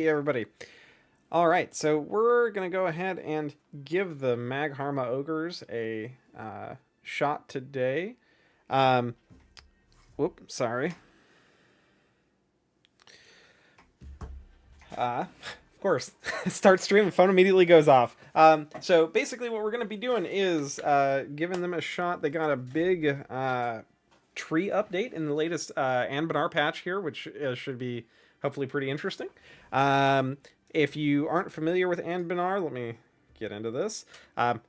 everybody. All right, so we're going to go ahead and give the Maghargma Ogres a shot today. Um, sorry. Of course, start stream and phone immediately goes off. So basically what we're going to be doing is giving them a shot. They got a big tree update in the latest Anbennar patch here, which should be hopefully pretty interesting. If you aren't familiar with Anbennar, let me get into this.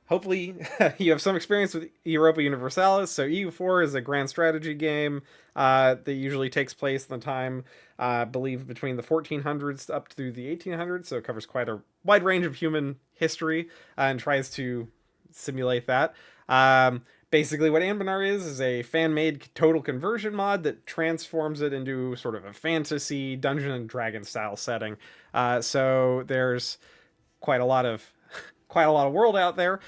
Hopefully, you have some experience with Europa Universalis. So EU4 is a grand strategy game that usually takes place in the time, I believe, between the 1400s up through the 1800s. So it covers quite a wide range of human history and tries to simulate that. Basically, what Anbennar is a fan-made total conversion mod that transforms it into sort of a fantasy Dungeon and Dragon style setting. So there's quite a lot of world out there.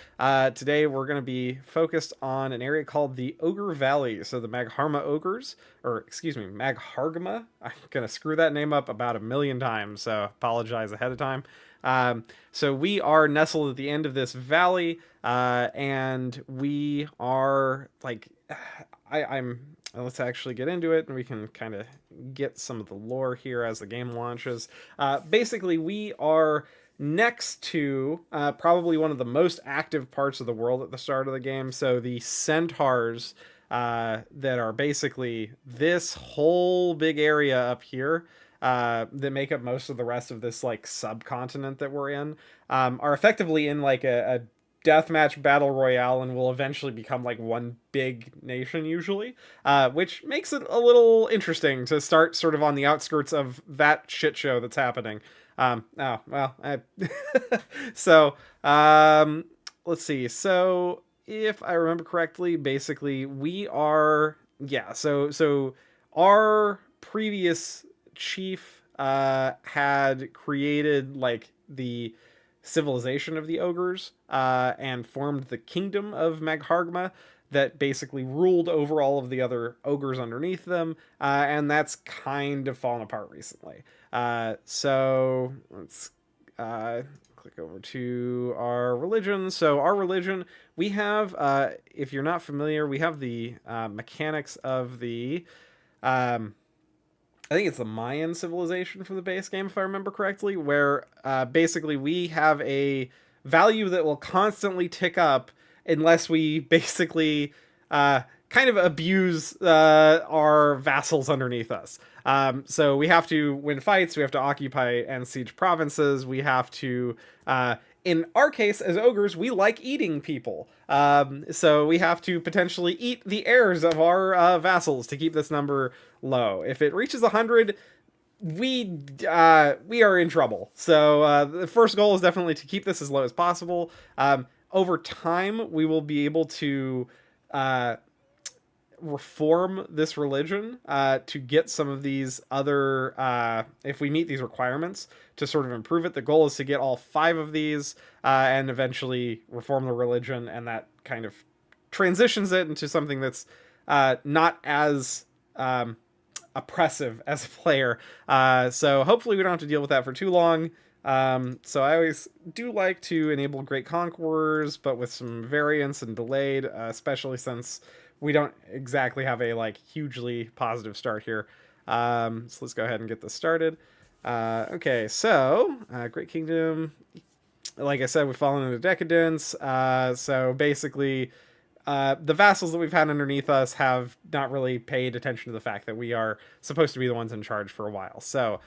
Today we're going to be focused on an area called the Ogre Valley. So the Maghargma Ogres, or excuse me, Maghargma. I'm going to screw that name up about 1,000,000 times, so apologize ahead of time. So we are nestled at the end of this valley, and we are like, let's actually get into it, and we can kind of get some of the lore here as the game launches. Basically, we are next to probably one of the most active parts of the world at the start of the game. So the centaurs that are basically this whole big area up here that make up most of the rest of this like subcontinent that we're in are effectively in like a deathmatch battle royale and will eventually become like one big nation usually, which makes it a little interesting to start sort of on the outskirts of that shit show that's happening. So let's see. So if I remember correctly, basically we are, so our previous chief had created like the civilization of the ogres and formed the kingdom of Maghargma that basically ruled over all of the other ogres underneath them, and that's kind of fallen apart recently. So let's click over to our religion. So our religion, we have, if you're not familiar, we have the mechanics of the I think it's the Mayan civilization for the base game, if I remember correctly, where basically we have a value that will constantly tick up unless we basically kind of abuse our vassals underneath us. So we have to win fights, we have to occupy and siege provinces, we have to, in our case, as ogres, we like eating people. So we have to potentially eat the heirs of our vassals to keep this number low. If it reaches 100, we are in trouble. So the first goal is definitely to keep this as low as possible. Over time, we will be able to reform this religion to get some of these other, if we meet these requirements, to sort of improve it. The goal is to get all 5 of these and eventually reform the religion, and that kind of transitions it into something that's not as oppressive as a player. So hopefully we don't have to deal with that for too long. So I always do like to enable Great Conquerors, but with some variance and delayed, especially since we don't exactly have a like hugely positive start here. So let's go ahead and get this started. Okay, so Great Kingdom, like I said, we've fallen into decadence. So basically, the vassals that we've had underneath us have not really paid attention to the fact that we are supposed to be the ones in charge for a while. So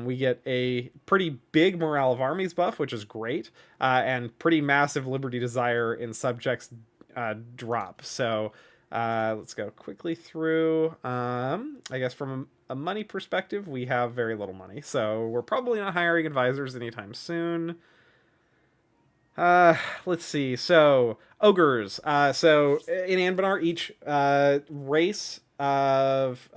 we get a pretty big morale of armies buff, which is great, and pretty massive liberty desire in subjects drop. So let's go quickly through. I guess from a money perspective, we have very little money, so we're probably not hiring advisors anytime soon. Let's see. So ogres. So in Anbennar, each race of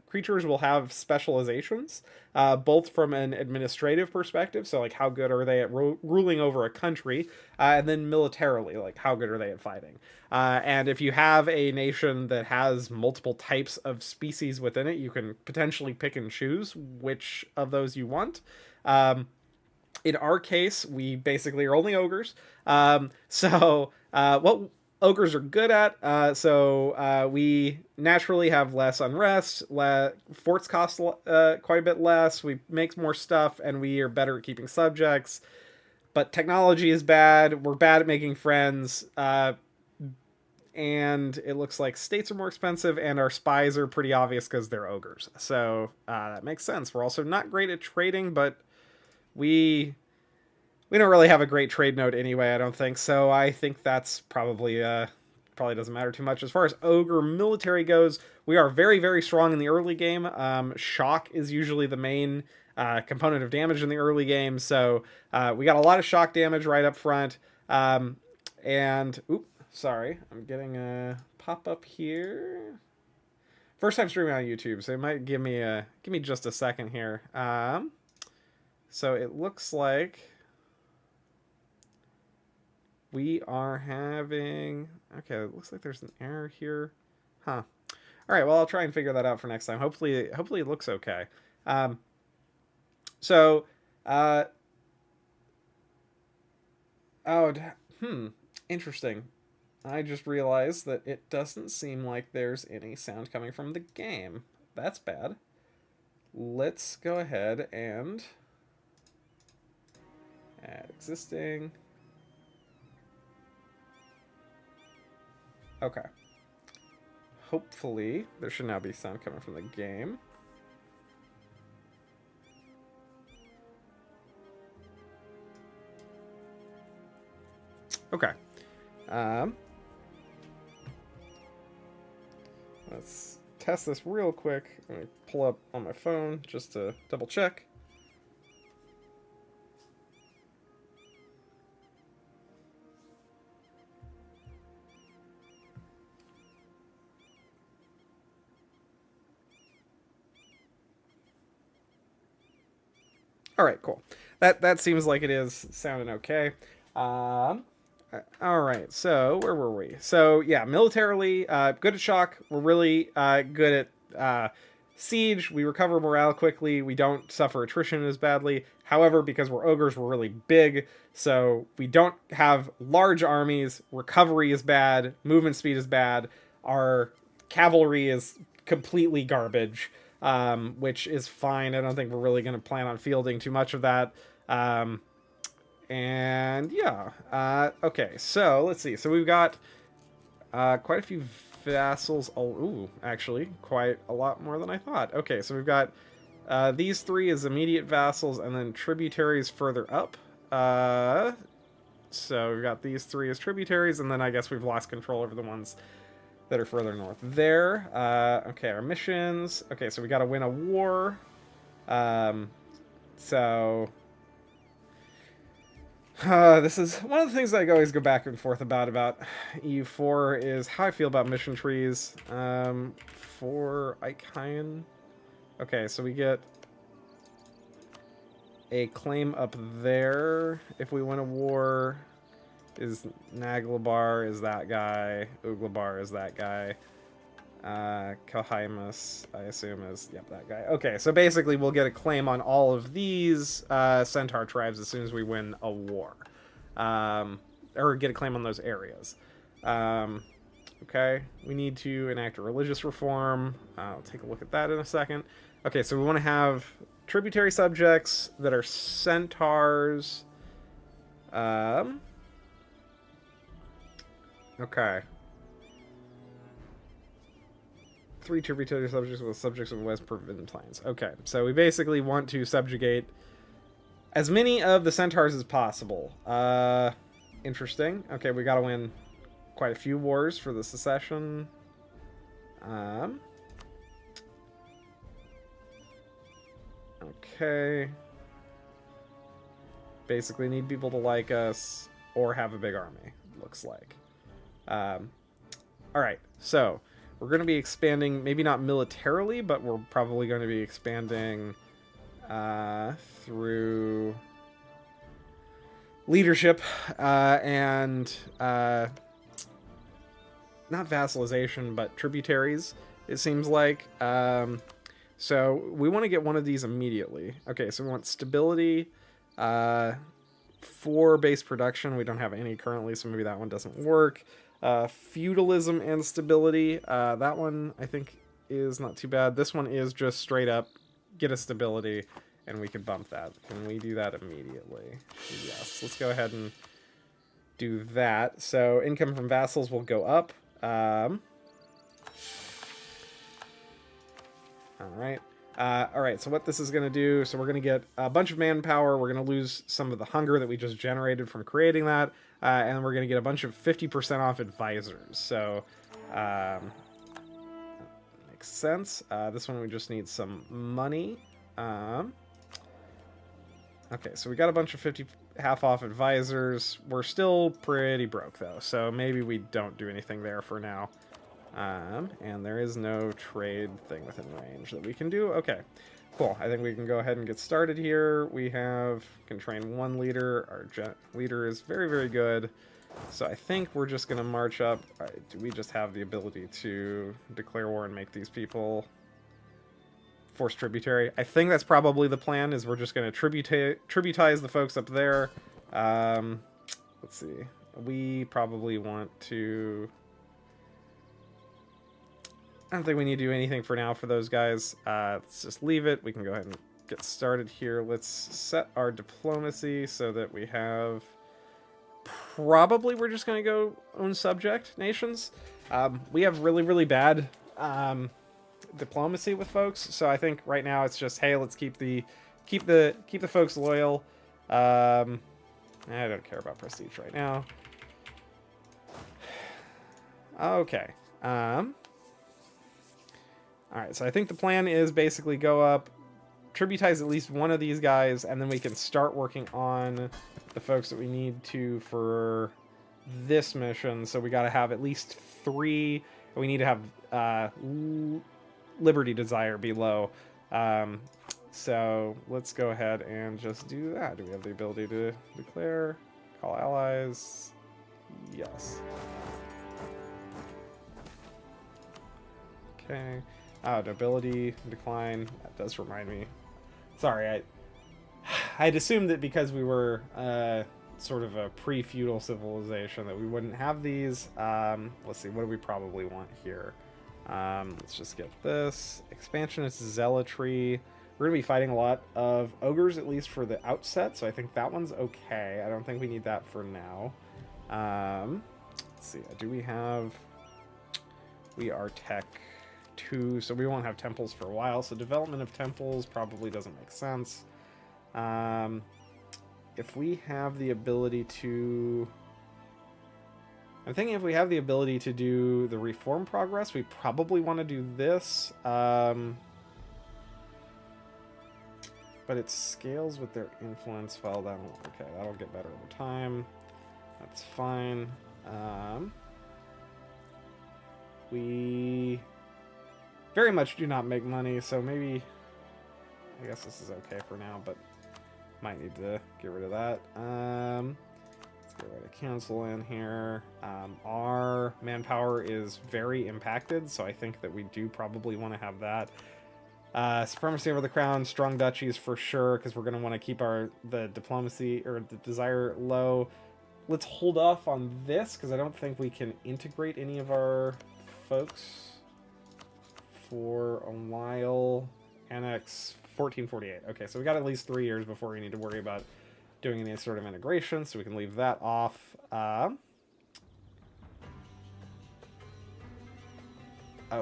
creatures will have specializations, both from an administrative perspective, so like how good are they at ruling over a country, and then militarily, like how good are they at fighting. And if you have a nation that has multiple types of species within it, you can potentially pick and choose which of those you want. In our case, we basically are only ogres. What ogres are good at, we naturally have less unrest. Forts cost quite a bit less. We make more stuff, and we are better at keeping subjects. But technology is bad. We're bad at making friends. And it looks like states are more expensive, and our spies are pretty obvious because they're ogres. So that makes sense. We're also not great at trading, but we don't really have a great trade node anyway, I don't think. So I think that's probably doesn't matter too much. As far as ogre military goes, we are very, very strong in the early game. Shock is usually the main component of damage in the early game, so we got a lot of shock damage right up front. Sorry, I'm getting a pop-up here. First time streaming on YouTube, so it might give me just a second here. So it looks like we are having... Okay, it looks like there's an error here. Huh. All right, well, I'll try and figure that out for next time. Hopefully it looks okay. Interesting. I just realized that it doesn't seem like there's any sound coming from the game. That's bad. Let's go ahead and add existing. Okay. Hopefully, there should now be sound coming from the game. Okay. Let's test this real quick. Let me pull up on my phone just to double check. All right, cool. That seems like it is sounding okay. All right, so where were we? So yeah, militarily good at shock. We're really good at siege. We recover morale quickly. We don't suffer attrition as badly. However, because we're ogres, we're really big, so we don't have large armies. Recovery is bad. Movement speed is bad. Our cavalry is completely garbage, which is fine. I don't think we're really going to plan on fielding too much of that. And yeah, okay, so let's see. So we've got quite a few vassals. Ooh, actually, quite a lot more than I thought. Okay, so we've got these three as immediate vassals, and then tributaries further up. So we've got these three as tributaries, and then I guess we've lost control over the ones that are further north there. Okay, our missions. Okay, so we got to win a war. This is one of the things I always go back and forth about EU4 is how I feel about mission trees. For Icon. Okay, so we get a claim up there if we win a war. Is Naglabar is that guy. Uglabar is that guy. Kalhaimus, I assume, is, yep, that guy. Okay, so basically we'll get a claim on all of these Centaur tribes as soon as we win a war. Or get a claim on those areas. Okay, we need to enact a religious reform. I'll take a look at that in a second. Okay, so we want to have tributary subjects that are centaurs. Okay. 3 tributary subjects with subjects of the West Province Plains. Okay, so we basically want to subjugate as many of the centaurs as possible. Interesting. Okay, we gotta win quite a few wars for the secession. Okay. Basically need people to like us or have a big army, looks like. Alright, so we're going to be expanding, maybe not militarily, but we're probably going to be expanding through leadership and not vassalization, but tributaries, it seems like. So we want to get one of these immediately. Okay, so we want stability, 4 base production. We don't have any currently, so maybe that one doesn't work. Feudalism and stability. That one I think is not too bad. This one is just straight up get a stability, and we can bump that. Can we do that immediately? Yes. Let's go ahead and do that. So income from vassals will go up. All right. All right, so what this is going to do, so we're going to get a bunch of manpower. We're going to lose some of the hunger that we just generated from creating that. And we're going to get a bunch of 50% off advisors. So, makes sense. This one we just need some money. Okay, so we got a bunch of half off advisors. We're still pretty broke, though. So maybe we don't do anything there for now. And there is no trade thing within range that we can do. Okay, cool. I think we can go ahead and get started here. We can train 1 leader. Our leader is very, very good. So I think we're just going to march up. All right, do we just have the ability to declare war and make these people force tributary? I think that's probably the plan, is we're just going to tributize the folks up there. Let's see. We probably want to... I don't think we need to do anything for now for those guys. Let's just leave it. We can go ahead and get started here. Let's set our diplomacy so that we have... Probably we're just going to go own subject nations. We have really, really bad diplomacy with folks, so I think right now it's just, hey, let's keep the folks loyal. I don't care about prestige right now. Okay. Alright, so I think the plan is basically go up, tributize at least one of these guys, and then we can start working on the folks that we need to for this mission. So we got to have at least 3. We need to have Liberty Desire be low. So let's go ahead and just do that. Do we have the ability to declare? Call allies? Yes. Okay. Nobility decline. That does remind me. Sorry, I'd assumed that because we were sort of a pre-feudal civilization that we wouldn't have these. Let's see, what do we probably want here? Let's just get this. Expansionist Zealotry. We're going to be fighting a lot of ogres, at least for the outset, so I think that one's okay. I don't think we need that for now. Let's see, do we have... We are tech 2, so we won't have temples for a while, so development of temples probably doesn't make sense. If we have the ability to... I'm thinking if we have the ability to do the reform progress, we probably want to do this. But it scales with their influence. Well, that'll get better over time. That's fine. We very much do not make money, so maybe... I guess this is okay for now, but might need to get rid of that. Let's get rid of cancel in here. Our manpower is very impacted, so I think that we do probably want to have that. Supremacy over the crown, strong duchies for sure, because we're going to want to keep the diplomacy or the desire low. Let's hold off on this, because I don't think we can integrate any of our folks for a while. Annex 1448. Okay, so we got at least 3 years before we need to worry about doing any sort of integration, so we can leave that off.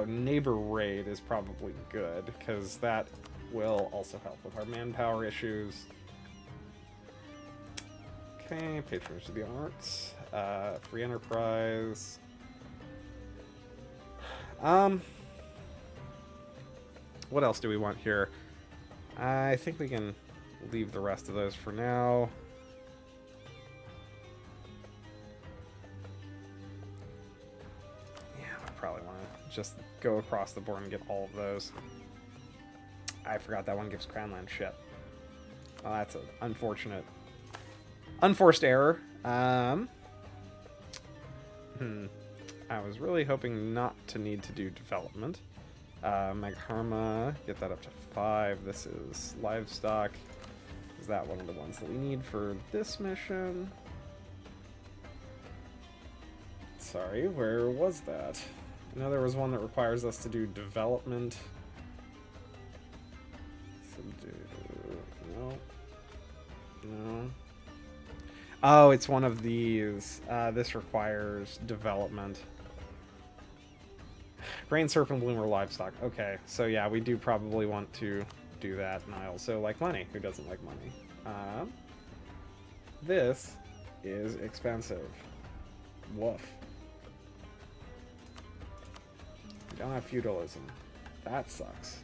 Neighbor raid is probably good, because that will also help with our manpower issues. Okay, patronage of the arts. Free enterprise. What else do we want here? I think we can leave the rest of those for now. Yeah, I probably want to just go across the board and get all of those. I forgot that one gives Crownland shit. Well, that's an unfortunate... Unforced error. I was really hoping not to need to do development. Maghargma, get that up to 5. This is livestock. Is that one of the ones that we need for this mission? Sorry, where was that? I know there was one that requires us to do development. No. No. Oh, it's one of these. This requires development. Grain, serpent, bloom, or livestock. Okay, so yeah, we do probably want to do that, and I also like money. Who doesn't like money? This is expensive. Woof. We don't have feudalism. That sucks.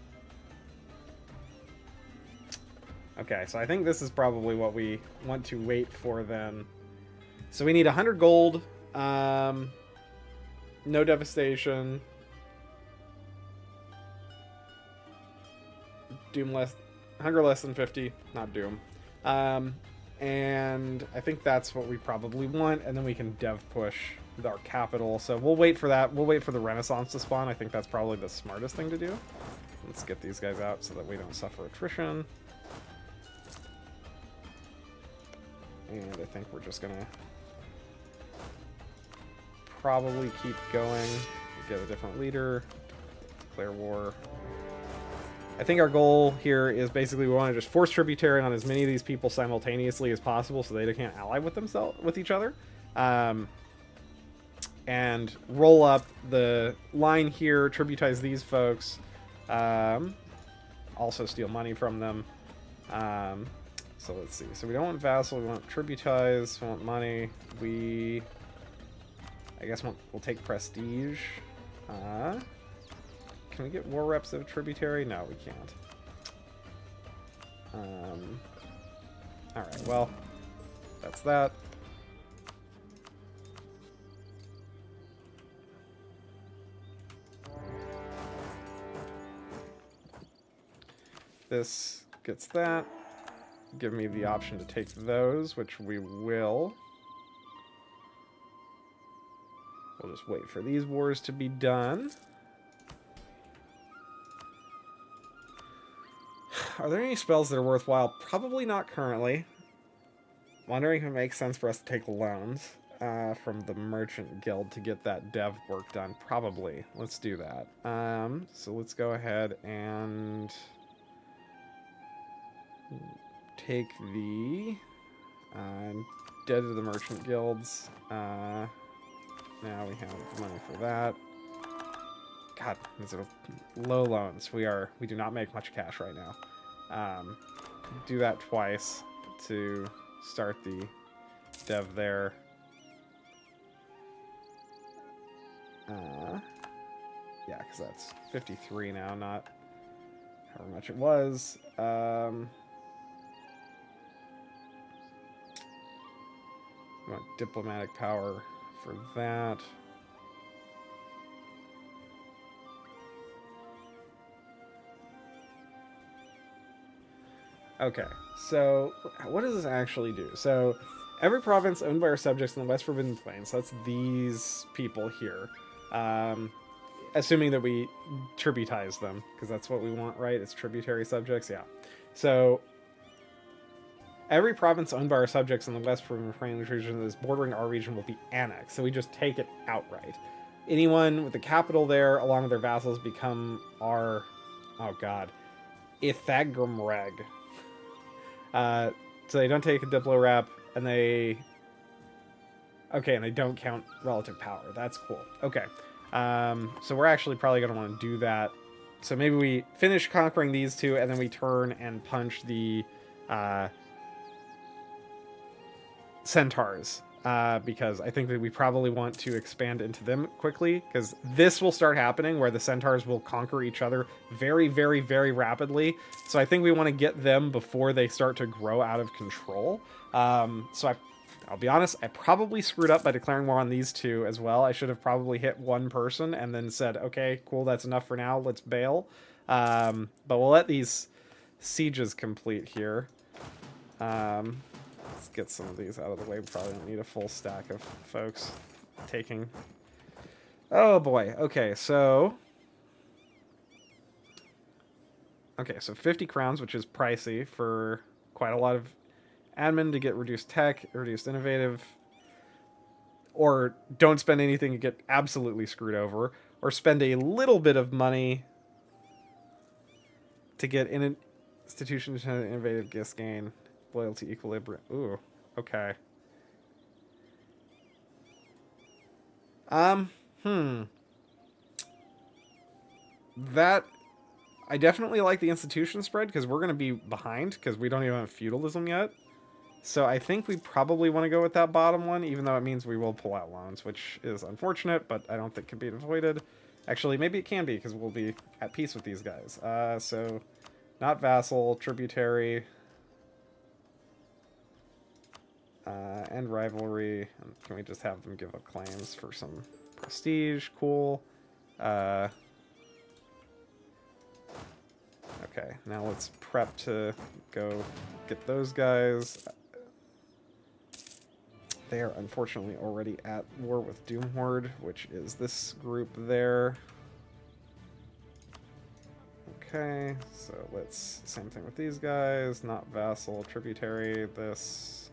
Okay, so I think this is probably what we want to wait for then. So we need 100 gold. No devastation. Doom less, hunger less than 50, not doom. And I think that's what we probably want, and then we can dev push our capital. So we'll wait for that. We'll wait for the Renaissance to spawn. I think that's probably the smartest thing to do. Let's get these guys out so that we don't suffer attrition. And I think we're just gonna probably keep going. Get a different leader. Declare war. I think our goal here is basically we want to just force tributary on as many of these people simultaneously as possible so they can't ally with each other. And roll up the line here, tributize these folks. Also steal money from them. So let's see. So we don't want vassal, we want tributize, we want money. I guess we'll take prestige. Can we get war reps of tributary? No, we can't. Alright, well, that's that. This gets that. Give me the option to take those, which we will. We'll just wait for these wars to be done. Are there any spells that are worthwhile? Probably not currently. Wondering if it makes sense for us to take loans from the Merchant Guild to get that dev work done. Probably. Let's do that. So let's go ahead and take the Dead of the Merchant Guilds. Now we have money for that. God, these are low loans. We do not make much cash right now. Do that twice to start the dev there. Yeah, because that's 53 now, not however much it was. We want diplomatic power for that. Okay, so what does this actually do? So every province owned by our subjects in the West Forbidden Plains, so that's these people here, assuming that we tributize them, because that's what we want, right? It's tributary subjects, yeah. So every province owned by our subjects in the West Forbidden Plains region that is bordering our region will be annexed, so we just take it outright. Anyone with the capital there, along with their vassals, become our, oh god, Ithagrum Reg. So they don't take a Diplo rep, and they... Okay, and they don't count relative power. That's cool. Okay. So we're actually probably going to want to do that. So maybe we finish conquering these two, and then we turn and punch the centaurs. Because I think that we probably want to expand into them quickly, because this will start happening where the centaurs will conquer each other very, very, very rapidly. So I think we want to get them before they start to grow out of control. So I'll be honest, I probably screwed up by declaring war on these two as well. I should have probably hit one person and then said, okay, cool, that's enough for now, let's bail. But we'll let these sieges complete here. Let's get some of these out of the way. We probably don't need a full stack of folks taking... Oh boy, okay, so... Okay, so 50 crowns, which is pricey for quite a lot of admin to get reduced tech, reduced innovative, or don't spend anything and get absolutely screwed over, or spend a little bit of money to get in an institution to innovative gifts gain, loyalty equilibrium. Ooh, okay. Um, hmm. That I definitely like the institution spread because we're going to be behind because we don't even have feudalism yet. So I think we probably want to go with that bottom one, even though it means we will pull out loans, which is unfortunate, but I don't think can be avoided. Actually, maybe it can be because we'll be at peace with these guys. So not vassal, tributary, and rivalry. Can we just have them give up claims for some prestige? Cool. Okay, now let's prep to go get those guys. They are unfortunately already at war with Doomhorde, which is this group there. Okay, so let's, same thing with these guys, not vassal, tributary, this,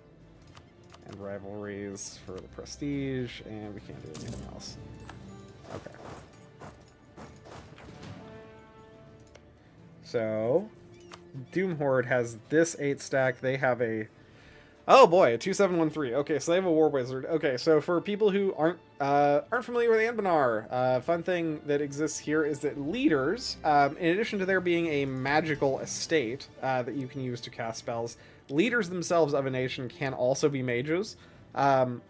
and rivalries for the prestige, and we can't do anything else. Okay. So, Doomhorde has this 8 stack, they have a oh boy, a 2713. Okay, so they have a War Wizard. Okay, so for people who aren't familiar with Anbennar, fun thing that exists here is that leaders, in addition to there being a magical estate that you can use to cast spells, leaders themselves of a nation can also be mages,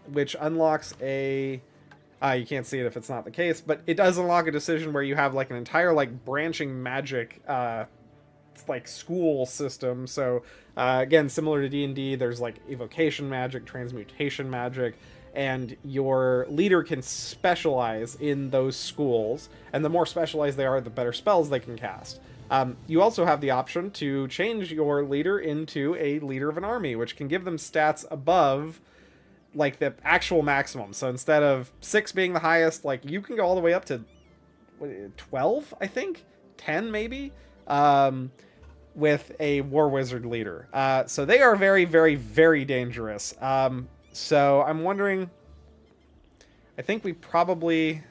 which unlocks a... you can't see it if it's not the case, but it does unlock a decision where you have like an entire like branching magic like school system. So again, similar to D&D, there's like evocation magic, transmutation magic, and your leader can specialize in those schools, and the more specialized they are, the better spells they can cast. You also have the option to change your leader into a leader of an army, which can give them stats above like the actual maximum. So instead of 6 being the highest, like you can go all the way up to 12, I think, 10 maybe, with a War Wizard leader. So they are very, very, very dangerous. So I'm wondering, I think we probably...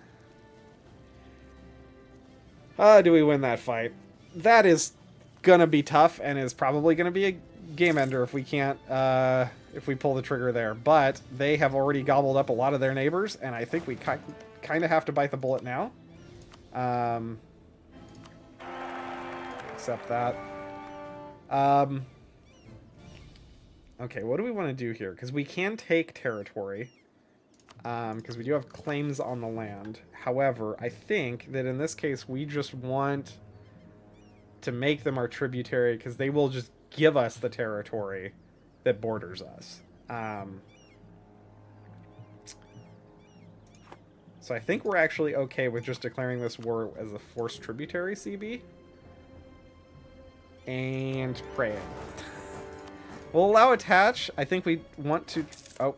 do we win that fight? That is gonna be tough and is probably gonna be a game ender if we can't, if we pull the trigger there. But they have already gobbled up a lot of their neighbors, and I think we kind of have to bite the bullet now. Accept that. Okay, what do we want to do here? Because we can take territory, because we do have claims on the land. However, I think that in this case we just want to make them our tributary, because they will just give us the territory that borders us. So I think we're actually okay with just declaring this war as a forced tributary CB. And praying. We'll allow attach. I think we want to... Oh.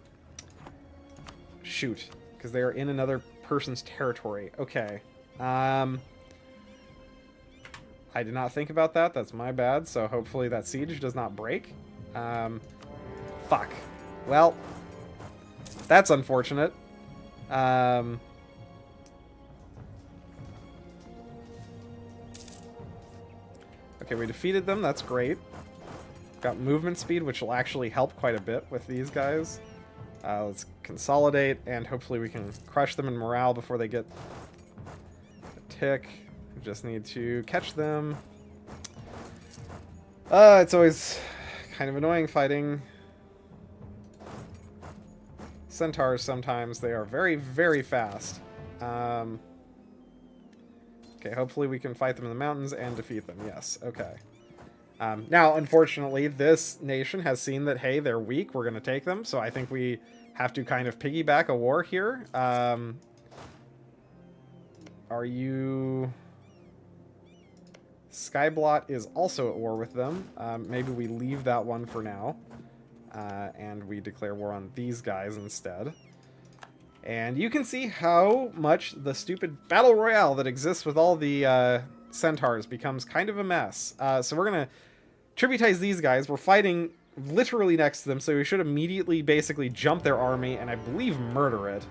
Shoot. Because they are in another person's territory. Okay. I did not think about that. That's my bad. So hopefully that siege does not break. Fuck. Well, that's unfortunate. Okay, we defeated them. That's great. Got movement speed, which will actually help quite a bit with these guys. Let's consolidate, and hopefully we can crush them in morale before they get a tick. We just need to catch them. It's always kind of annoying fighting centaurs sometimes. They are very, very fast. Okay, hopefully we can fight them in the mountains and defeat them. Yes, okay. Now, unfortunately, this nation has seen that, hey, they're weak. We're going to take them. So I think we have to kind of piggyback a war here. Are you... Skyblot is also at war with them. Maybe we leave that one for now. And we declare war on these guys instead. And you can see how much the stupid battle royale that exists with all the centaurs becomes kind of a mess. So we're going to tributize these guys. We're fighting literally next to them, so we should immediately basically jump their army and I believe murder it.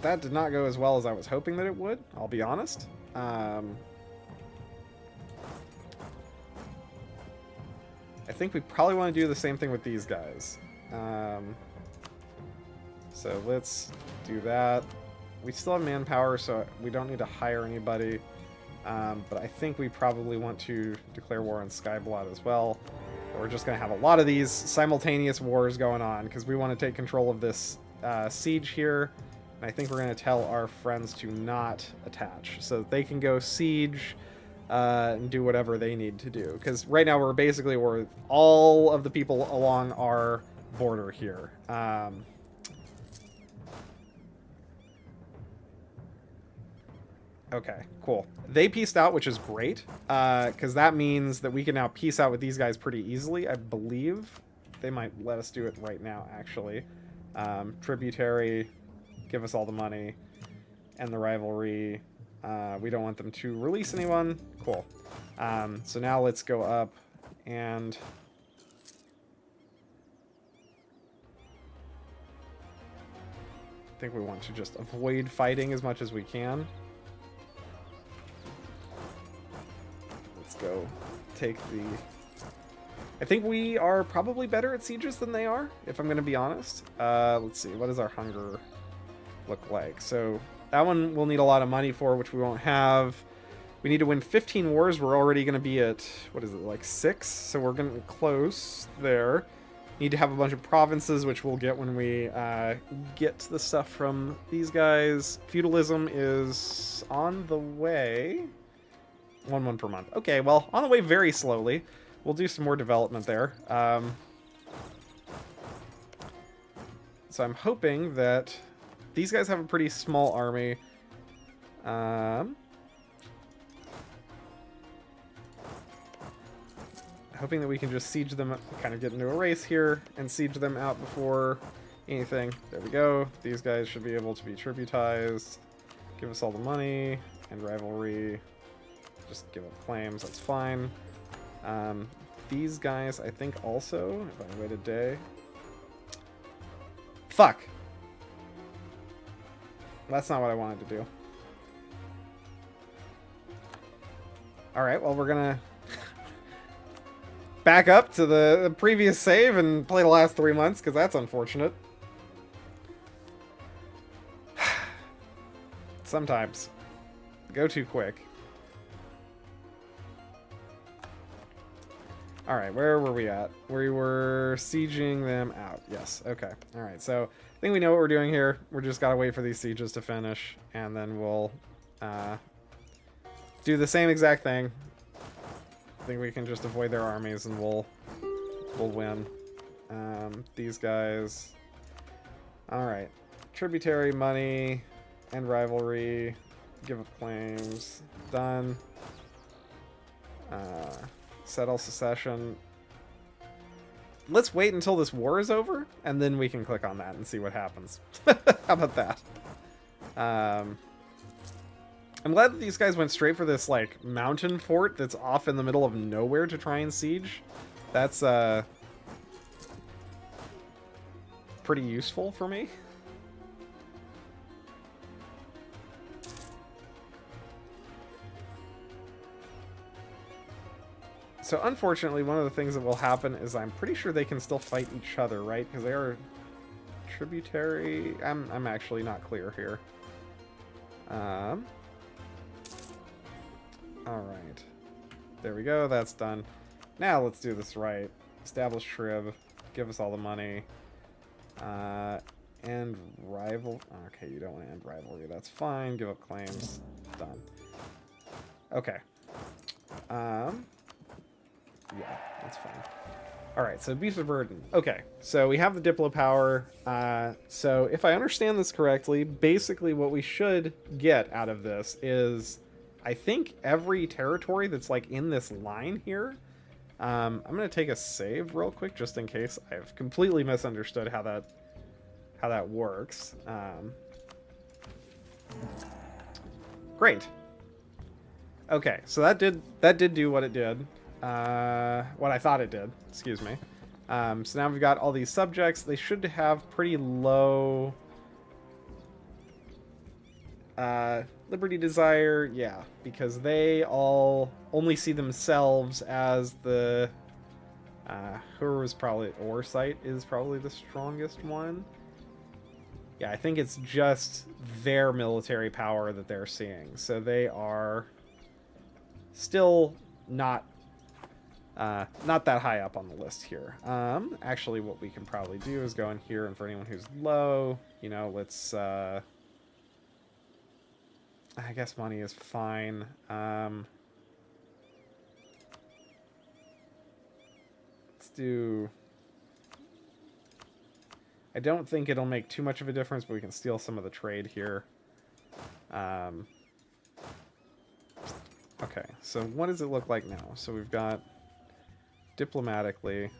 That did not go as well as I was hoping that it would, I'll be honest. I think we probably want to do the same thing with these guys. So let's do that. We still have manpower, so we don't need to hire anybody. But I think we probably want to declare war on Skyblood as well. But we're just going to have a lot of these simultaneous wars going on because we want to take control of this siege here. And I think we're going to tell our friends to not attach so that they can go siege and do whatever they need to do. Because right now we're with all of the people along our border here. Okay, cool. They peaced out, which is great, because that means that we can now peace out with these guys pretty easily, I believe. They might let us do it right now, actually. Tributary, give us all the money, and the rivalry. We don't want them to release anyone. Cool. So now let's go up and... I think we want to just avoid fighting as much as we can. Go take the... I think we are probably better at sieges than they are, if I'm going to be honest. Let's see, what does our hunger look like? So that one we'll need a lot of money for, which we won't have. We need to win 15 wars. We're already going to be at, what is it, like 6? So we're going to close there. Need to have a bunch of provinces, which we'll get when we get the stuff from these guys. Feudalism is on the way. 1 per month. Okay, well, on the way very slowly. We'll do some more development there. So I'm hoping that these guys have a pretty small army. Hoping that we can just siege them, kind of get into a race here, and siege them out before anything. There we go. These guys should be able to be tributized. Give us all the money and rivalry. Just give up claims, that's fine. These guys, I think also, if I wait a day... Fuck! That's not what I wanted to do. Alright, well we're gonna... back up to the previous save and play the last 3 months, because that's unfortunate. Sometimes. Go too quick. Alright, where were we at? We were sieging them out. Yes, okay. Alright, so I think we know what we're doing here. We're just gotta wait for these sieges to finish, and then we'll do the same exact thing. I think we can just avoid their armies and we'll win. These guys... Alright. Tributary, money, and rivalry. Give up claims. Done. Settle secession. Let's wait until this war is over, and then we can click on that and see what happens. How about that? I'm glad that these guys went straight for this, like, mountain fort that's off in the middle of nowhere to try and siege. That's, pretty useful for me. So unfortunately, one of the things that will happen is I'm pretty sure they can still fight each other, right? Because they are tributary. I'm actually not clear here. All right, there we go. That's done. Now let's do this right. Establish trib. Give us all the money. End rival. Okay, you don't want to end rivalry. That's fine. Give up claims. Done. Okay. Yeah, that's fine. Alright, so Beast of Burden. Okay, so we have the Diplo power. So if I understand this correctly, basically what we should get out of this is, I think, every territory that's like in this line here. I'm going to take a save real quick just in case I've completely misunderstood how that works. Great. Okay, so that did do what it did. What I thought it did. Excuse me. So now we've got all these subjects. They should have pretty low liberty desire. Yeah, because they all only see themselves as the who was probably Orsight is probably the strongest one. Yeah, I think it's just their military power that they're seeing. So they are still not that high up on the list here. Actually, what we can probably do is go in here, and for anyone who's low, you know, let's... I guess money is fine. Let's do... I don't think it'll make too much of a difference, but we can steal some of the trade here. Okay, so what does it look like now? So we've got diplomatically.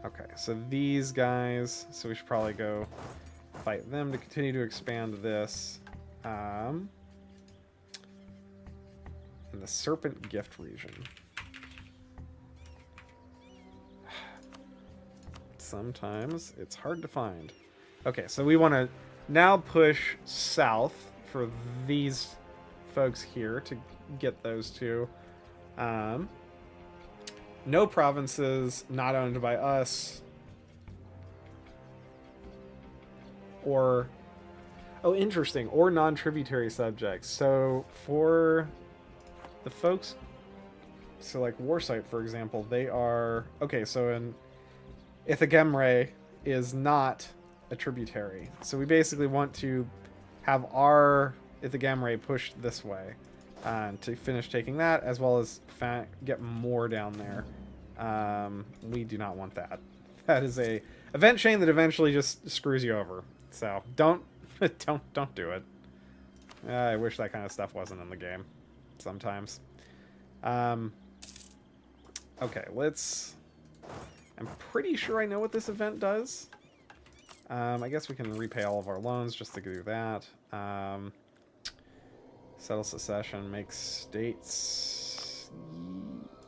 Okay, so these guys, so we should probably go fight them to continue to expand this. In the Serpent Gift region. Sometimes it's hard to find. Okay, so we want to now push south for these folks here to get those two. No provinces not owned by us. Or... oh, interesting. Or non-tributary subjects. So for the folks... so like Warsight, for example, they are... okay, so in... Ithagemre is not a tributary. So we basically want to have our Ithagemre pushed this way to finish taking that, as well as get more down there. We do not want that. That is a event chain that eventually just screws you over. So don't do it. I wish that kind of stuff wasn't in the game sometimes. Okay, let's... I'm pretty sure I know what this event does. I guess we can repay all of our loans just to do that. Settle secession, make states...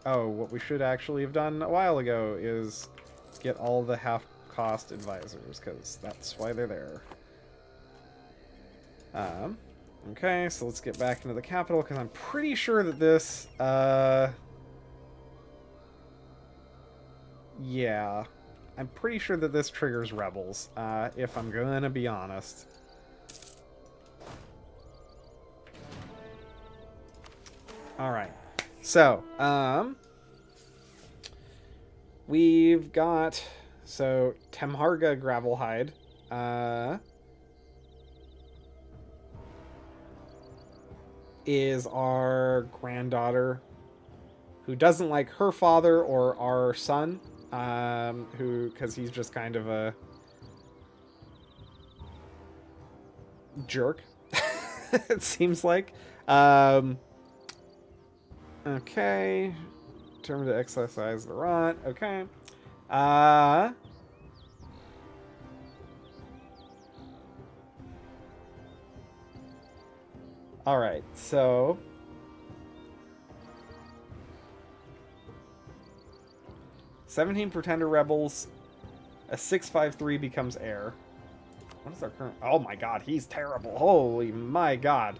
oh, what we should actually have done a while ago is get all the half-cost advisors, because that's why they're there. Okay, so let's get back into the capital, because I'm pretty sure that this... yeah, I'm pretty sure that this triggers rebels, if I'm gonna be honest. Alright, so, we've got, so, Temharga Gravelhide, is our granddaughter, who doesn't like her father or our son. Because he's just kind of a jerk, it seems like. Okay. Determined to exercise the rot. Okay. Alright, so... 17 Pretender Rebels, a 653 becomes heir. What is our current... oh my god, he's terrible. Holy my god.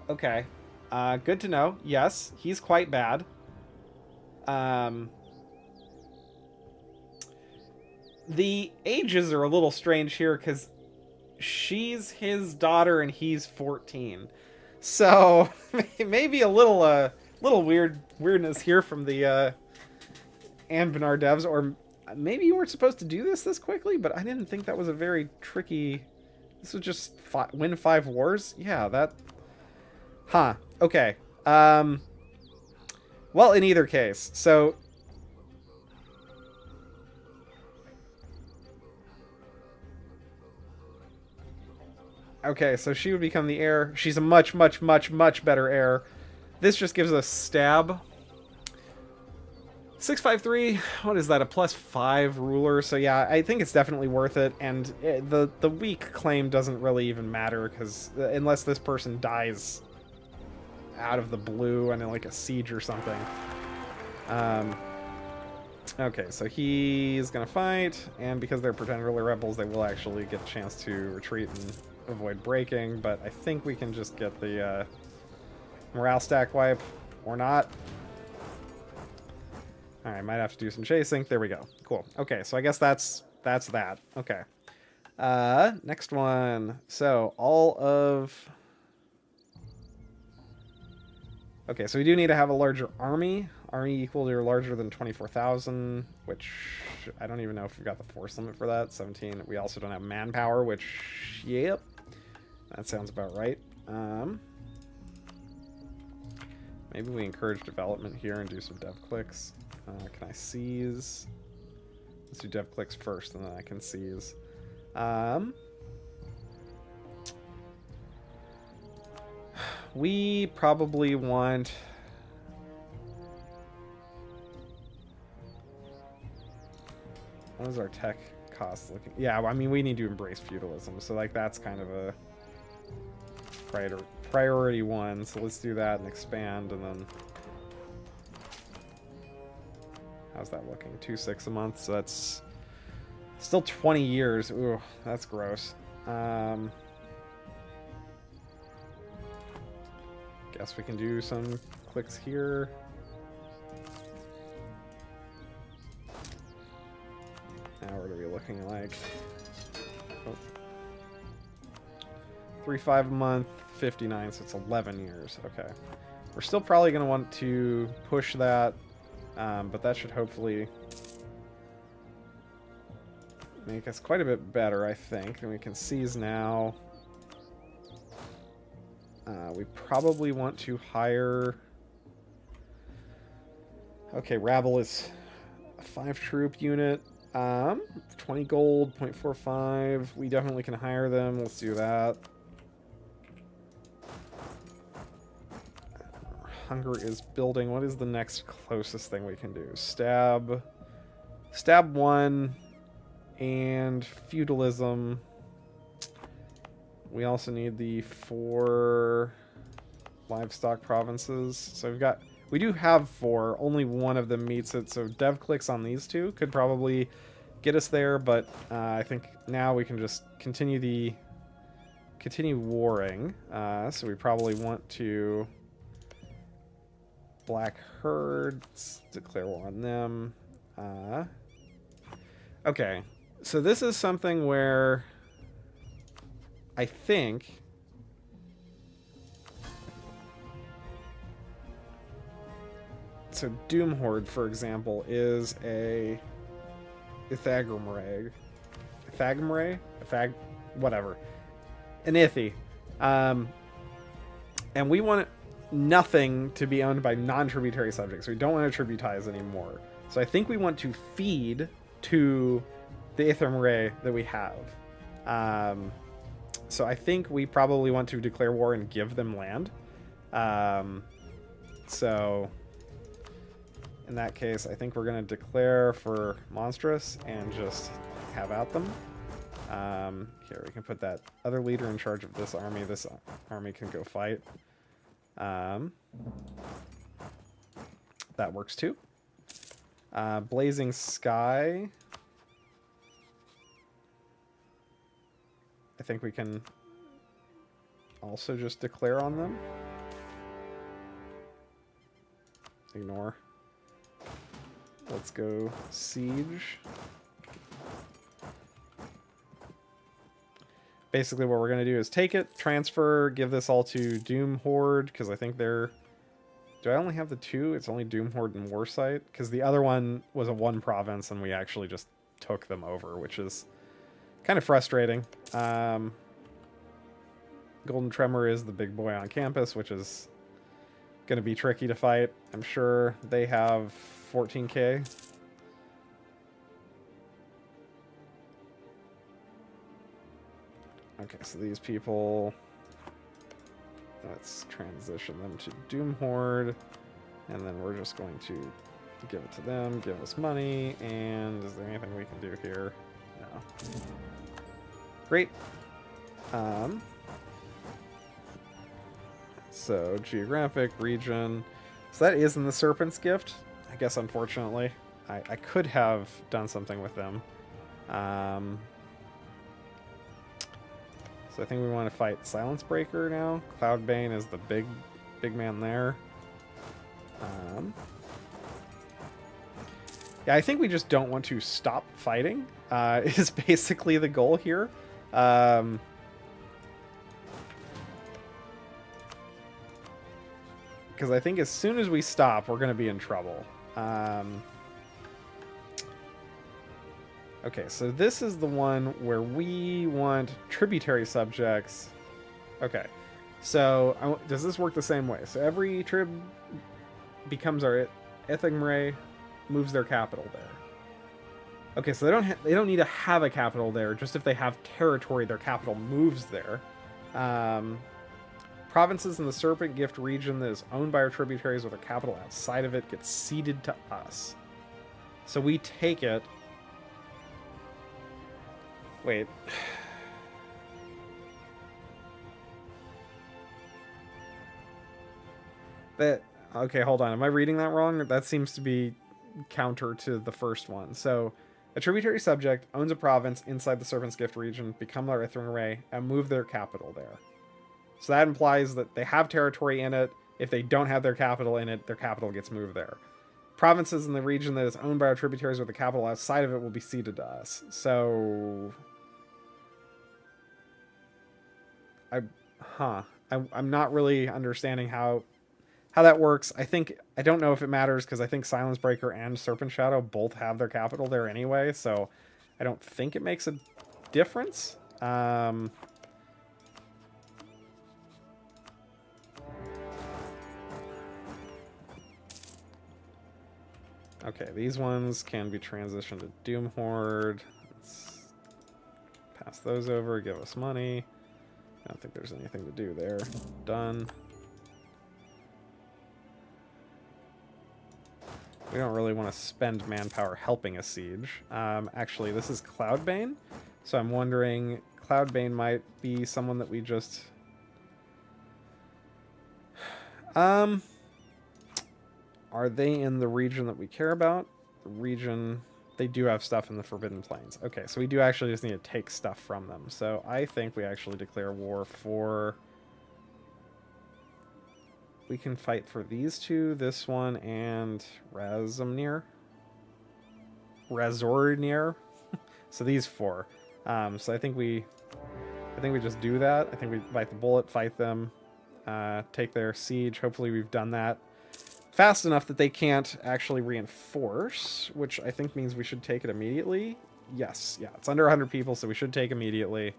Okay. Good to know. Yes, he's quite bad. The ages are a little strange here, because she's his daughter and he's 14. So, maybe a little weirdness here from the... Anbennar devs, or maybe you weren't supposed to do this quickly, but I didn't think that was a very tricky... this was just win 5 wars? Yeah, that... huh, okay. Well, in either case, so... okay, so she would become the heir. She's a much, much, much, much better heir. This just gives us stab. 653, what is that, a +5 ruler? So yeah, I think it's definitely worth it, and the weak claim doesn't really even matter, because unless this person dies out of the blue and in like a siege or something. Okay, so he's gonna fight, and because they're pretend ruler rebels, they will actually get a chance to retreat and avoid breaking, but I think we can just get the morale stack wipe, or not. Alright, might have to do some chasing. There we go. Cool. Okay, so I guess that's that. Okay. Next one. So, all of... Okay, so we do need to have a larger army. Army equal to or larger than 24,000, which I don't even know if we've got the force limit for that. 17. We also don't have manpower, which, yep. That sounds about right. Maybe we encourage development here and do some dev clicks. Can I seize? Let's do dev clicks first, and then I can seize. We probably want... What is our tech cost looking? Yeah, I mean, we need to embrace feudalism, so like that's kind of a priority one. So let's do that and expand, and then... How's that looking? 2.6 a month, so that's still 20 years. Ooh, that's gross. Guess we can do some clicks here. Now what are we looking like? Oh. 3.5 a month, 59, so it's 11 years. Okay. We're still probably going to want to push that. But that should hopefully make us quite a bit better, I think. And we can seize now. We probably want to hire... Okay, Rabble is a 5-troop unit. 20 gold, 0.45. We definitely can hire them. Let's do that. Hunger is building. What is the next closest thing we can do? Stab 1 and feudalism. We also need the 4 livestock provinces. So we do have 4. Only one of them meets it. So dev clicks on these 2 could probably get us there, but I think now we can just continue warring. So we probably want to Black Herds, declare war on them. Okay, so this is something where I think so Doom Horde, for example, is a whatever, an Ithi, and we want nothing to be owned by non-tributary subjects. We don't want to tributize anymore. So I think we want to feed to the Ithramere that we have. So I think we probably want to declare war and give them land. So in that case, I think we're going to declare for Monstrous and just have at them. Here, we can put that other leader in charge of this army. This army can go fight. That works too. Blazing Sky. I think we can also just declare on them. Ignore. Let's go Siege. Basically what we're going to do is take it, transfer, give this all to Doom Horde, because I think they're... Do I only have the 2? It's only Doom Horde and Warsight, because the other one was a 1 province, and we actually just took them over, which is kind of frustrating. Golden Tremor is the big boy on campus, which is going to be tricky to fight. I'm sure they have 14k. Okay, so these people, let's transition them to Doom Horde, and then we're just going to Give it to them, give us money, and is there anything we can do here? No. Great. So, geographic, region. So that is in the Serpent's Gift. I guess, unfortunately. I could have done something with them. So I think we want to fight Silence Breaker now. Cloudbane is the big man there. Yeah, I think we just don't want to stop fighting, is basically the goal here. Because I think as soon as we stop, we're going to be in trouble. Okay, so this is the one where we want tributary subjects. Okay, so does this work the same way? So every trib becomes our Ethingray, moves their capital there. Okay, so they don't need to have a capital there. Just if they have territory, their capital moves there. Provinces in the Serpent Gift region that is owned by our tributaries with a capital outside of it gets ceded to us. So we take it. Wait. Okay, hold on. Am I reading that wrong? That seems to be counter to the first one. So, a tributary subject owns a province inside the Serpent's Gift region, become their Ithring, and move their capital there. So that implies that they have territory in it. If they don't have their capital in it, their capital gets moved there. Provinces in the region that is owned by our tributaries with the capital outside of it will be ceded to us. So... I'm not really understanding how that works. I don't know if it matters because I think Silence Breaker and Serpent Shadow both have their capital there anyway, so I don't think it makes a difference. Okay, these ones can be transitioned to Doom Horde. Let's pass those over, give us money. I don't think there's anything to do there. Done. We don't really want to spend manpower helping a siege. Actually, this is Cloudbane, so I'm wondering, Cloudbane might be someone that we just... Are they in the region that we care about? The region... They do have stuff in the Forbidden Plains. Okay, so we do actually just need to take stuff from them. So I think we actually declare war for... We can fight for these two, this one, and Razornir. So these four. So I think we just do that. I think we bite the bullet, fight them, take their siege. Hopefully we've done that fast enough that they can't actually reinforce, which I think means we should take it immediately. Yes, yeah, it's under 100 people, so we should take immediately.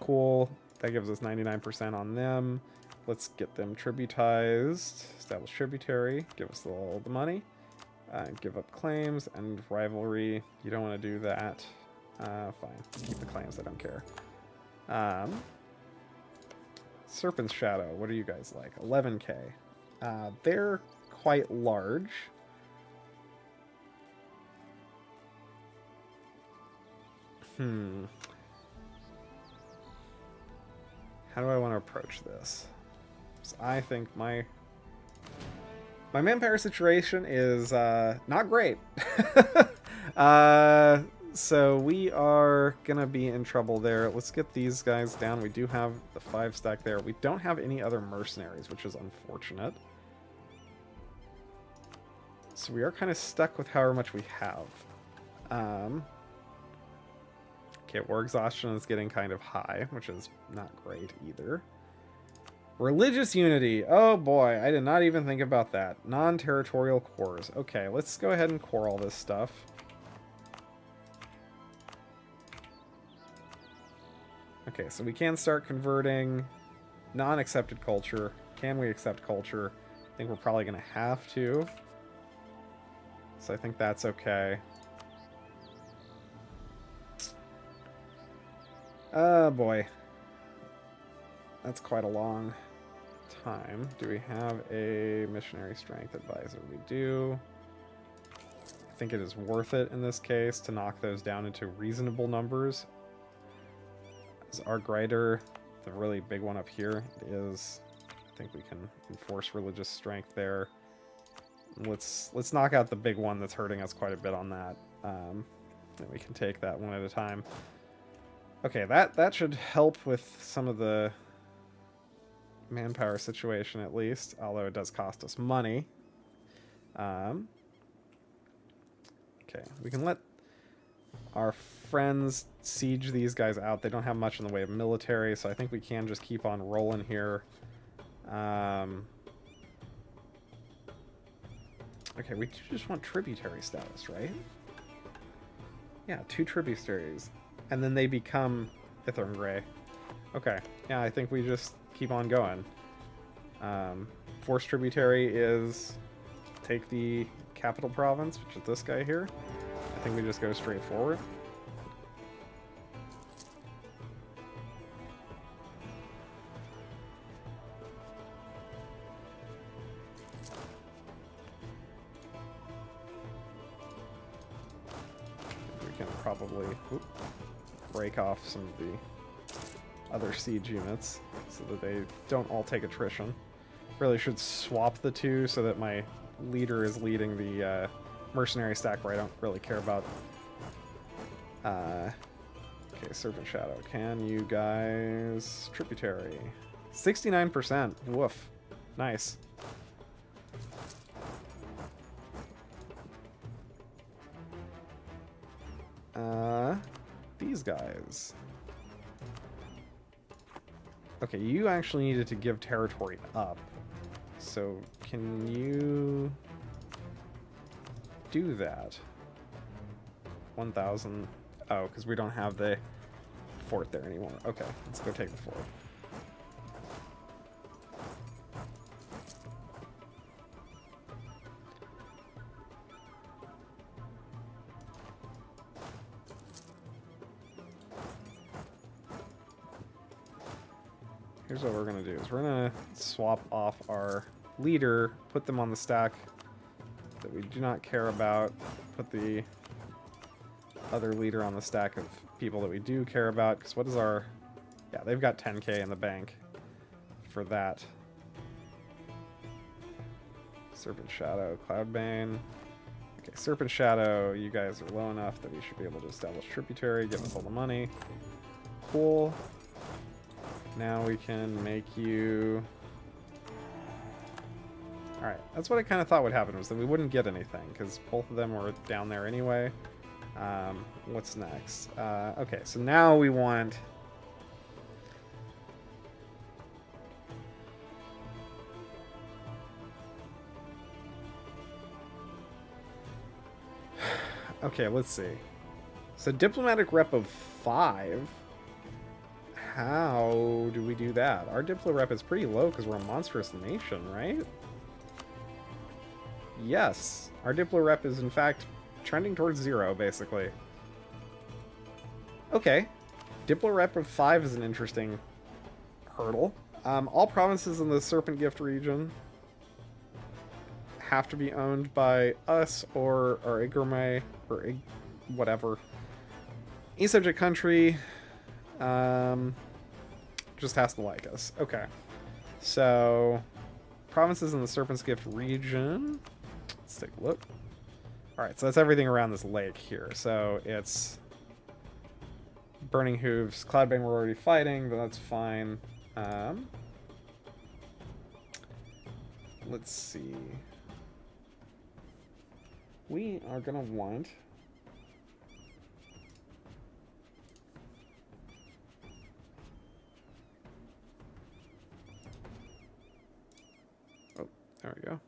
Cool. That gives us 99% on them. Let's get them tributized. Establish tributary. Give us all the money. Give up claims and rivalry. You don't want to do that. Fine. Keep the claims. I don't care. Serpent's Shadow. What are you guys like? 11k. They're quite large. How do I want to approach this? So I think my manpower situation is not great. So we are gonna be in trouble there. Let's get these guys down. We do have the 5 stack there. We don't have any other mercenaries, which is unfortunate. So we are kind of stuck with however much we have. Okay, war exhaustion is getting kind of high, which is not great either. Religious unity. Oh boy, I did not even think about that. Non-territorial cores. Okay, let's go ahead and core all this stuff. Okay, so we can start converting non-accepted culture. Can we accept culture? I think we're probably going to have to. So I think that's okay. Oh boy. That's quite a long time. Do we have a missionary strength advisor? We do. I think it is worth it in this case to knock those down into reasonable numbers. As our grider, the really big one up here, is, I think we can enforce religious strength there. Let's knock out the big one that's hurting us quite a bit on that. And we can take that one at a time. Okay, that should help with some of the manpower situation at least, although it does cost us money. Okay, we can let our friends siege these guys out. They don't have much in the way of military, so I think we can just keep on rolling here. Okay, we just want tributary status, right? Yeah, 2 tributaries. And then they become Ithern Grey. Okay, yeah, I think we just keep on going. Force tributary is take the capital province, which is this guy here. I think we just go straight forward. We can probably break off some of the other siege units so that they don't all take attrition. Really should swap the two so that my leader is leading the mercenary stack where I don't really care about. Okay, Serpent Shadow. Can you guys... Tributary. 69%. Woof. Nice. These guys. Okay, you actually needed to give territory up. So, can you do that? 1,000. Oh, because we don't have the fort there anymore. Okay, let's go take the fort. Here's what we're going to do, is we're going to swap off our leader, put them on the stack that we do not care about, put the other leader on the stack of people that we do care about, because what is our... Yeah, they've got 10k in the bank for that. Serpent Shadow, Cloudbane. Okay, Serpent Shadow, you guys are low enough that we should be able to establish tributary, give us all the money. Cool. Now we can make you... Alright, that's what I kind of thought would happen, was that we wouldn't get anything, because both of them were down there anyway. What's next? Okay, so now we want... Okay, let's see. So diplomatic rep of 5... How do we do that? Our Diplo rep is pretty low because we're a monstrous nation, right? Yes. Our Diplo rep is, in fact, trending towards 0, basically. Okay. Diplo rep of 5 is an interesting hurdle. All provinces in the Serpent Gift region have to be owned by us or Igrame, or whatever. E-subject country... just has to like us. Okay. So, provinces in the Serpent's Gift region. Let's take a look. Alright, so that's everything around this lake here. So, it's Burning Hooves. Cloudbane we're already fighting, but that's fine. Let's see. We are gonna want... There we go.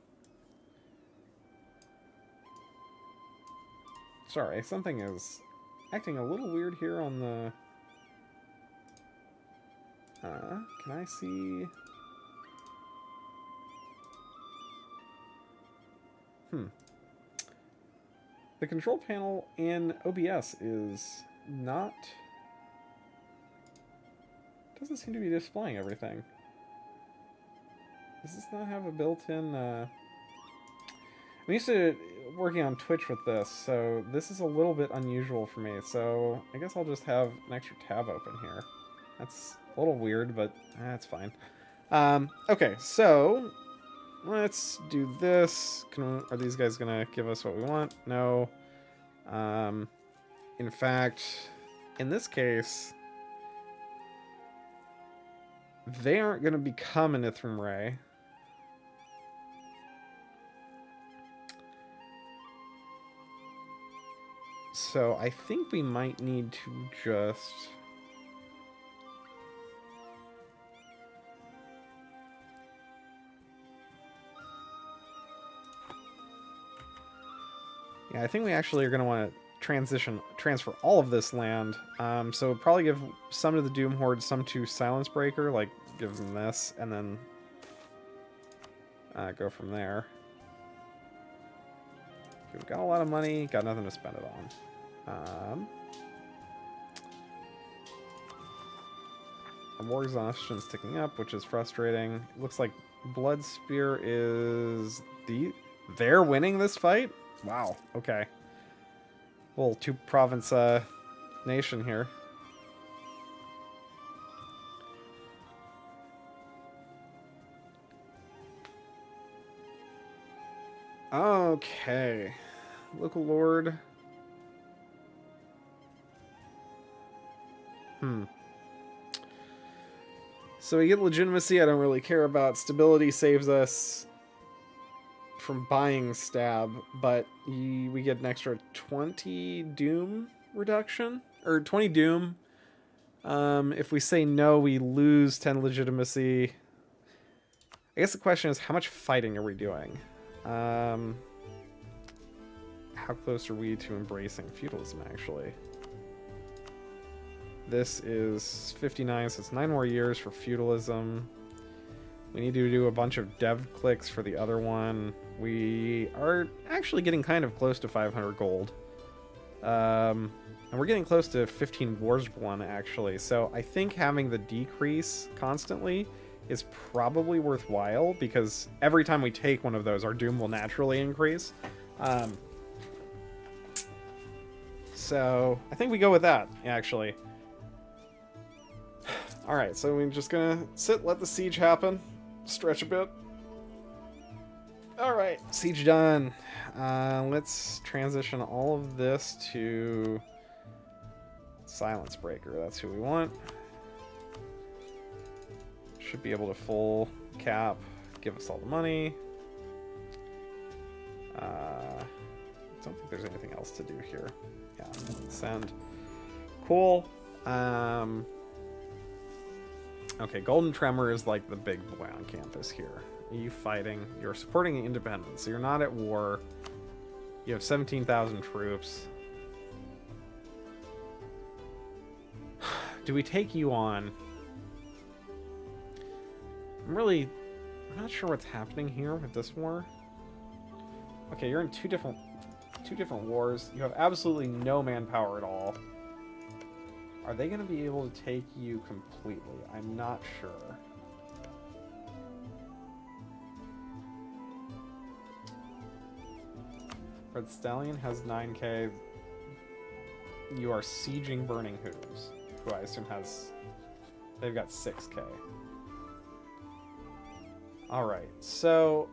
Sorry, something is acting a little weird here on the... can I see... The control panel in OBS is not... Doesn't seem to be displaying everything. Does this not have a built-in... I'm used to working on Twitch with this, so this is a little bit unusual for me. So I guess I'll just have an extra tab open here. That's a little weird, but that's fine. Okay, so let's do this. Are these guys gonna give us what we want? No. In fact, in this case, they aren't gonna become an Ithram Ray. So I think we might need to just... Yeah, I think we actually are going to want to transfer all of this land. So probably give some to the Doom Horde, some to Silence Breaker, like give them this, and then go from there. We've got a lot of money, got nothing to spend it on. Our war exhaustion's ticking up, which is frustrating. It looks like Blood Spear is they're winning this fight? Wow, okay. Little two-province nation here. Okay. Local lord. So we get legitimacy I don't really care about. Stability saves us from buying stab, but we get an extra 20 doom reduction, or 20 doom. If we say no, we lose 10 legitimacy. I guess the question is, how much fighting are we doing? How close are we to embracing feudalism, actually? This is 59, so it's 9 more years for feudalism. We need to do a bunch of dev clicks for the other one. We are actually getting kind of close to 500 gold. And we're getting close to 15 wars won, actually. So I think having the decrease constantly is probably worthwhile, because every time we take one of those, our doom will naturally increase. So I think we go with that, actually. Alright, so we're just gonna sit, let the siege happen. Stretch a bit. Alright, siege done. Let's transition all of this to Silence Breaker. That's who we want. Should be able to full cap, give us all the money. I don't think there's anything else to do here. Yeah, send. Cool. Okay, Golden Tremor is like the big boy on campus here. You fighting, you're supporting independence, so you're not at war. You have 17,000 troops. Do we take you on? I'm not sure what's happening here with this war. Okay, you're in two different wars. You have absolutely no manpower at all. Are they going to be able to take you completely? I'm not sure. Red Stallion has 9k. You are sieging Burning Hooves, who I assume has... They've got 6k. Alright, so...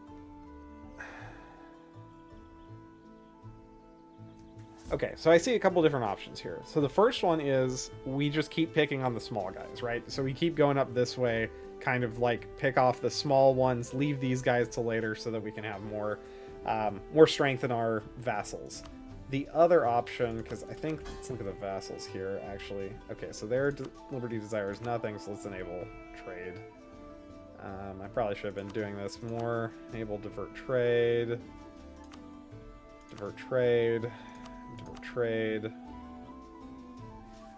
Okay, so I see a couple different options here. So the first one is we just keep picking on the small guys, right? So we keep going up this way, kind of like pick off the small ones, leave these guys till later so that we can have more strength in our vassals. The other option, because I think, let's look at the vassals here, actually. Okay, so their liberty desire is nothing, so let's enable trade. I probably should have been doing this more. Enable divert trade. Divert trade. Divert trade.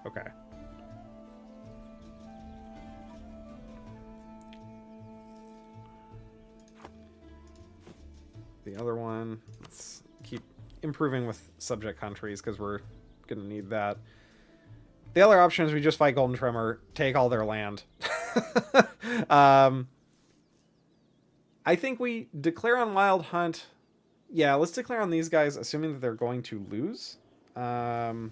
Okay. The other one, let's keep improving with subject countries because we're gonna need that. The other option is we just fight Golden Tremor, take all their land. I think we declare on Wild Hunt. Yeah, let's declare on these guys, assuming that they're going to lose. Um,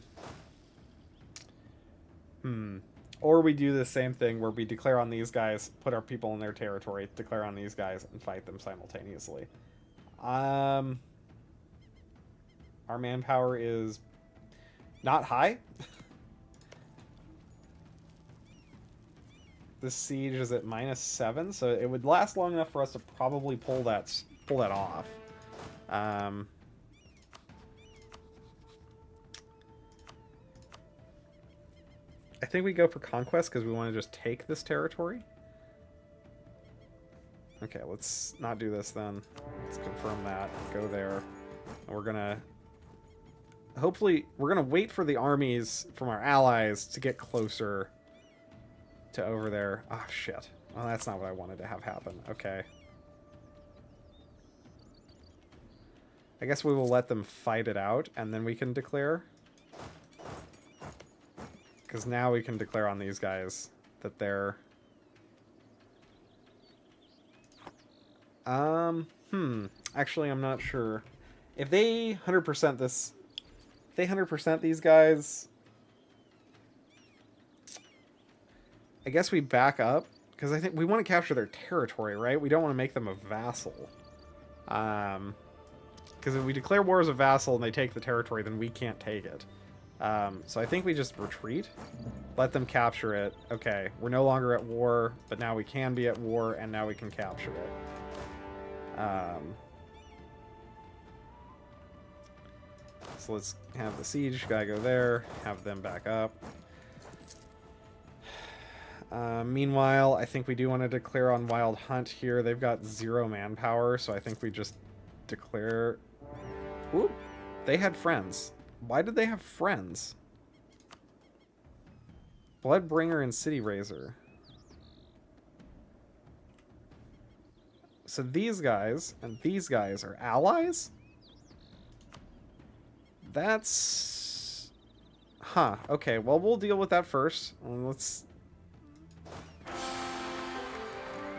Or we do the same thing where we declare on these guys, put our people in their territory, declare on these guys, and fight them simultaneously. Our manpower is not high. This siege is at -7, so it would last long enough for us to probably pull that off. I think we go for conquest because we want to just take this territory. Okay, let's not do this then. Let's confirm that. Go there. And we're gonna... Hopefully, we're gonna wait for the armies from our allies to get closer to over there. Oh, shit. Well, that's not what I wanted to have happen. Okay. I guess we will let them fight it out, and then we can declare. Because now we can declare on these guys that they're... Actually, I'm not sure. If they 100% this... If they 100% these guys... I guess we back up. Because I think we want to capture their territory, right? We don't want to make them a vassal. Because if we declare war as a vassal and they take the territory, then we can't take it. So I think we just retreat. Let them capture it. Okay, we're no longer at war, but now we can be at war, and now we can capture it. So let's have the siege guy go there, have them back up. Meanwhile, I think we do want to declare on Wild Hunt here. They've got 0 manpower, so I think we just declare... Ooh, they had friends. Why did they have friends? Bloodbringer and City Razor. So these guys and these guys are allies? That's... Huh, okay, well, we'll deal with that first. Let's...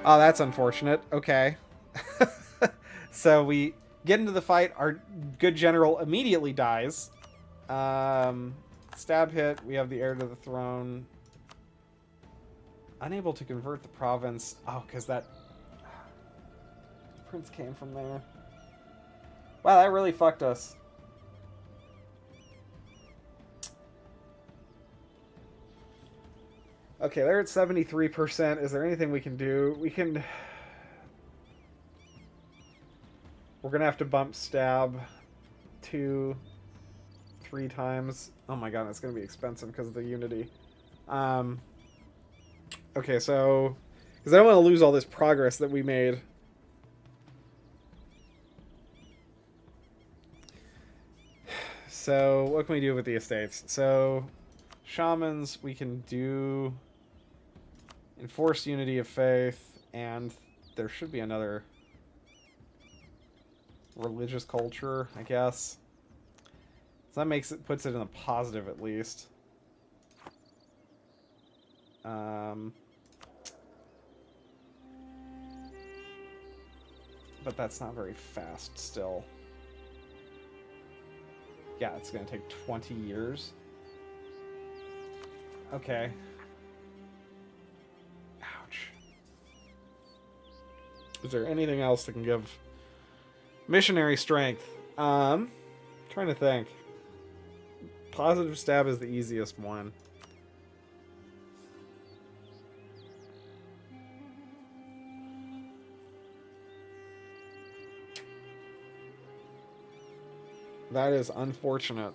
Oh, that's unfortunate. Okay. So we get into the fight. Our good general immediately dies. Stab hit. We have the heir to the throne. Unable to convert the province. Oh, because that prince came from there. Wow, that really fucked us. Okay, they're at 73%. Is there anything we can do? We can... We're going to have to bump stab 2, 3 times. Oh my god, that's going to be expensive because of the unity. Okay, so... Because I don't want to lose all this progress that we made. So, what can we do with the estates? So, shamans, we can do... Enforce unity of faith, and there should be another religious culture, I guess. So that makes it, puts it in a positive at least. But that's not very fast still. Yeah, it's going to take 20 years. Okay. Is there anything else that can give missionary strength? Trying to think. Positive stab is the easiest one. That is unfortunate.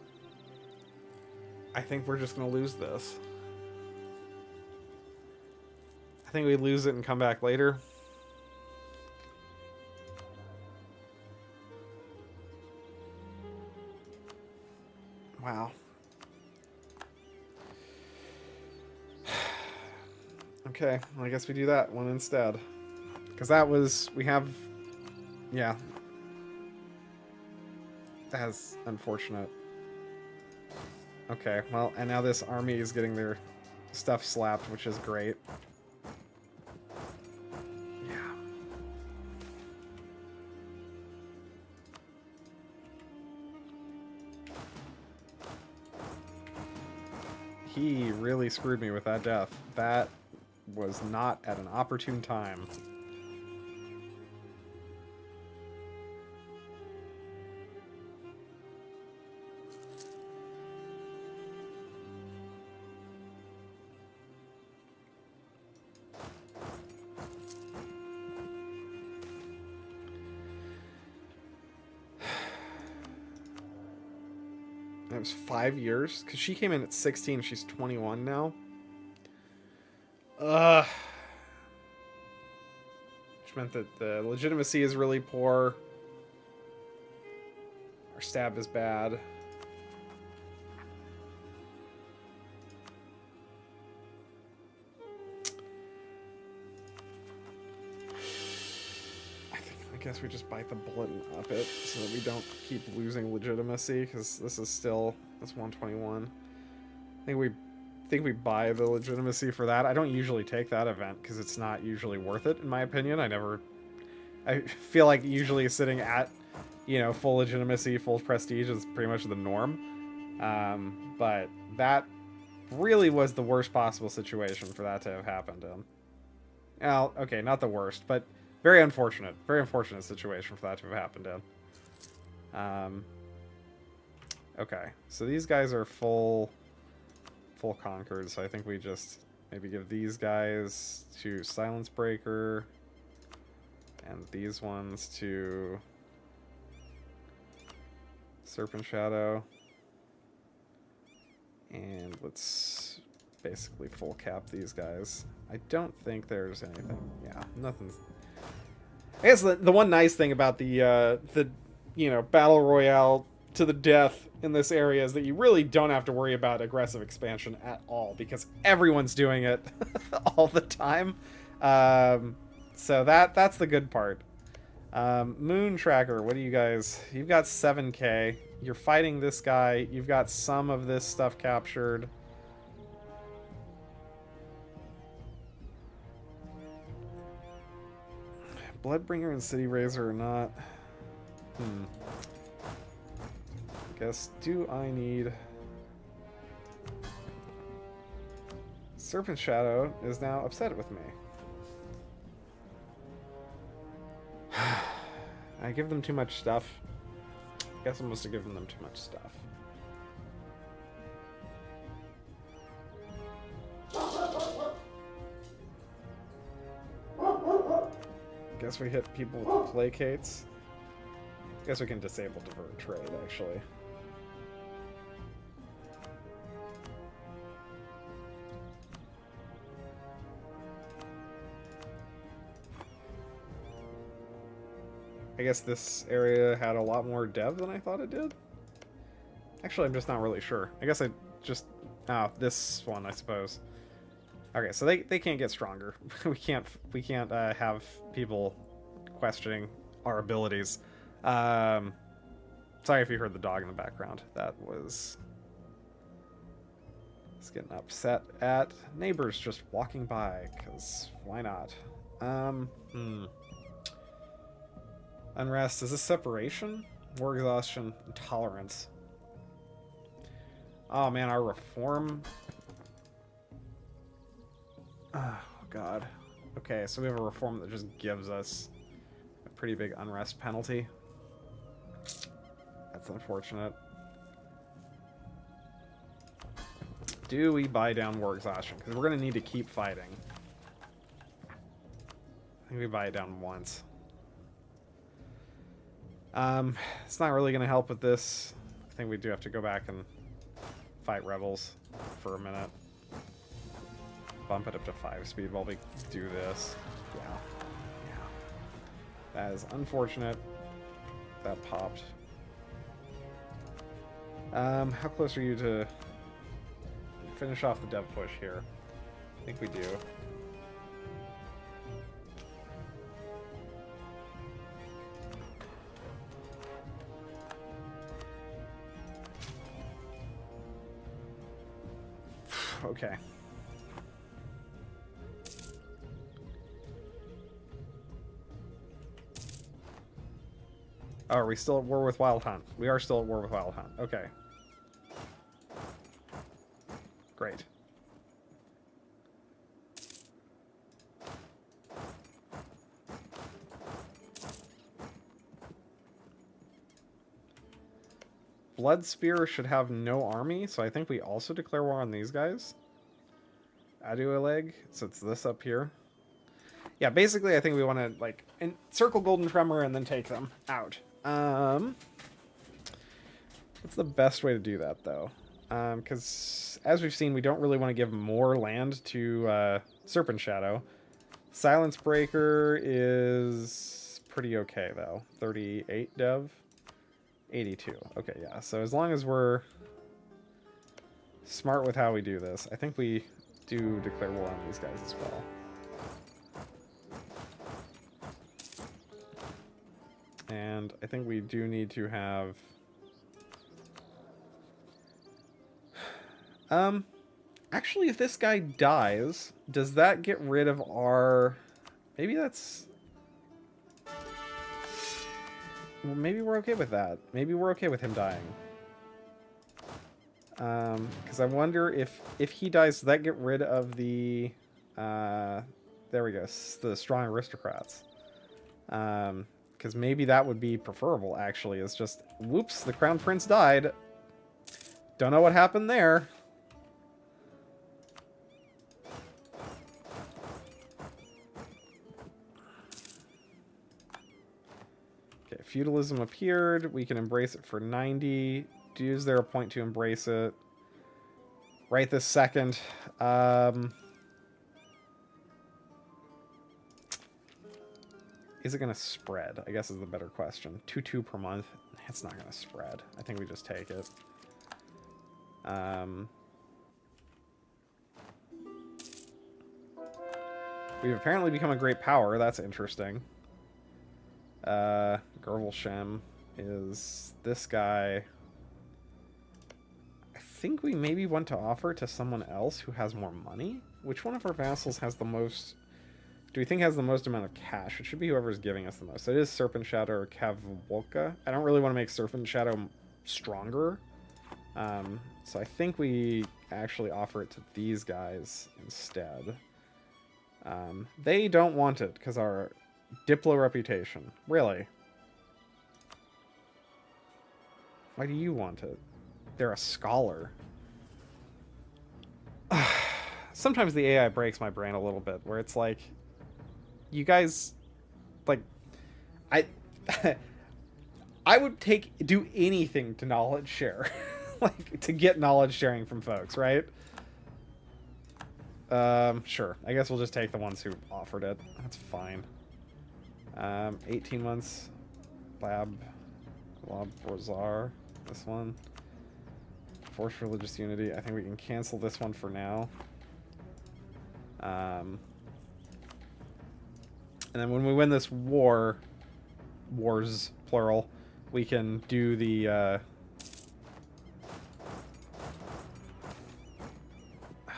I think we're just going to lose this. I think we lose it and come back later. Wow. Okay, well, I guess we do that one instead. Because that was... We have... Yeah. That's unfortunate. Okay, well, and now this army is getting their stuff slapped, which is great. Yeah. he really screwed me with that death. That was not at an opportune time. It was 5 years because she came in at 16. She's 21 now. Which meant that the legitimacy is really poor. Our stab is bad. I guess we just bite the bullet and up it so that we don't keep losing legitimacy, because this is still, that's 121. I think we buy the legitimacy for that. I don't usually take that event because it's not usually worth it, in my opinion. I feel like usually sitting at, you know, full legitimacy, full prestige is pretty much the norm. But that really was the worst possible situation for that to have happened in. Well, okay, not the worst, but very unfortunate situation for that to have happened in. Okay, so these guys are full conquered, so I think we just maybe give these guys to Silence Breaker, and these ones to Serpent Shadow, and let's basically full cap these guys. I don't think there's anything. Yeah, nothing's. I guess the one nice thing about the you know, battle royale to the death in this area is that you really don't have to worry about aggressive expansion at all, because everyone's doing it all the time. So that's the good part. Moon Tracker, what do you guys? You've got 7K. You're fighting this guy. You've got some of this stuff captured. Bloodbringer and City Razor are not. Guess, do I need... Serpent Shadow is now upset with me. I give them too much stuff. Guess I must have given them too much stuff. Guess we hit people with placates. Guess we can disable divert trade, actually. I guess this area had a lot more dev than I thought it did. Actually, I'm just not really sure. I guess I just... Oh, this one, I suppose. Okay, so they can't get stronger. we can't have people questioning our abilities. Sorry if you heard the dog in the background. That was... It's getting upset at neighbors just walking by, because why not? Unrest. Is this separation? War exhaustion. Intolerance. Oh man, our reform... Oh god. Okay, so we have a reform that just gives us a pretty big unrest penalty. That's unfortunate. Do we buy down war exhaustion? Because we're going to need to keep fighting. I think we buy it down once. It's not really going to help with this. I think we do have to go back and fight rebels for a minute. Bump it up to 5 speed while we do this. Yeah. That is unfortunate. That popped. How close are you to finish off the dev push here? I think we do. Okay. Oh, are we still at war with Wild Hunt? We are still at war with Wild Hunt. Okay. Great. Blood Spear should have no army, so I think we also declare war on these guys. Adualeg, so it's this up here. Yeah, basically I think we want to, like, encircle Golden Tremor and then take them out. What's the best way to do that, though? Because, as we've seen, we don't really want to give more land to Serpent Shadow. Silence Breaker is pretty okay, though. 38 dev. 82. Okay, yeah. So as long as we're smart with how we do this, I think we do declare war on these guys as well. And I think we do need to have... Actually, if this guy dies, does that get rid of our... Maybe that's... Well, maybe we're okay with that. Maybe we're okay with him dying. Because I wonder if he dies, does that get rid of the... there we go. The strong aristocrats. Because maybe that would be preferable, actually. It's just, whoops, the Crown Prince died. Don't know what happened there. Okay, feudalism appeared. We can embrace it for 90. Is there a point to embrace it? Right this second. Is it going to spread? I guess is the better question. 2 per month. It's not going to spread. I think we just take it. We've apparently become a great power. That's interesting. Gervelshem is this guy. I think we maybe want to offer to someone else who has more money. Which one of our vassals has the most... Do we think has the most amount of cash? It should be whoever's giving us the most. So it is Serpent Shadow or Kavvolka. I don't really want to make Serpent Shadow stronger. So I think we actually offer it to these guys instead. They don't want it because our Diplo reputation. Really? Why do you want it? They're a scholar. Sometimes the AI breaks my brain a little bit, where it's like, you guys, like, I would do anything to knowledge share, like, to get knowledge sharing from folks, right? Sure. I guess we'll just take the ones who offered it. That's fine. 18 months. Lab Rosar. This one. Forced religious unity. I think we can cancel this one for now. And then when we win this wars, plural, we can do the, oh man. I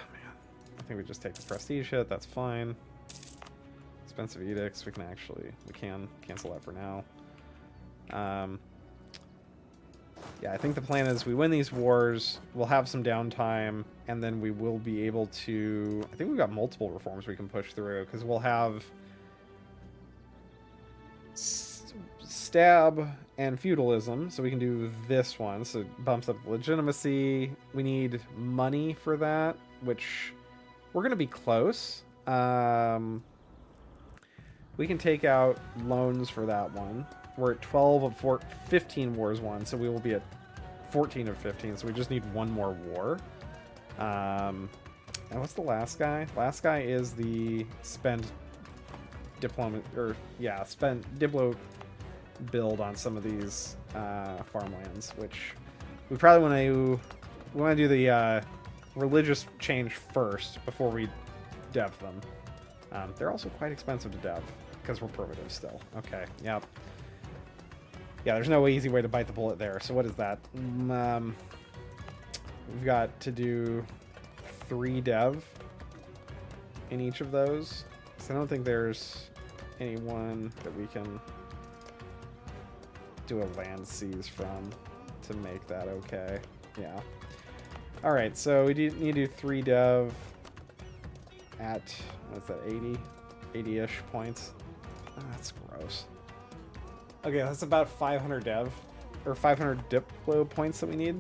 think we just take the prestige hit, that's fine. Expensive edicts, we can cancel that for now. Yeah, I think the plan is we win these wars, we'll have some downtime, and then we will be able to... I think we've got multiple reforms we can push through, because we'll have stab and feudalism, so we can do this one, so it bumps up legitimacy. We need money for that, which we're going to be close. We can take out loans for that one. We're at 12 of 15 wars won, so we will be at 14 of 15, so we just need one more war. And what's the last guy? Last guy is the spend diplo build on some of these farmlands, which we probably want to do the religious change first before we dev them. They're also quite expensive to dev because we're primitive still. Okay, yep. Yeah, there's no easy way to bite the bullet there. So what is that? We've got to do 3 dev in each of those. So I don't think there's anyone that we can do a land seize from to make that okay. Yeah. Alright, so we need to do 3 dev at, what's that, 80? 80-ish points. Oh, that's gross. Okay, that's about 500 dev, or 500 Diplo points that we need.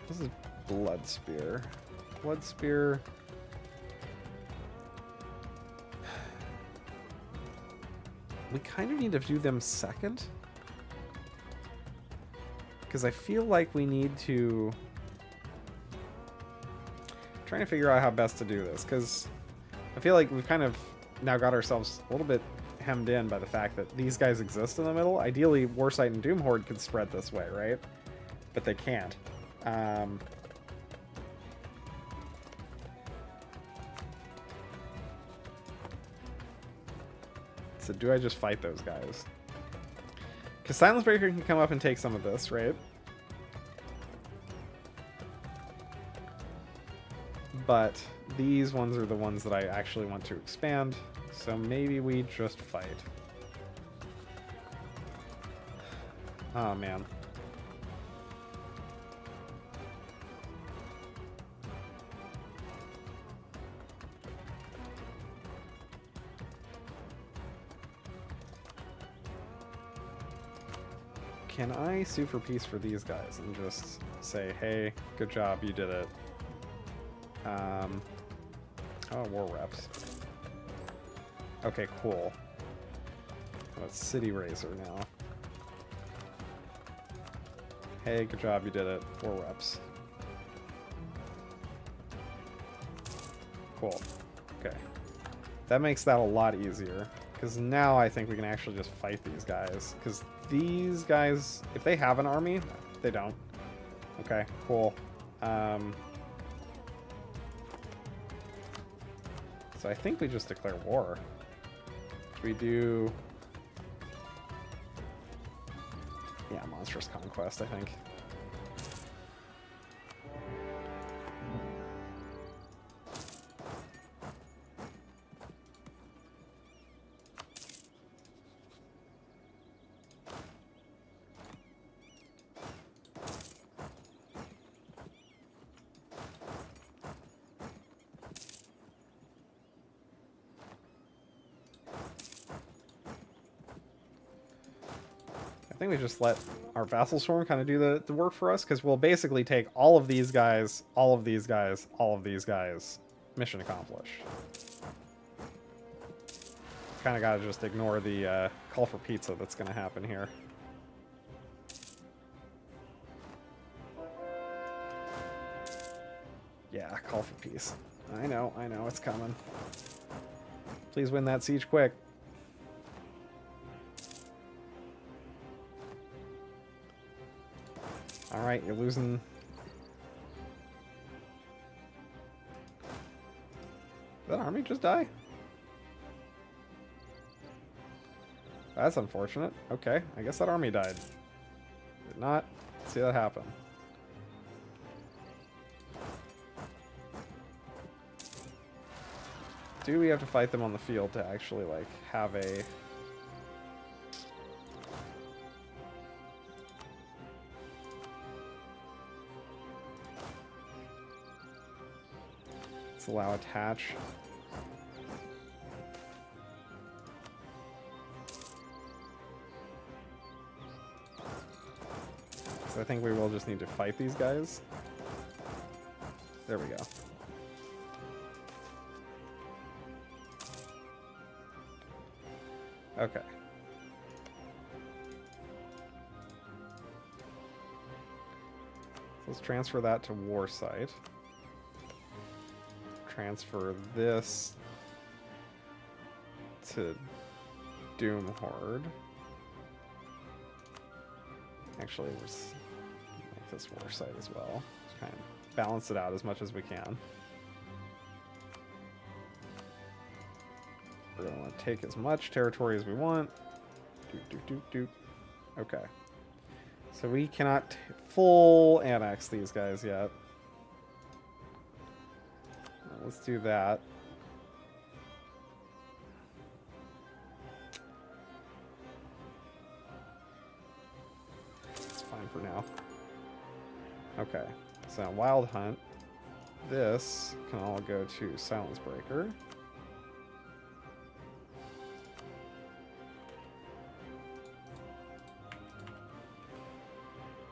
This is Blood Spear. Blood Spear. We kind of need to do them second. Because I feel like we need to... I'm trying to figure out how best to do this, because I feel like we've kind of now got ourselves a little bit hemmed in by the fact that these guys exist in the middle. Ideally, Warsight and Doomhorde could spread this way, right? But they can't. So do I just fight those guys? Because Silence Breaker can come up and take some of this, right? But these ones are the ones that I actually want to expand. So maybe we just fight. Oh, man. Can I sue for peace for these guys and just say, hey, good job, you did it. Oh, war reps. Okay, cool. Oh, it's City Razor now. Hey, good job, you did it. War reps. Cool. Okay. That makes that a lot easier. Because now I think we can actually just fight these guys. Because these guys, if they have an army, they don't. Okay, cool. So I think we just declare war. We do... Yeah, Monstrous Conquest, I think. I think we just let our Vassal Swarm kind of do the work for us, because we'll basically take all of these guys, all of these guys, all of these guys. Mission accomplished. Kind of got to just ignore the call for pizza that's going to happen here. Yeah, call for peace. I know, it's coming. Please win that siege quick. Alright, you're losing. Did that army just die? That's unfortunate. Okay, I guess that army died. Did not see that happen. Do we have to fight them on the field to actually, like, have a... Let's allow attach. So I think we will just need to fight these guys. There we go. Okay. So let's transfer that to Warsight. Transfer this to Doomhorde. Actually, let's make this Warsight as well. Just kind of balance it out as much as we can. We're going to want to take as much territory as we want. Okay. So we cannot full annex these guys yet. Let's do that. for now. Okay, so Wild Hunt. This can all go to Silence Breaker.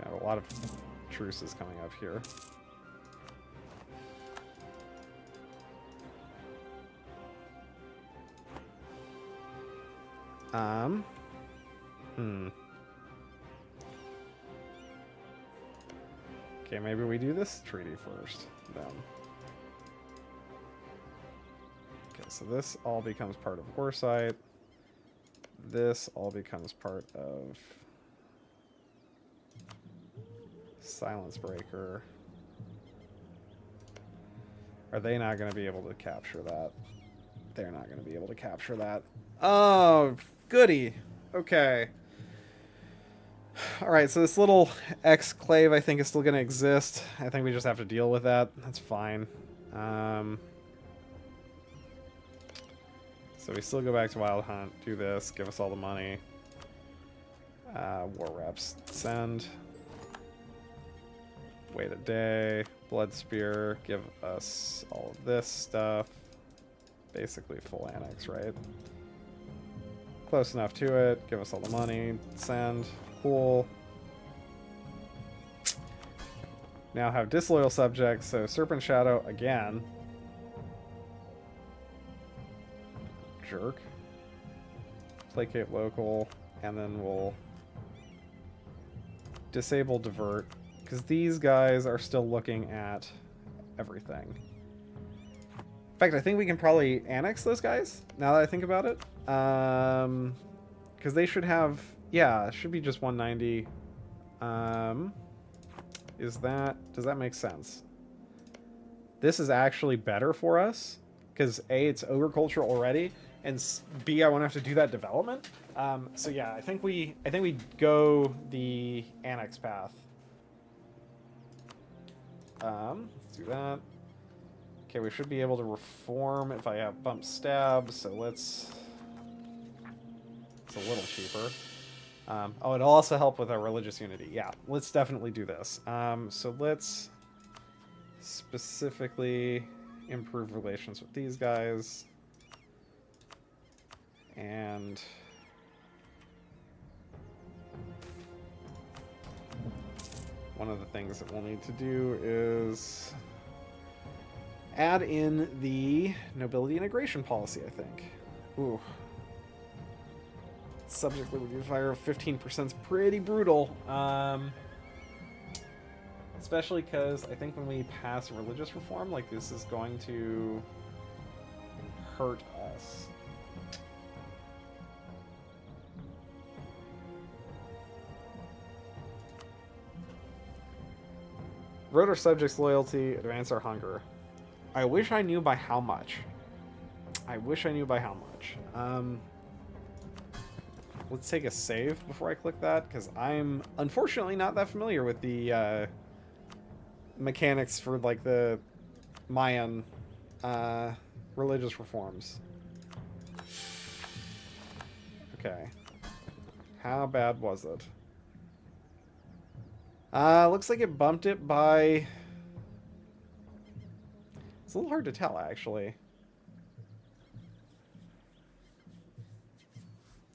I have a lot of truces coming up here. Okay, maybe we do this treaty first, then. Okay, so this all becomes part of Warsight. This all becomes part of Silence Breaker. Are they not going to be able to capture that? They're not going to be able to capture that. Oh, goody. Okay. Alright, so this little exclave I think is still going to exist. I think we just have to deal with that. That's fine. So we still go back to Wild Hunt, do this, give us all the money. War reps, send. Wait a day. Blood Spear, give us all of this stuff. Basically full annex, right? Close enough to it, give us all the money, send. Cool. Now have disloyal subjects, so Serpent Shadow again. Jerk. Placate local, and then we'll disable divert, because these guys are still looking at everything. In fact, I think we can probably annex those guys, now that I think about it. Because they should have... Yeah, it should be just 190. Does that make sense? This is actually better for us because A, it's ogre culture already, and B, I won't have to do that development. So yeah, I think we go the annex path. Let's do that. Okay, we should be able to reform if I have bump stab. So let's. It's a little cheaper. Oh, it'll also help with our religious unity. Yeah, let's definitely do this. So let's specifically improve relations with these guys. And one of the things that we'll need to do is add in the nobility integration policy, I think. Ooh. Subject liberty fire of 15% is pretty brutal. Especially because I think when we pass religious reform, like, this is going to hurt us. Erode our subjects' loyalty, advance our hunger. I wish I knew by how much. I wish I knew by how much. Let's take a save before I click that, because I'm unfortunately not that familiar with the mechanics for, like, the Mayan religious reforms. Okay. How bad was it? Looks like it bumped it by... It's a little hard to tell, actually.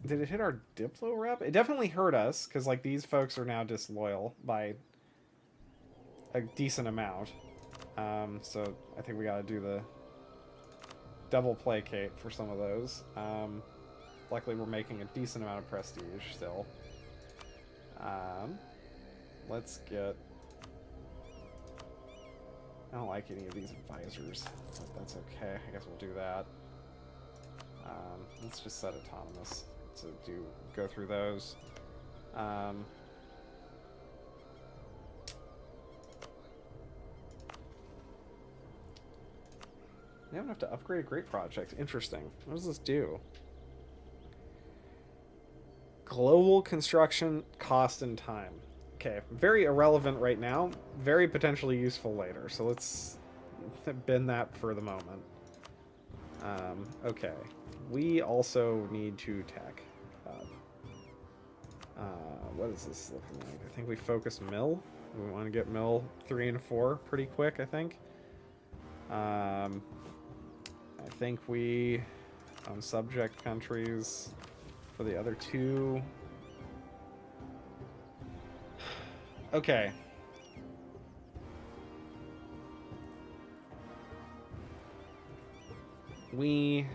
Did it hit our Diplo rep? It definitely hurt us, because, like, these folks are now disloyal by a decent amount. So I think we gotta do the double placate for some of those. Luckily, we're making a decent amount of prestige still. Let's get... I don't like any of these advisors, but that's okay. I guess we'll do that. Let's just set autonomous to go through those. We don't have to upgrade a great project. Interesting. What does this do? Global construction cost and time. Okay, very irrelevant right now. Very potentially useful later. So let's bend that for the moment. Okay. We also need to tech up. What is this looking like? I think we focus mill. We want to get mill 3 and 4 pretty quick, I think. I think we subject countries for the other two. Okay. We...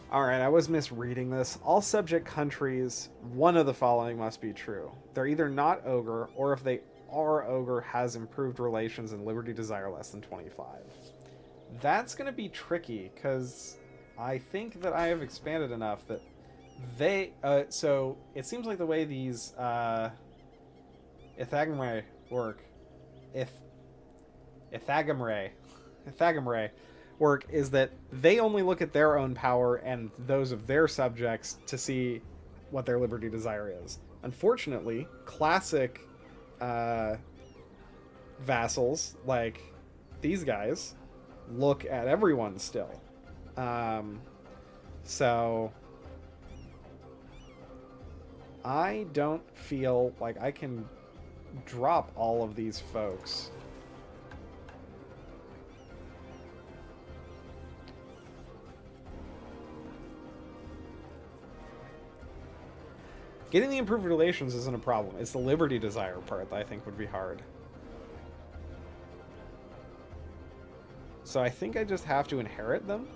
Alright, I was misreading this. All subject countries, one of the following must be true. They're either not Ogre, or if they are Ogre, has improved relations and liberty desire less than 25. That's going to be tricky, because I think that I have expanded enough that they... so, it seems like the way these Ithagamre work... Ithagamre work is that they only look at their own power and those of their subjects to see what their liberty desire is. Unfortunately, classic vassals like these guys look at everyone still. So I don't feel like I can drop all of these folks. Getting the improved relations isn't a problem. It's the liberty desire part that I think would be hard. So I think I just have to inherit them.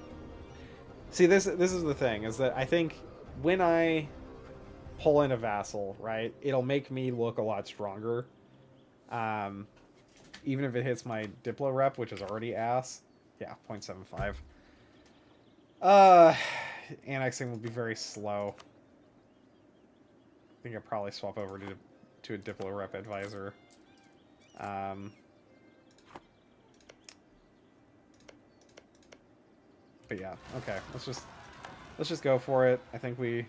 See, this is the thing, is that I think when I pull in a vassal, right, it'll make me look a lot stronger. Even if it hits my Diplo rep, which is already ass. Yeah, 0.75. Annexing will be very slow. I think I'll probably swap over to a Diplo rep advisor. But yeah, okay. Let's just go for it. I think we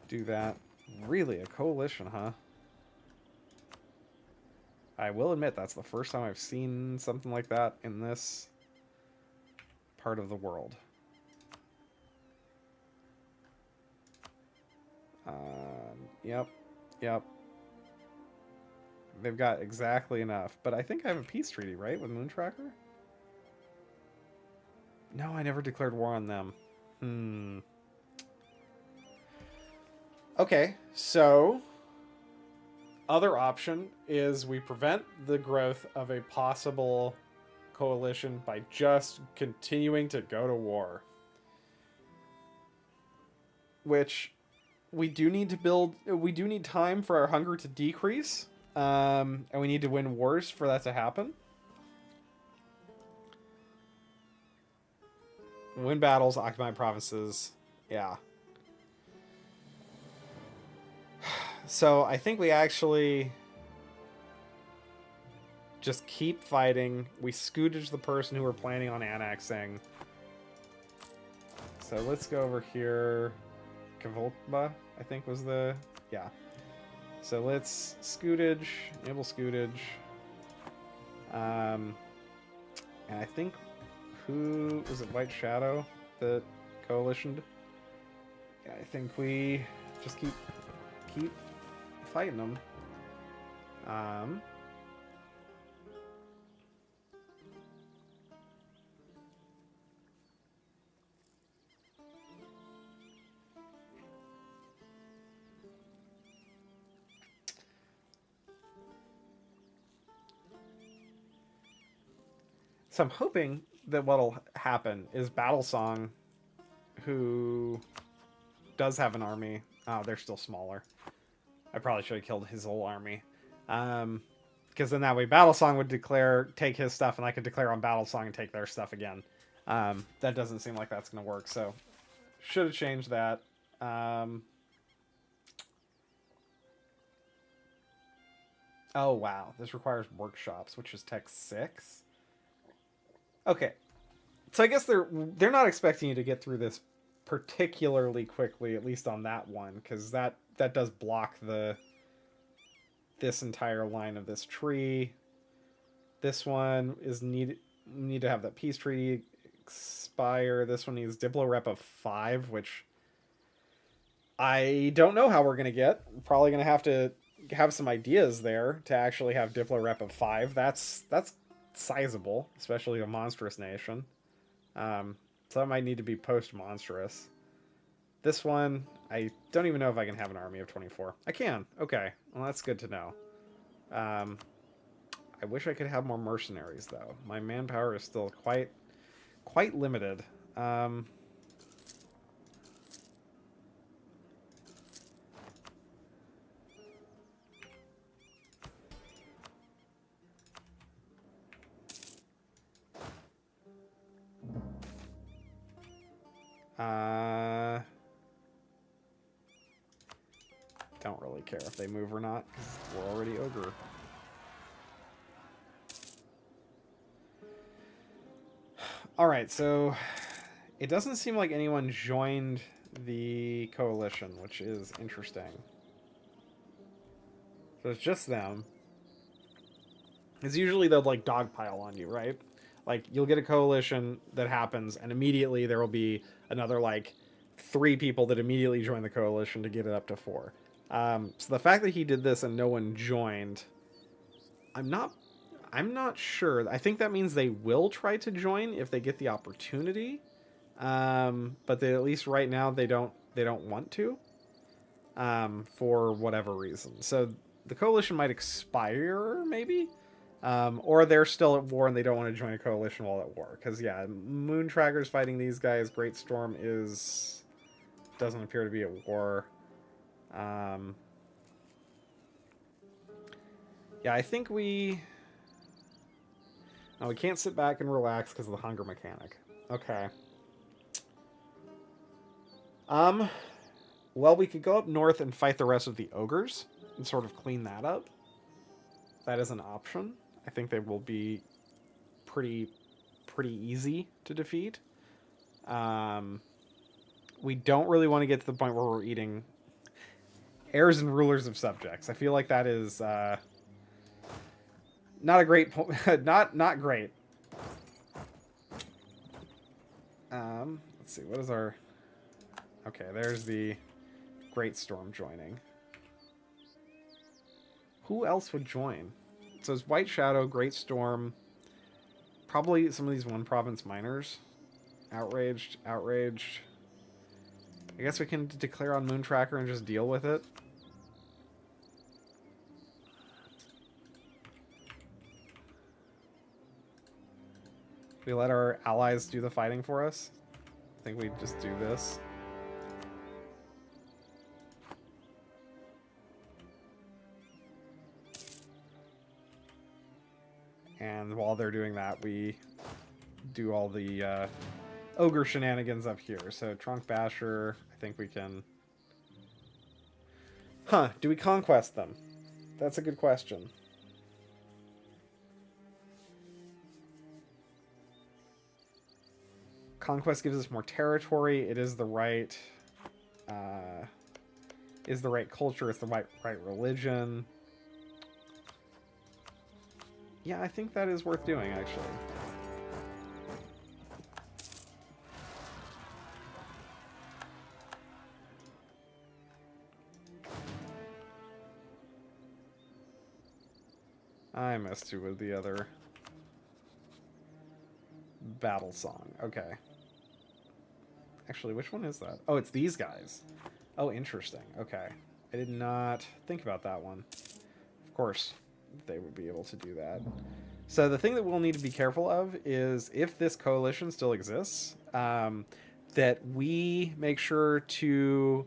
do that. Really, a coalition, huh? I will admit that's the first time I've seen something like that in this part of the world. Yep. They've got exactly enough. But I think I have a peace treaty, right, with Moontracker? No, I never declared war on them. Okay, so other option is we prevent the growth of a possible coalition by just continuing to go to war. Which we do need to build. We do need time for our hunger to decrease. And we need to win wars for that to happen. Win battles, occupy provinces. Yeah. So I think we actually just keep fighting. We scootage the person who we're planning on annexing. So let's go over here. Kavolba, I think was the... Yeah. So let's scootage. Enable scootage. And I think... Who... Was it White Shadow that coalitioned? Yeah, I think we just keep fighting them. So I'm hoping that what'll happen is Battlesong, who does have an army. Oh, they're still smaller. I probably should have killed his whole army. Because then that way Battlesong would take his stuff, and I could declare on Battlesong and take their stuff again. That doesn't seem like that's going to work, so should have changed that. Oh, wow. This requires workshops, which is Tech 6. Okay. So I guess they're not expecting you to get through this particularly quickly, at least on that one, because that does block the this entire line of this tree. This one is need to have that peace treaty expire. This one needs Diplo rep of 5, which I don't know how we're gonna get. We're probably gonna have to have some ideas there to actually have Diplo rep of 5. That's sizable, especially a monstrous nation. So that might need to be post monstrous. This one, I don't even know if I can have an army of 24. I can. Okay. Well, that's good to know. I wish I could have more mercenaries, though. My manpower is still quite limited. Don't really care if they move or not, because we're already Ogre. Alright, so it doesn't seem like anyone joined the coalition, which is interesting. So it's just them. It's usually they'll like dogpile on you, right? Like you'll get a coalition that happens, and immediately there will be another like 3 people that immediately join the coalition to get it up to 4. So the fact that he did this and no one joined, I'm not sure. I think that means they will try to join if they get the opportunity, but they, at least right now they don't want to, for whatever reason. So the coalition might expire, maybe, or they're still at war and they don't want to join a coalition while at war. Because yeah, Moon Tracker's fighting these guys. Great Storm doesn't appear to be at war. Yeah, I think we can't sit back and relax because of the hunger mechanic. Okay. Well, we could go up north and fight the rest of the ogres and sort of clean that up. That is an option. I think they will be pretty easy to defeat. We don't really want to get to the point where we're eating heirs and rulers of subjects. I feel like that is not a great point. not great. Let's see. What is our? Okay, there's the Great Storm joining. Who else would join? So it's White Shadow, Great Storm, probably some of these one province miners. Outraged. I guess we can declare on Moon Tracker and just deal with it. We let our allies do the fighting for us. I think we just do this. And while they're doing that, we do all the ogre shenanigans up here. So Trunk Basher, I think we can... Huh, do we conquest them? That's a good question. Conquest gives us more territory. It is the right... culture. It's the right religion. Yeah, I think that is worth doing, actually. I messed you with the other battle song. Okay. Actually, which one is that? Oh, it's these guys. Oh, interesting. Okay. I did not think about that one. Of course, they would be able to do that. So the thing that we'll need to be careful of is if this coalition still exists, that we make sure to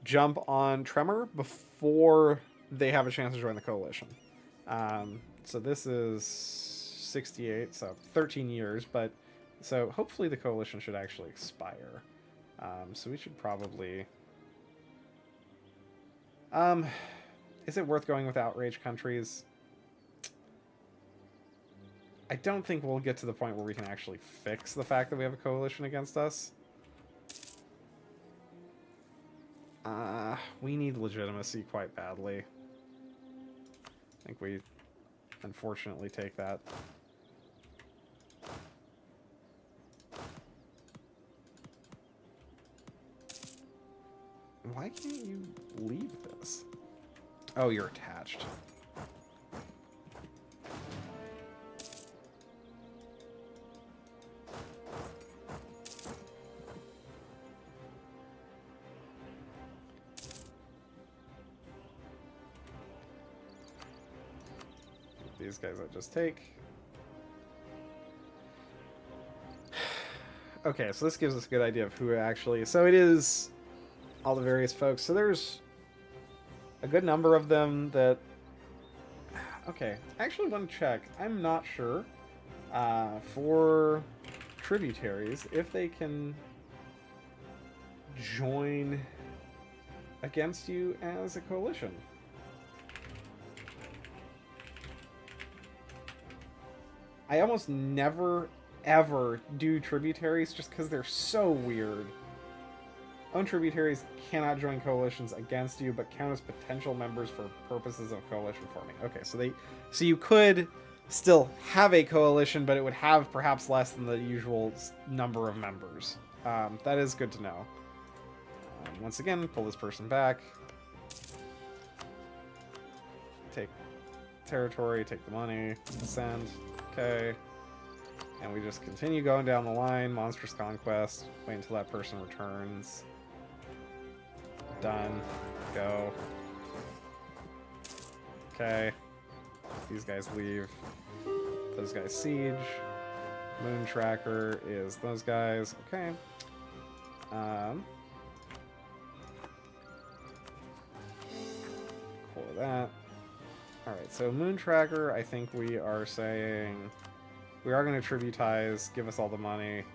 jump on Tremor before they have a chance to join the coalition. So this is 68, so 13 years, but so hopefully the coalition should actually expire. So we should probably... is it worth going with outrage countries? I don't think we'll get to the point where we can actually fix the fact that we have a coalition against us. We need legitimacy quite badly. think we unfortunately take that. Why can't you leave this? Oh, you're attached. These guys I just take. Okay, so this gives us a good idea of who actually... So it is all the various folks. So there's a good number of them that... Okay, I actually want to check. I'm not sure for tributaries if they can join against you as a coalition. I almost never, ever do tributaries just because they're so weird. Own tributaries cannot join coalitions against you, but count as potential members for purposes of coalition forming. Okay, so you could still have a coalition, but it would have perhaps less than the usual number of members. That is good to know. Once again, pull this person back. Take territory, take the money, send. Okay. And we just continue going down the line. Monstrous Conquest. Wait until that person returns. Done. Go. Okay. These guys leave. Those guys siege. Moon Tracker is those guys. Okay. Cool with that. Alright, so Moon Tracker, I think we are saying we are going to tributize, give us all the money,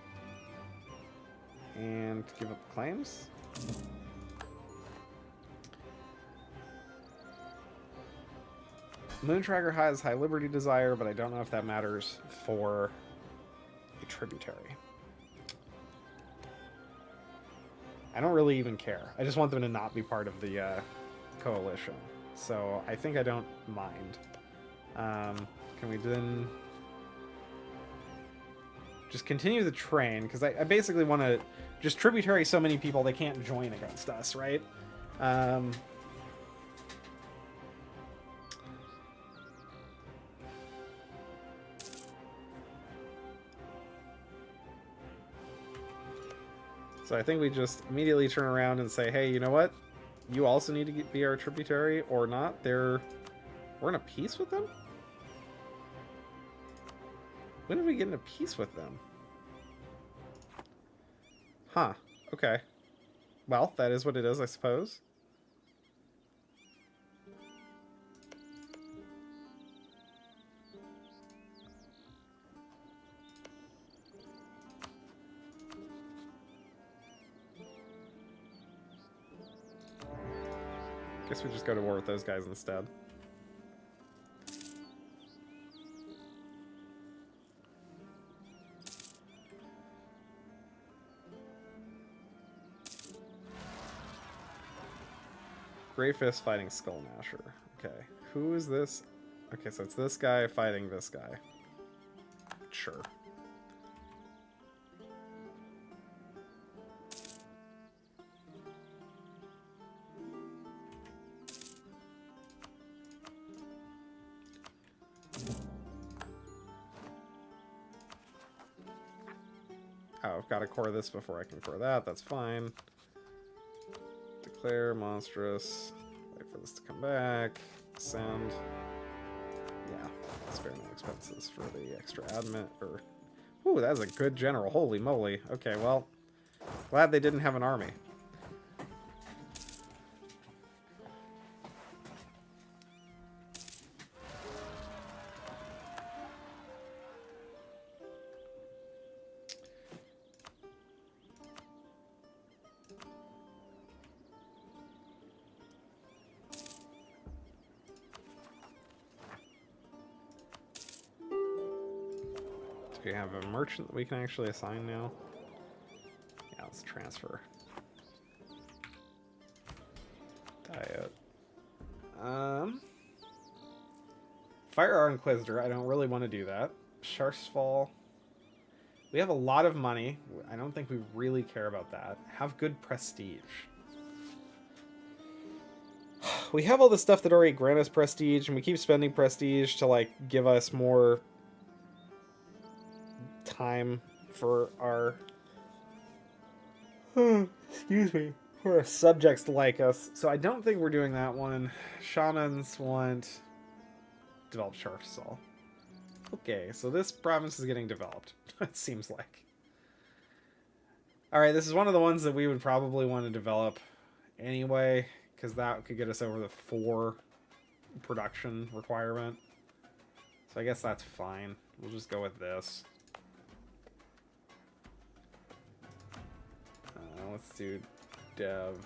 and give up claims. Moon Tracker has High Liberty Desire, but I don't know if that matters for a tributary. I don't really even care. I just want them to not be part of the coalition. So I think I don't mind. Can we then just continue the train? Because I basically want to just tributary so many people they can't join against us, right? So I think we just immediately turn around and say, hey, you know what? You also need to be our tributary, or not. We're in a peace with them? When did we get in a peace with them? Huh. Okay. Well, that is what it is, I suppose. Guess we just go to war with those guys instead. Greyfist fighting Skullmasher. Okay, who is this? Okay, so it's this guy fighting this guy. Sure. Oh, I've got to core this before I can core that. That's fine. Declare monstrous. Wait for this to come back. Send. Yeah, spare no expenses for the extra admin. Ooh, that's a good general. Holy moly. Okay, well, glad they didn't have an army. Do we have a merchant that we can actually assign now? Yeah, let's transfer. Diet. Fire our Inquisitor. I don't really want to do that. Sharsfall. We have a lot of money. I don't think we really care about that. Have good prestige. We have all the stuff that already grant us prestige, and we keep spending prestige to, like, give us more time for our... excuse me. For our subjects to like us. So I don't think we're doing that one. Shamans want... develop Sharsfall. Okay, so this province is getting developed. It seems like. Alright, this is one of the ones that we would probably want to develop anyway, because that could get us over the 4 production requirement. So I guess that's fine. We'll just go with this. Let's do dev.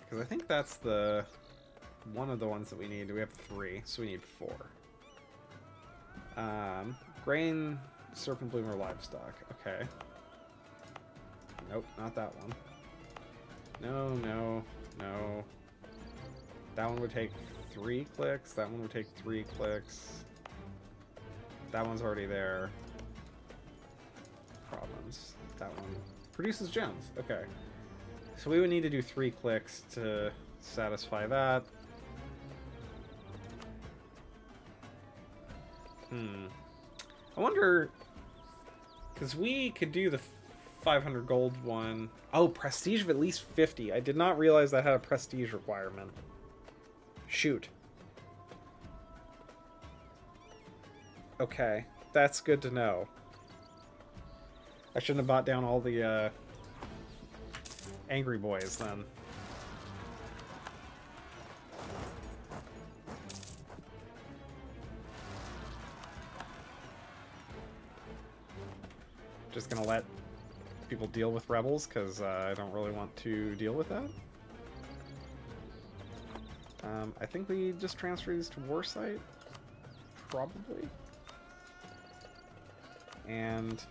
Because I think that's the one of the ones that we need. We have 3, so we need 4. Grain, serpent bloomer, livestock. Okay. Nope, not that one. No, no, no. That one would take 3 clicks. That one would take 3 clicks. That one's already there. Province. That one produces gems. Okay. So we would need to do 3 clicks to satisfy that. I wonder, because we could do the 500 gold one. Oh, prestige of at least 50. I did not realize that had a prestige requirement. Shoot. Okay, that's good to know. I shouldn't have bought down all the angry boys then. Just gonna let people deal with rebels because I don't really want to deal with that. I think we just transfer these to Warsite, probably. And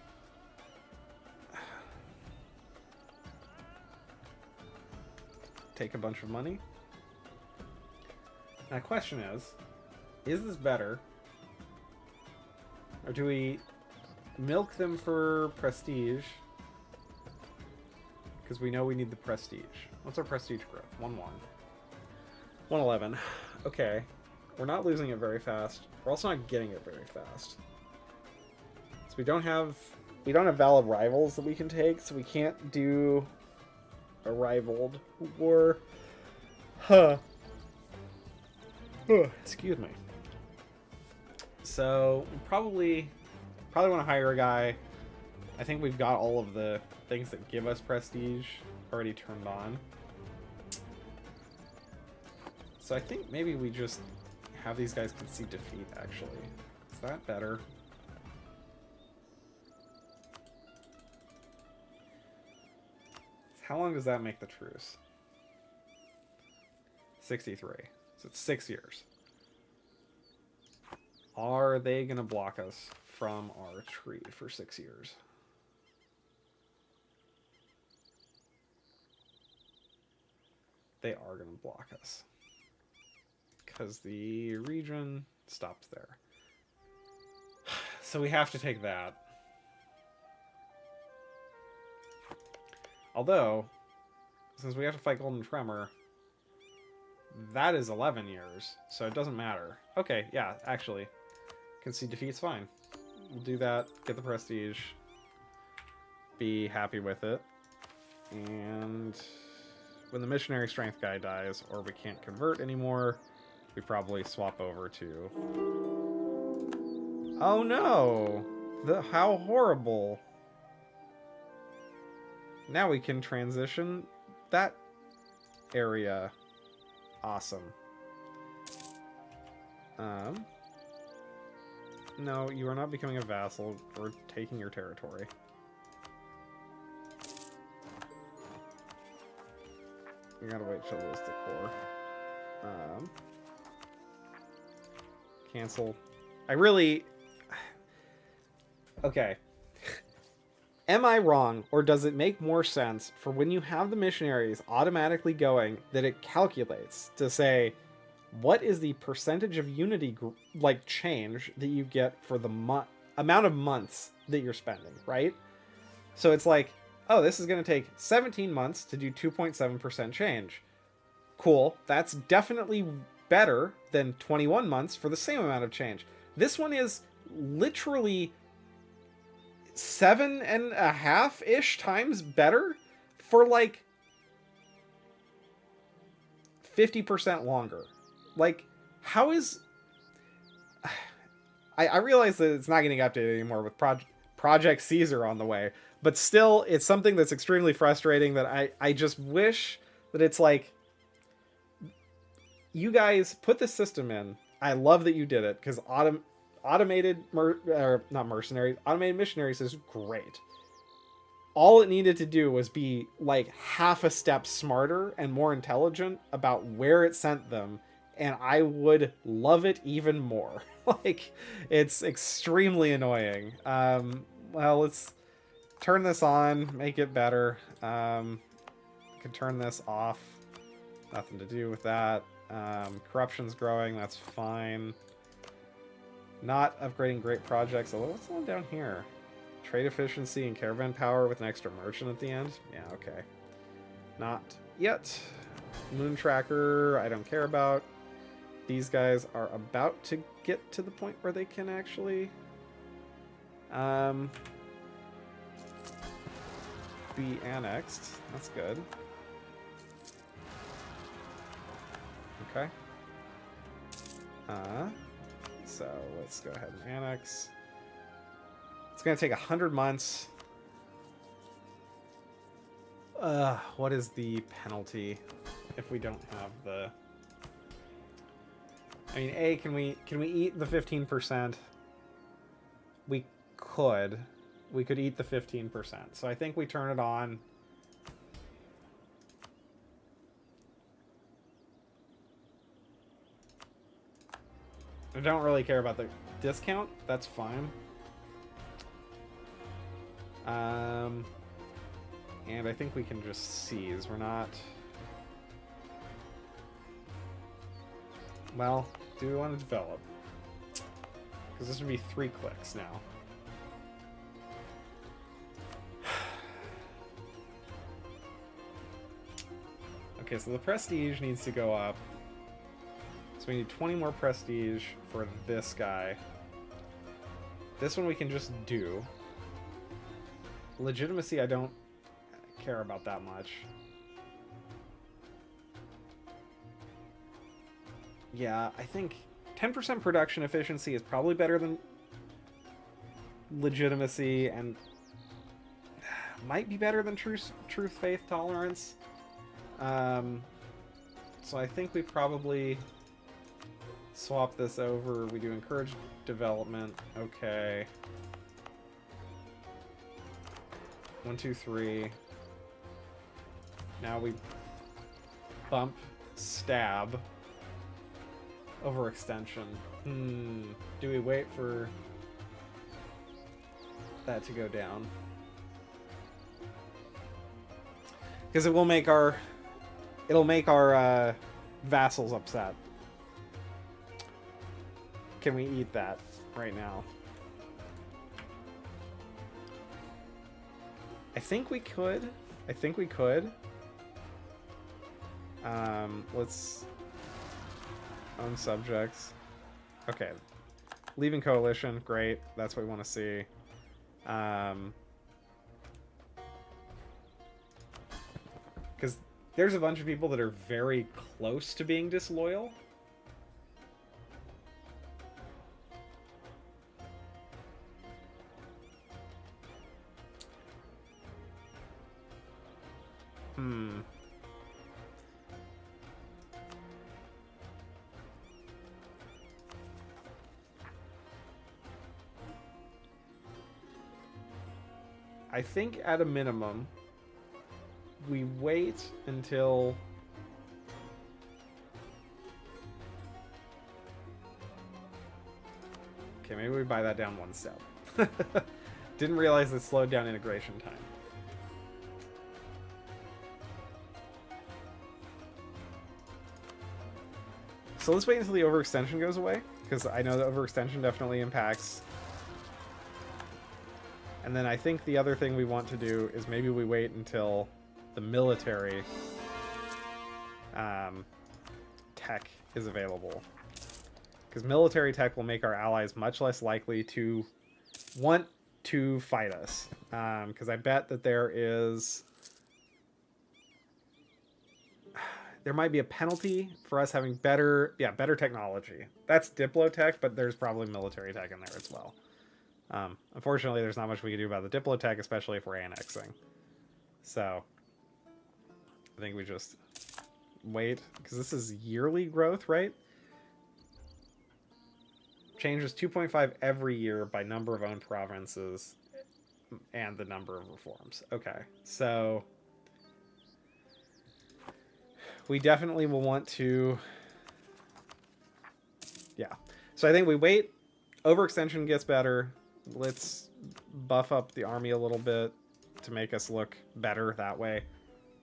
take a bunch of money. Now, the question is this better? Or do we milk them for prestige? Because we know we need the prestige. What's our prestige growth? 1-1. 111. Okay. We're not losing it very fast. We're also not getting it very fast. So we don't have valid rivals that we can take, so we can't do a rivaled war. Huh. Excuse me. So we probably want to hire a guy. I think we've got all of the things that give us prestige already turned on. So I think maybe we just have these guys concede defeat, actually. Is that better? How long does that make the truce? 63. So it's 6 years. Are they going to block us from our tree for 6 years? They are going to block us. Because the region stops there. So we have to take that. Although, since we have to fight Golden Tremor, that is 11 years, so it doesn't matter. Okay, yeah, actually. Concede defeat's fine. We'll do that, get the prestige, be happy with it, and when the missionary strength guy dies, or we can't convert anymore, we probably swap over to... Oh no! How horrible! Now we can transition that area. Awesome. No, you are not becoming a vassal. We're taking your territory. We gotta wait till this decor. Cancel. I really... Okay. Am I wrong, or does it make more sense for when you have the missionaries automatically going that it calculates to say, what is the percentage of unity like change that you get for the amount of months that you're spending, right? So it's like, oh, this is going to take 17 months to do 2.7% change. Cool. That's definitely better than 21 months for the same amount of change. This one is literally 7.5-ish times better for like 50% longer. Like, how is... I realize that it's not getting updated anymore with Project Caesar on the way, but still, it's something that's extremely frustrating that I just wish that it's like, you guys put this system in. I love that you did it, because automated missionaries is great. All it needed to do was be like half a step smarter and more intelligent about where it sent them, and I would love it even more. Like, it's extremely annoying. Well, let's turn this on, make it better. Could turn this off. Nothing to do with that. Corruption's growing, that's fine. Not upgrading great projects. Although, what's the one down here? Trade efficiency and caravan power with an extra merchant at the end? Yeah, okay. Not yet. Moon tracker, I don't care about. These guys are about to get to the point where they can actually be annexed. That's good. Okay. So let's go ahead and annex. It's going to take 100 months. What is the penalty if we don't have the... I mean, can we eat the 15%? We could. We could eat the 15%. So I think we turn it on. I don't really care about the discount. That's fine. And I think we can just seize. We're not... Well, do we want to develop? Because this would be 3 clicks now. Okay, so the prestige needs to go up. So we need 20 more prestige for this guy. This one we can just do. Legitimacy, I don't care about that much. Yeah, I think 10% production efficiency is probably better than legitimacy, and might be better than truth, faith, tolerance. So I think we probably swap this over. We do encourage development. Okay. 1, 2, 3. Now we bump stab over extension. Do we wait for that to go down? Because it will make our... It'll make our vassals upset. Can we eat that right now? I think we could. I think we could. Let's own subjects. Okay. Leaving coalition. Great. That's what we want to see. Because there's a bunch of people that are very close to being disloyal. I think at a minimum, we wait until... Okay, maybe we buy that down 1 step. Didn't realize it slowed down integration time. So let's wait until the overextension goes away, because I know the overextension definitely impacts. And then I think the other thing we want to do is maybe we wait until the military tech is available. Because military tech will make our allies much less likely to want to fight us. Because I bet that there might be a penalty for us having better technology. That's Diplotech, but there's probably military tech in there as well. Unfortunately, there's not much we can do about the Diplotech, especially if we're annexing. So, I think we just wait, because this is yearly growth, right? Changes 2.5 every year by number of owned provinces and the number of reforms. Okay, so we definitely will want to... Yeah. So I think we wait. Overextension gets better. Let's buff up the army a little bit to make us look better that way.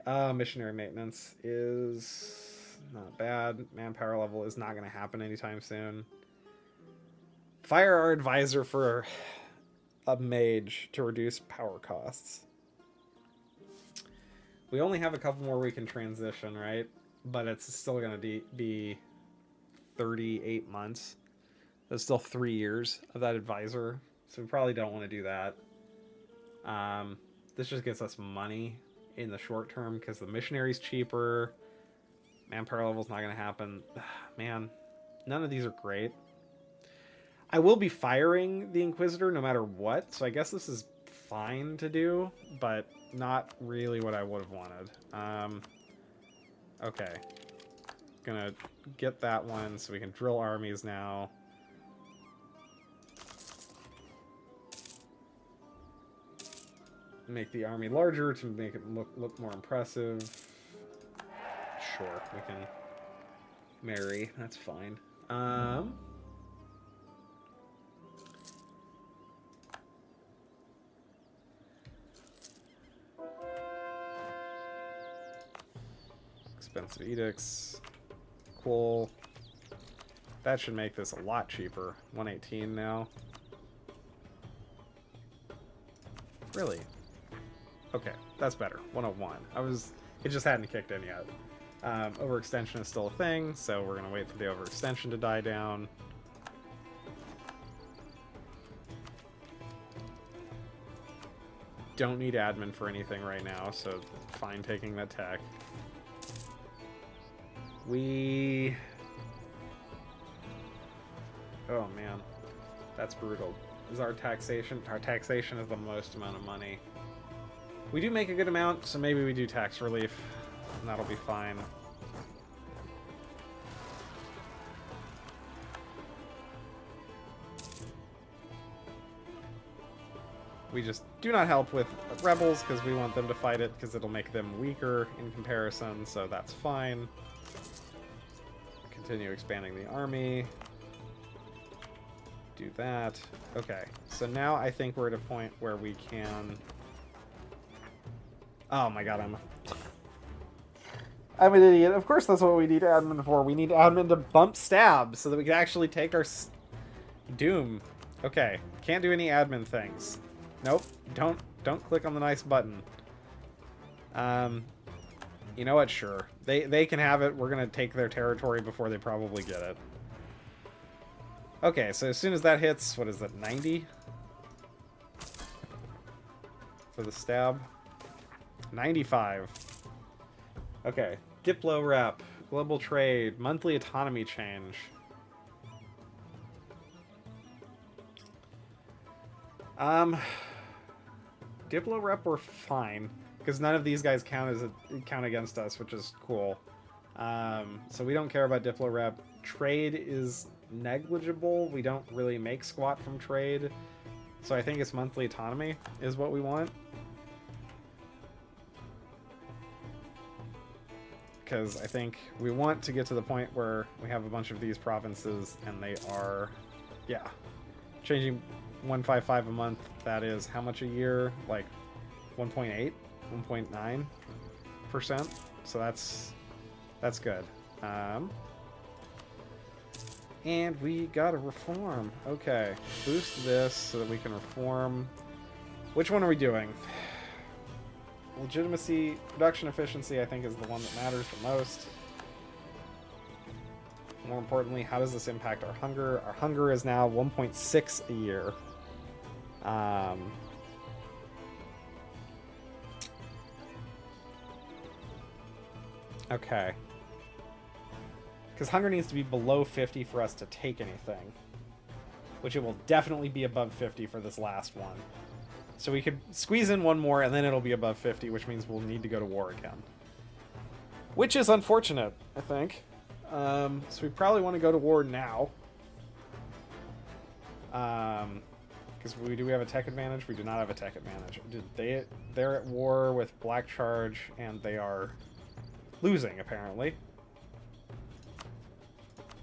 Missionary maintenance is not bad. Manpower level is not going to happen anytime soon. Fire our advisor for a mage to reduce power costs. We only have a couple more we can transition, right? But it's still going to be 38 months. There's still 3 years of that advisor. So we probably don't want to do that. This just gets us money in the short term because the missionary's cheaper. Manpower level's not going to happen. Man, none of these are great. I will be firing the Inquisitor no matter what, so I guess this is fine to do, but not really what I would have wanted. Okay. Gonna get that one so we can drill armies now. Make the army larger to make it look more impressive. Sure, we can marry. That's fine. Expensive edicts. Cool. That should make this a lot cheaper. 118 now. Really? Okay, that's better. 101. It just hadn't kicked in yet. Overextension is still a thing, so we're gonna wait for the overextension to die down. Don't need admin for anything right now, so fine taking that tech. Oh man, that's brutal. Is our taxation? Our taxation is the most amount of money. We do make a good amount, so maybe we do tax relief, and that'll be fine. We just do not help with rebels because we want them to fight it because it'll make them weaker in comparison, so that's fine. Continue expanding the army. Do that. Okay, so now I think we're at a point where we can... Oh my god, I'm an idiot. Of course that's what we need admin for. We need admin to bump stab so that we can actually take our doom. Okay, can't do any admin things. Nope, don't click on the nice button. You know what? Sure. They can have it. We're going to take their territory before they probably get it. Okay, so as soon as that hits, what is that, 90? For the stab? 95. Okay. Diplo rep. Global trade. Monthly autonomy change. Diplo rep we're fine. Because none of these guys count against us, which is cool. So we don't care about Diplo rep. Trade is negligible. We don't really make squat from trade. So I think it's monthly autonomy is what we want. Because I think we want to get to the point where we have a bunch of these provinces and they are, yeah, changing 155 a month, that is how much a year? Like 1.8, 1.9%. So that's good. And we gotta reform. Okay, boost this so that we can reform. Which one are we doing? Legitimacy, production efficiency, I think, is the one that matters the most. More importantly, how does this impact our hunger? Our hunger is now 1.6 a year. Okay. Because hunger needs to be below 50 for us to take anything. Which it will definitely be above 50 for this last one. So we could squeeze in one more, and then it'll be above 50, which means we'll need to go to war again. Which is unfortunate, I think. So we probably want to go to war now. Because do we have a tech advantage? We do not have a tech advantage. They're at war with Black Charge, and they are losing, apparently.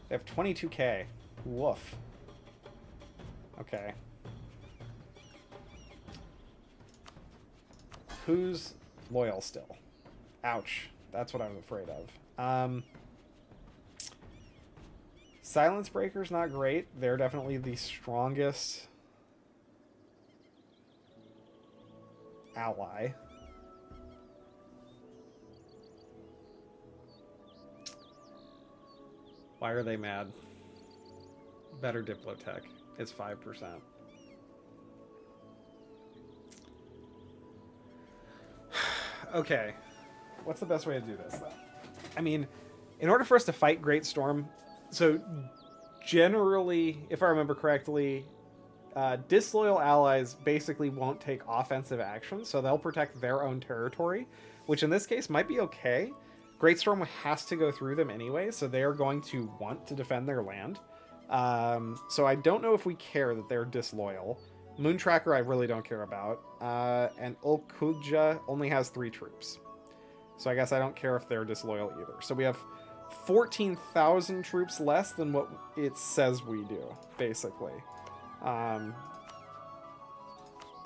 They have 22k. Woof. Okay. Who's loyal still? Ouch. That's what I'm afraid of. Silence Breaker's not great. They're definitely the strongest ally. Why are they mad? Better Diplotech. It's 5%. Okay. What's the best way to do this, though? I mean, in order for us to fight Great Storm... So, generally, if I remember correctly, disloyal allies basically won't take offensive action, so they'll protect their own territory, which in this case might be okay. Great Storm has to go through them anyway, so they are going to want to defend their land. So I don't know if we care that they're disloyal. Moontracker I really don't care about. And Ulkuja only has 3 troops. So I guess I don't care if they're disloyal either. So we have 14,000 troops less than what it says we do, basically.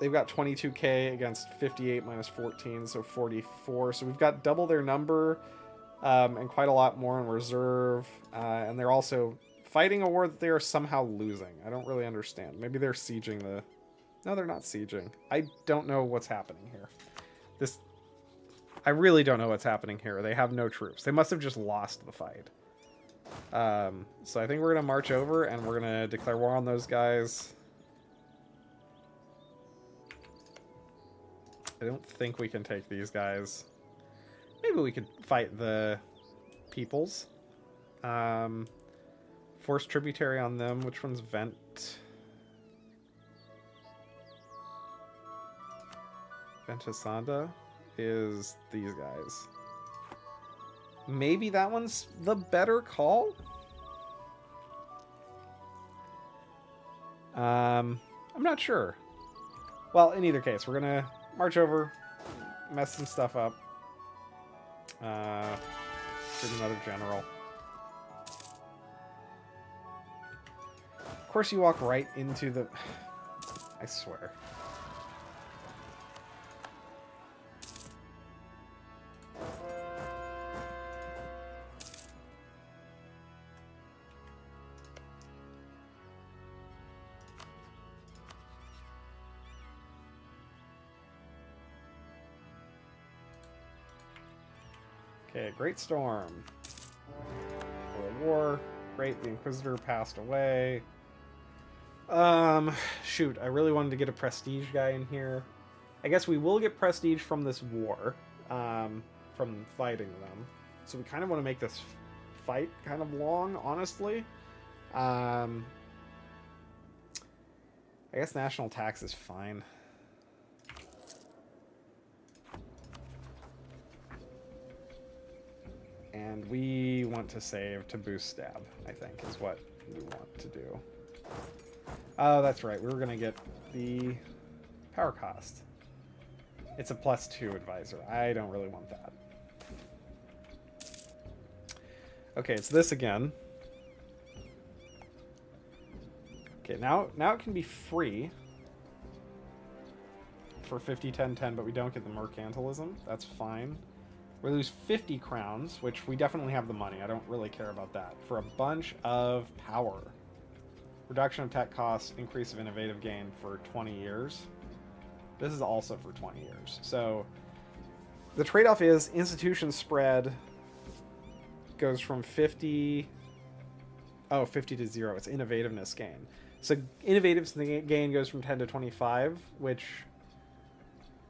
They've got 22k against 58 minus 14, so 44. So we've got double their number, and quite a lot more in reserve. And they're also fighting a war that they are somehow losing. I don't really understand. Maybe they're sieging the... No, they're not sieging. I don't know what's happening here. I really don't know what's happening here. They have no troops. They must have just lost the fight. So I think we're going to march over and we're going to declare war on those guys. I don't think we can take these guys. Maybe we could fight the peoples. Force tributary on them. Which one's Vent? Ventisanda is these guys. Maybe that one's the better call? I'm not sure. Well, in either case, we're gonna march over, mess some stuff up. Shoot another general. Of course you walk right into the... I swear. Okay, Great Storm. World War. Great, the Inquisitor passed away. Shoot, I really wanted to get a prestige guy in here. I guess we will get prestige from this war, from fighting them. So we kind of want to make this fight kind of long, honestly. I guess national tax is fine. And we want to save to boost stab, I think, is what we want to do. Oh, that's right. We were going to get the power cost. It's a +2 advisor. I don't really want that. Okay, it's this again. Okay, now it can be free. for 50, 10, 10, but we don't get the mercantilism. That's fine. We lose 50 crowns, which we definitely have the money. I don't really care about that. For a bunch of power. Reduction of tech costs, increase of innovative gain for 20 years. This is also for 20 years. So the trade-off is institution spread goes from 50... Oh, 50 to 0. It's innovativeness gain. So innovativeness gain goes from 10 to 25, which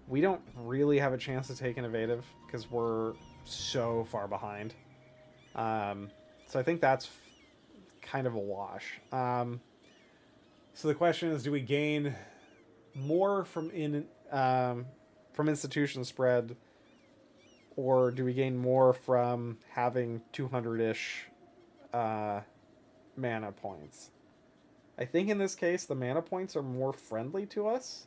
we don't really have a chance to take innovative because we're so far behind. So I think that's kind of a wash. So the question is, do we gain more from institution spread, or do we gain more from having 200-ish mana points? I think in this case the mana points are more friendly to us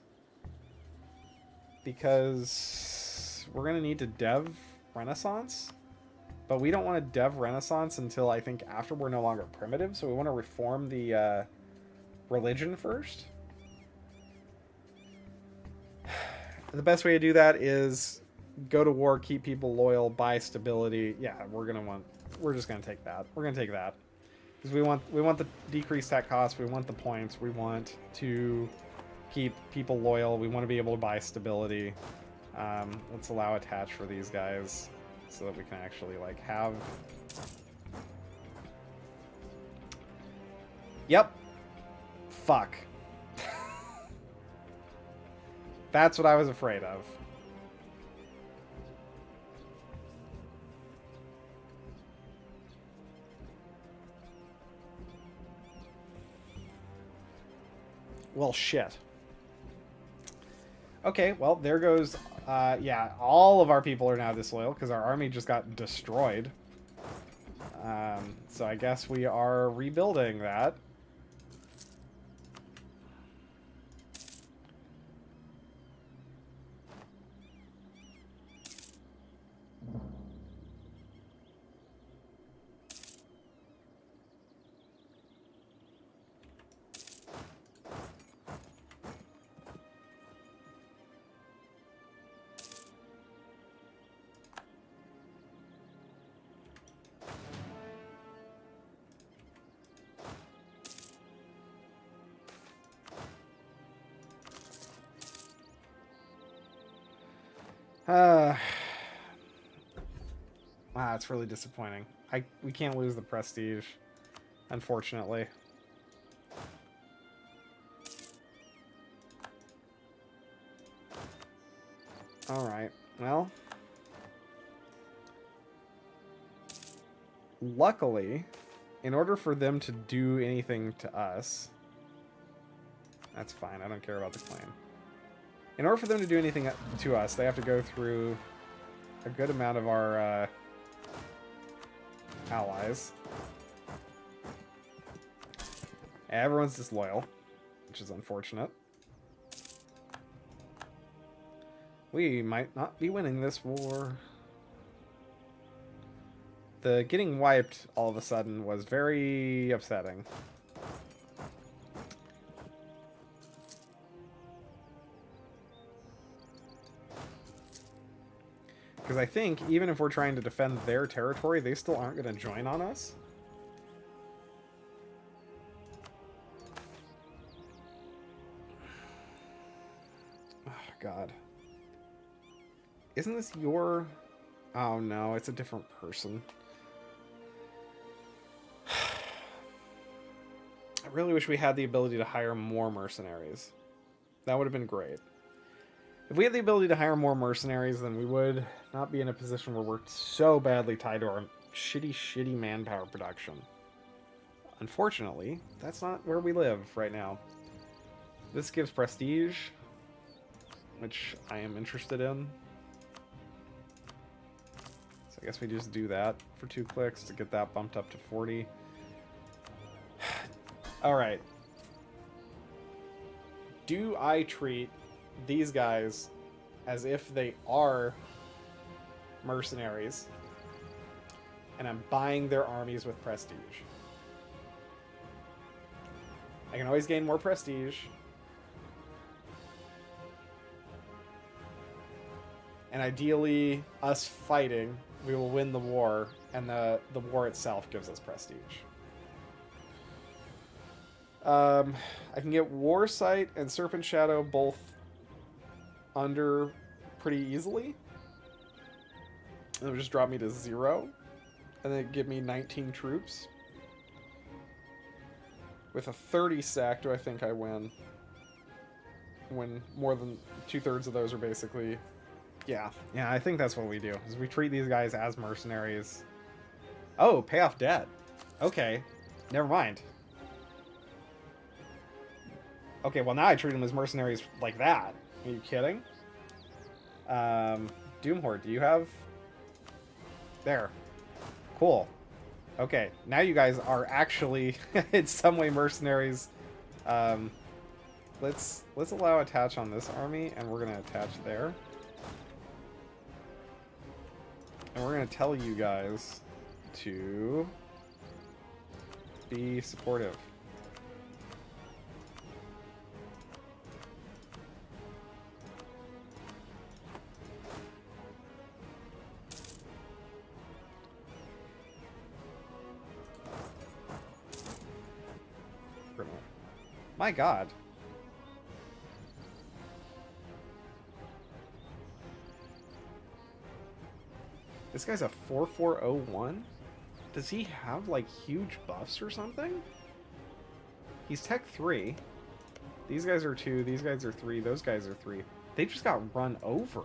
because we're going to need to dev Renaissance, but we don't want to dev Renaissance until I think after we're no longer primitive, so we want to reform the religion first. The best way to do that is go to war, keep people loyal, buy stability. Yeah, we're just gonna take that. We're gonna take that because we want the decreased tech cost. We want the points. We want to keep people loyal. We want to be able to buy stability. Let's allow attach for these guys so that we can actually like have. Yep. Fuck. That's what I was afraid of. Well, shit. Okay, well, there goes... yeah, all of our people are now disloyal because our army just got destroyed. So I guess we are rebuilding that. It's really disappointing. We can't lose the prestige, unfortunately. Alright, well. Luckily, in order for them to do anything to us... That's fine, I don't care about the claim. In order for them to do anything to us, they have to go through a good amount of our allies. Everyone's disloyal, which is unfortunate. We might not be winning this war. The getting wiped all of a sudden was very upsetting. Because I think, even if we're trying to defend their territory, they still aren't going to join on us. Oh, God. Isn't this your... Oh, no, it's a different person. I really wish we had the ability to hire more mercenaries. That would have been great. If we had the ability to hire more mercenaries, then we would not be in a position where we're so badly tied to our shitty manpower production. Unfortunately, that's not where we live right now. This gives prestige, which I am interested in. So I guess we just do that for 2 clicks to get that bumped up to 40. Alright. Do I treat these guys as if they are mercenaries and I'm buying their armies with prestige? I can always gain more prestige. And ideally, us fighting, we will win the war, and the war itself gives us prestige. I can get War Sight and Serpent Shadow both under pretty easily. It'll just drop me to 0, and then give me 19 troops. With a 30 stack, do I think I win? When more than 2/3 of those are basically... Yeah, I think that's what we do, is we treat these guys as mercenaries. Oh, pay off debt. Okay, never mind. Okay, well now I treat them as mercenaries like that. Are you kidding? Doomhorde, do you have... There. Cool. Okay, now you guys are actually in some way mercenaries. Let's allow attach on this army, and we're gonna attach there. And we're gonna tell you guys to be supportive. My God. This guy's a 4401? Does he have, like, huge buffs or something? He's Tech 3. These guys are 2, these guys are 3, those guys are 3. They just got run over.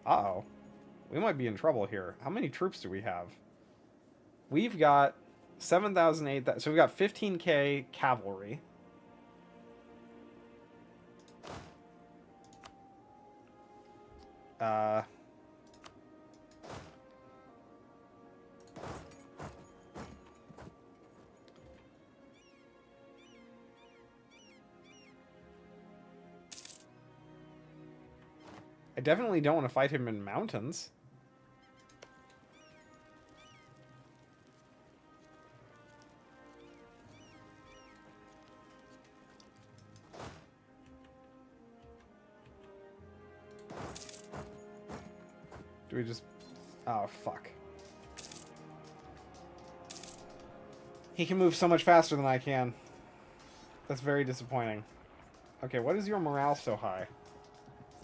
Uh-oh. We might be in trouble here. How many troops do we have? We've got 7,008. So we've got 15k cavalry. I definitely don't want to fight him in mountains. Do we just... Oh, fuck. He can move so much faster than I can. That's very disappointing. Okay, what is your morale so high?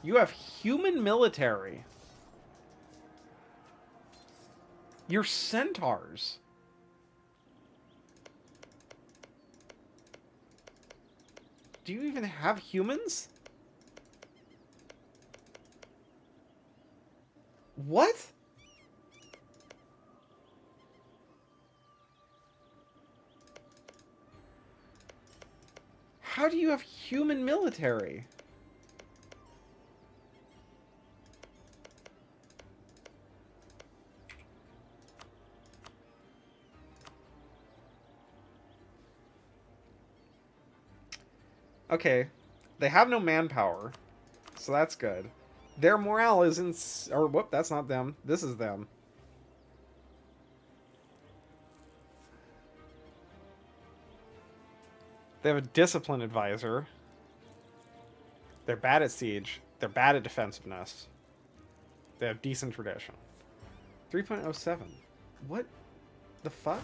You have human military. You're centaurs. Do you even have humans? What? How do you have human military? Okay, they have no manpower, so that's good. Their morale isn't... Or, whoop, that's not them. This is them. They have a discipline advisor. They're bad at siege. They're bad at defensiveness. They have decent tradition. 3.07. What the fuck?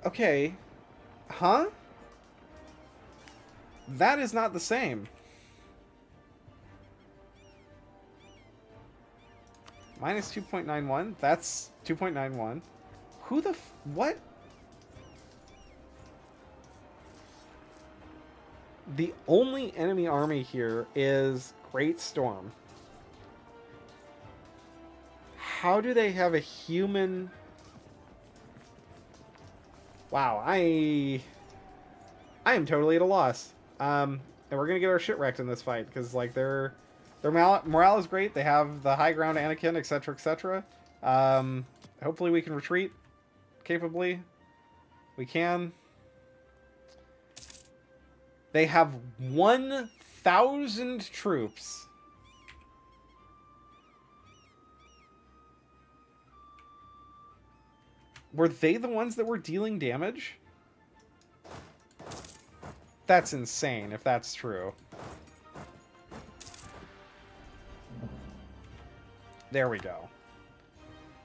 Okay. Huh? That is not the same. Minus 2.91? That's 2.91. Who the what? The only enemy army here is Great Storm. How do they have a human... Wow, I am totally at a loss. And we're gonna get our shit wrecked in this fight because, like, their morale is great. They have the high ground, Anakin, etc., etc. Hopefully, we can retreat capably. We can. They have 1,000 troops. Were they the ones that were dealing damage? That's insane, if that's true. There we go.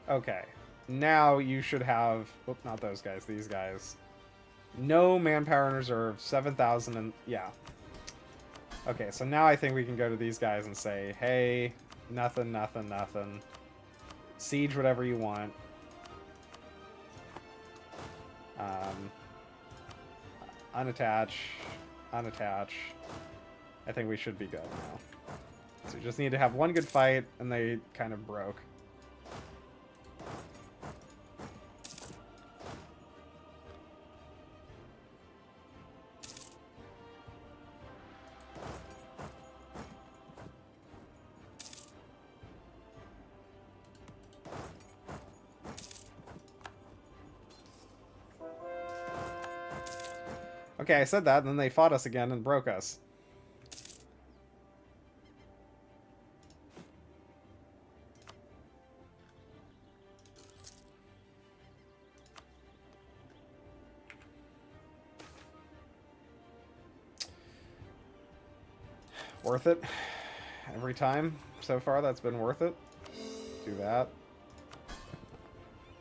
Okay. Now you should have... Oop, not those guys. These guys. No manpower in reserve. 7,000 and... Yeah. Okay, so now I think we can go to these guys and say, hey, nothing, nothing, nothing. Siege whatever you want. Unattach. Unattach. I think we should be good now. So we just need to have one good fight, and they kind of broke. Okay, I said that, and then they fought us again and broke us. Worth it. Every time so far, that's been worth it. Do that.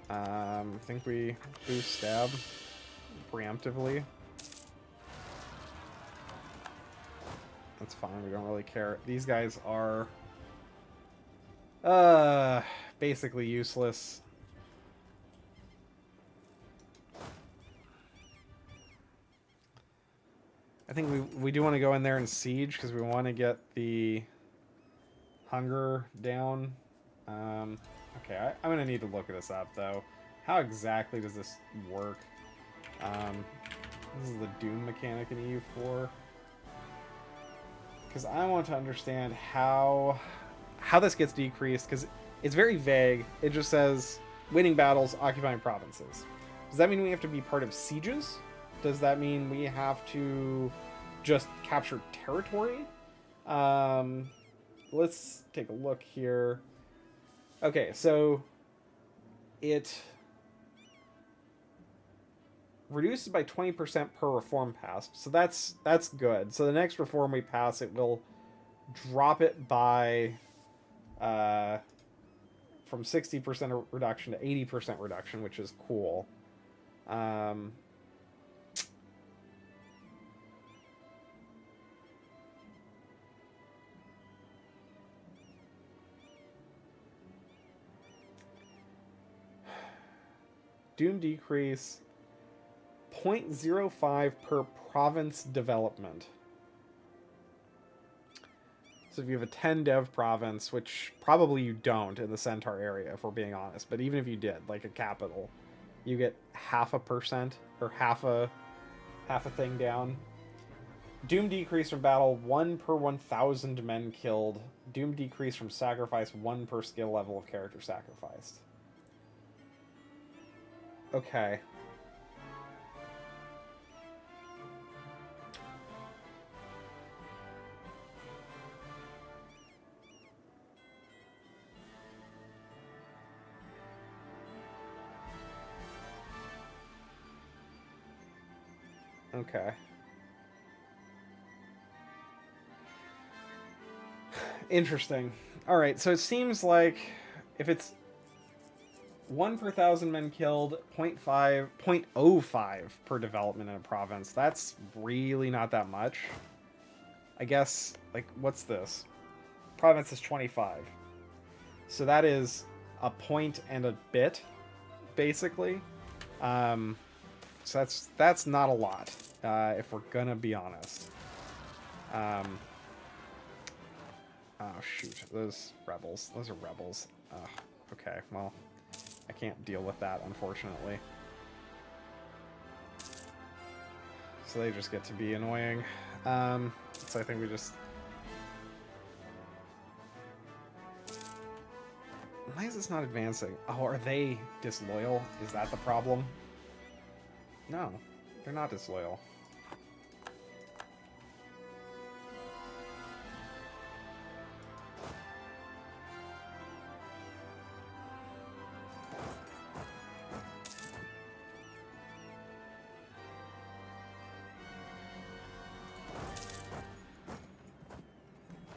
I think we boost stab preemptively. That's fine, we don't really care. These guys are basically useless. I think we do want to go in there and siege because we want to get the hunger down. Okay, I'm going to need to look this up, though. How exactly does this work? This is the Doom mechanic in EU4. Because I want to understand how this gets decreased, because it's very vague. It just says, winning battles, occupying provinces. Does that mean we have to be part of sieges? Does that mean we have to just capture territory? Let's take a look here. Okay, so it reduces by 20% per reform passed, so that's good. So the next reform we pass, it will drop it by from 60% reduction to 80% reduction, which is cool. Doom decrease 0.05 per province development. So if you have a 10 dev province, which probably you don't in the Centaur area, if we're being honest, but even if you did, like a capital, you get 0.5% or half a thing down. Doom decrease from battle 1 per 1,000 men killed. Doom decrease from sacrifice 1 per skill level of character sacrificed. Okay. Okay. Interesting. Alright, so it seems like if it's 1 per 1,000 men killed, 0.05 per development in a province, that's really not that much. I guess, like, what's this? Province is 25. So that is a point and a bit, basically. So that's not a lot, if we're gonna be honest. Oh shoot, those rebels. Those are rebels. Okay, well, I can't deal with that, unfortunately. So they just get to be annoying. So I think we just... Why is this not advancing? Oh, are they disloyal? Is that the problem? No, they're not disloyal.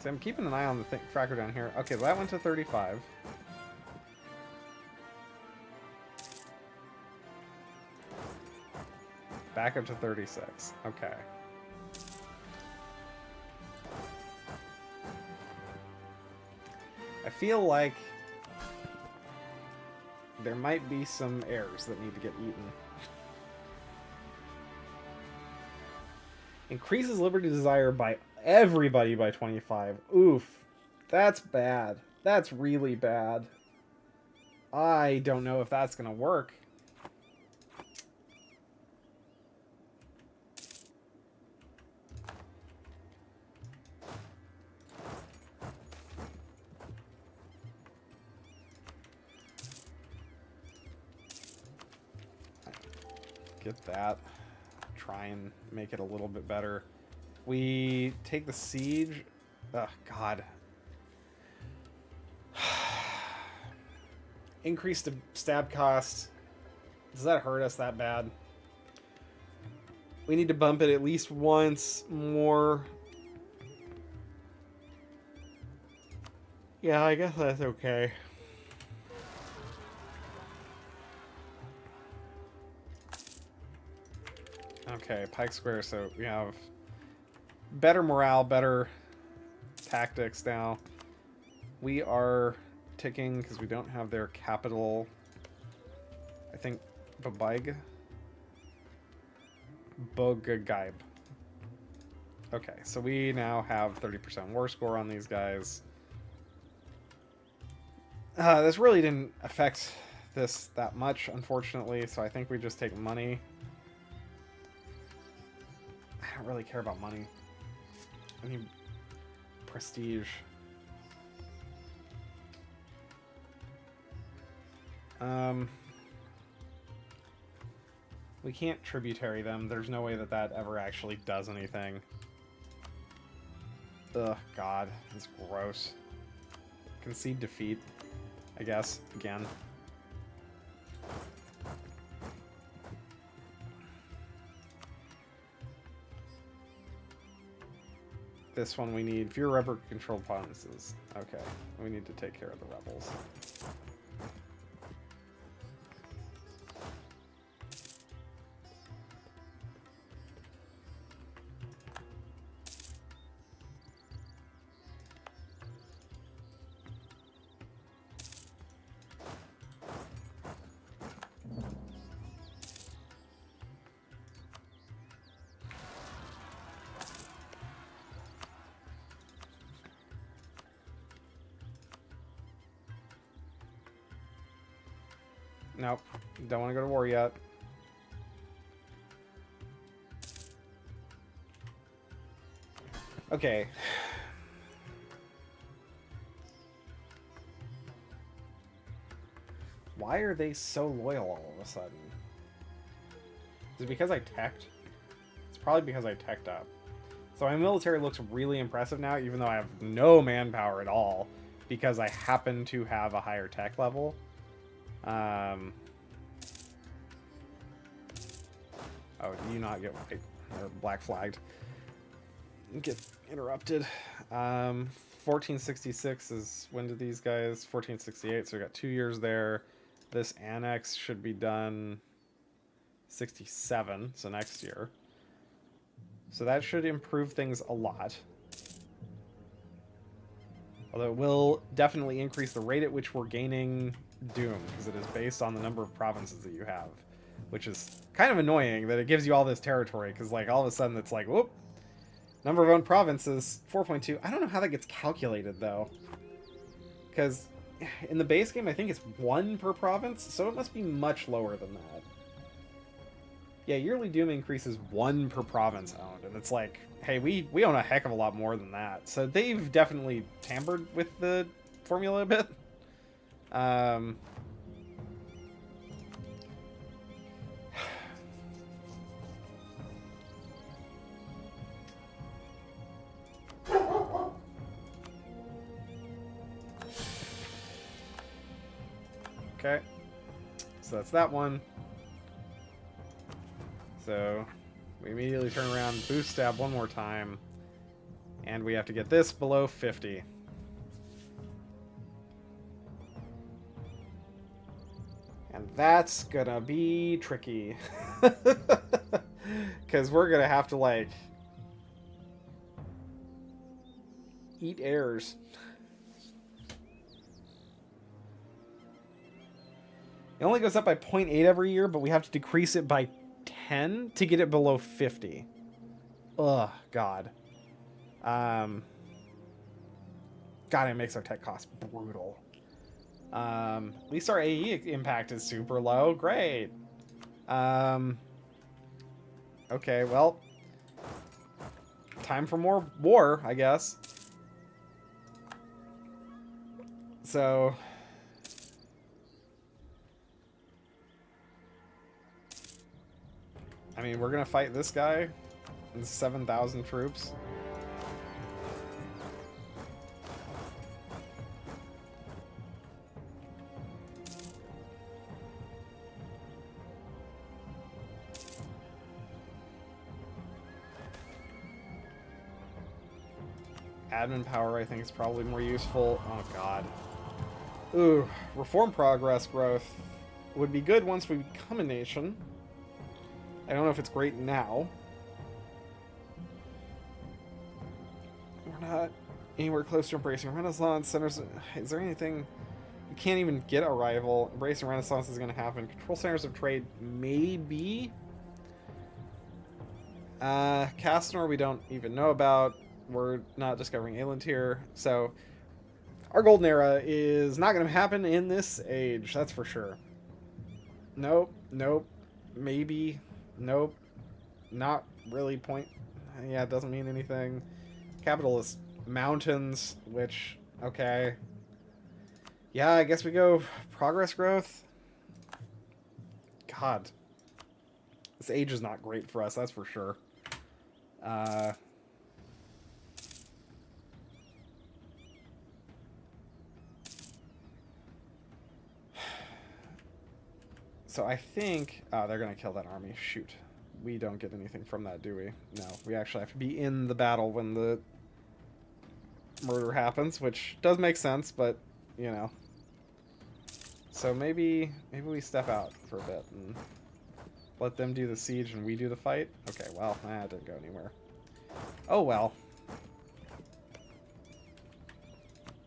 So I'm keeping an eye on the tracker down here. Okay, that went to 35. Back up to 36. Okay. I feel like there might be some errors that need to get eaten. Increases liberty desire by everybody by 25. Oof. That's bad. That's really bad. I don't know if that's going to work. Get that. Try and make it a little bit better. We take the siege. Ugh, God. Increase the stab cost. Does that hurt us that bad? We need to bump it at least once more. Yeah, I guess that's okay. Okay, Pike Square, so we have better morale, better tactics now. We are ticking because we don't have their capital. I think Babaig. Bogagaib. Okay, so we now have 30% war score on these guys. This really didn't affect this that much, unfortunately, so I think we just take money. I don't really care about money. I need prestige. We can't tributary them. There's no way that that ever actually does anything. Ugh, God, it's gross. Concede defeat, I guess, again. This one we need fewer rebel controlled provinces. Okay, we need to take care of the rebels. Nope, don't want to go to war yet. Okay. Why are they so loyal all of a sudden? Is it because I teched? It's probably because I teched up. So my military looks really impressive now, even though I have no manpower at all, because I happen to have a higher tech level. Oh, do you not get white or black flagged? Get interrupted. 1466 is when did these guys? 1468. So we got 2 years there. This annex should be done 67, so next year. So that should improve things a lot. Although it will definitely increase the rate at which we're gaining Doom, because it is based on the number of provinces that you have, which is kind of annoying that it gives you all this territory, because like all of a sudden it's like, whoop, number of owned provinces 4.2. I don't know how that gets calculated though, because in the base game I think it's 1 per province, so it must be much lower than that. Yeah, yearly Doom increases 1 per province owned, and it's like, hey, we own a heck of a lot more than that. So they've definitely tampered with the formula a bit. Okay, so that's that one. So we immediately turn around, boost stab one more time, And we have to get this below 50. And that's gonna be tricky. Because we're gonna have to, like, eat heirs. It only goes up by 0.8 every year, but we have to decrease it by 10 to get it below 50. Ugh, God. God, it makes our tech costs brutal. At least our AE impact is super low. Great. Okay, well. Time for more war, I guess. So... I mean, we're gonna fight this guy and 7,000 troops. Admin power, I think, is probably more useful. Oh, God. Ooh, reform progress growth would be good once we become a nation. I don't know if it's great now. We're not anywhere close to embracing Renaissance centers. Is there anything... We can't even get a rival. Embracing Renaissance is going to happen. Control centers of trade, maybe. Castnor we don't even know about. We're not discovering Elantir. So, our golden era is not going to happen in this age. That's for sure. Nope. Nope. Maybe. Nope. Not really point. Yeah, it doesn't mean anything. Capitalist mountains, which, okay. Yeah, I guess we go progress growth. God. This age is not great for us, that's for sure. So I think... Oh, they're going to kill that army. Shoot. We don't get anything from that, do we? No, we actually have to be in the battle when the murder happens, which does make sense, but, you know. So maybe we step out for a bit and let them do the siege and we do the fight? Okay, well, it didn't go anywhere. Oh, well.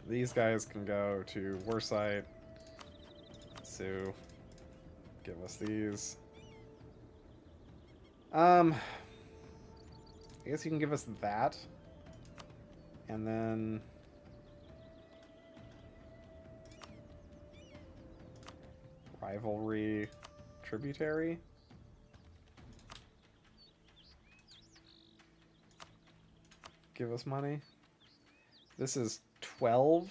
These guys can go to Warsite. So... Give us these. I guess you can give us that. And then... Rivalry tributary. Give us money. This is 12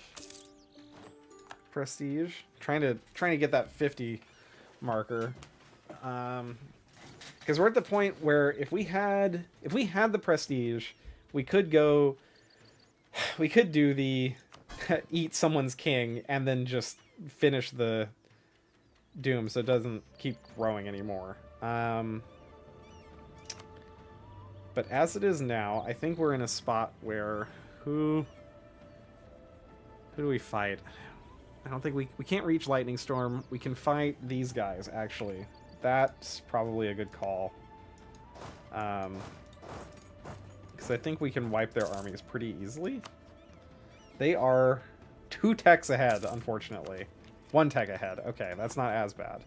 prestige. Trying to get that 50 marker, because we're at the point where if we had the prestige, we could do the eat someone's king and then just finish the doom so it doesn't keep growing anymore. But as it is now, I think we're in a spot where who do we fight? I don't think we can't reach Lightning Storm. We can fight these guys, actually. That's probably a good call. Because I think we can wipe their armies pretty easily. They are 2 techs ahead, unfortunately. 1 tech ahead. Okay, that's not as bad.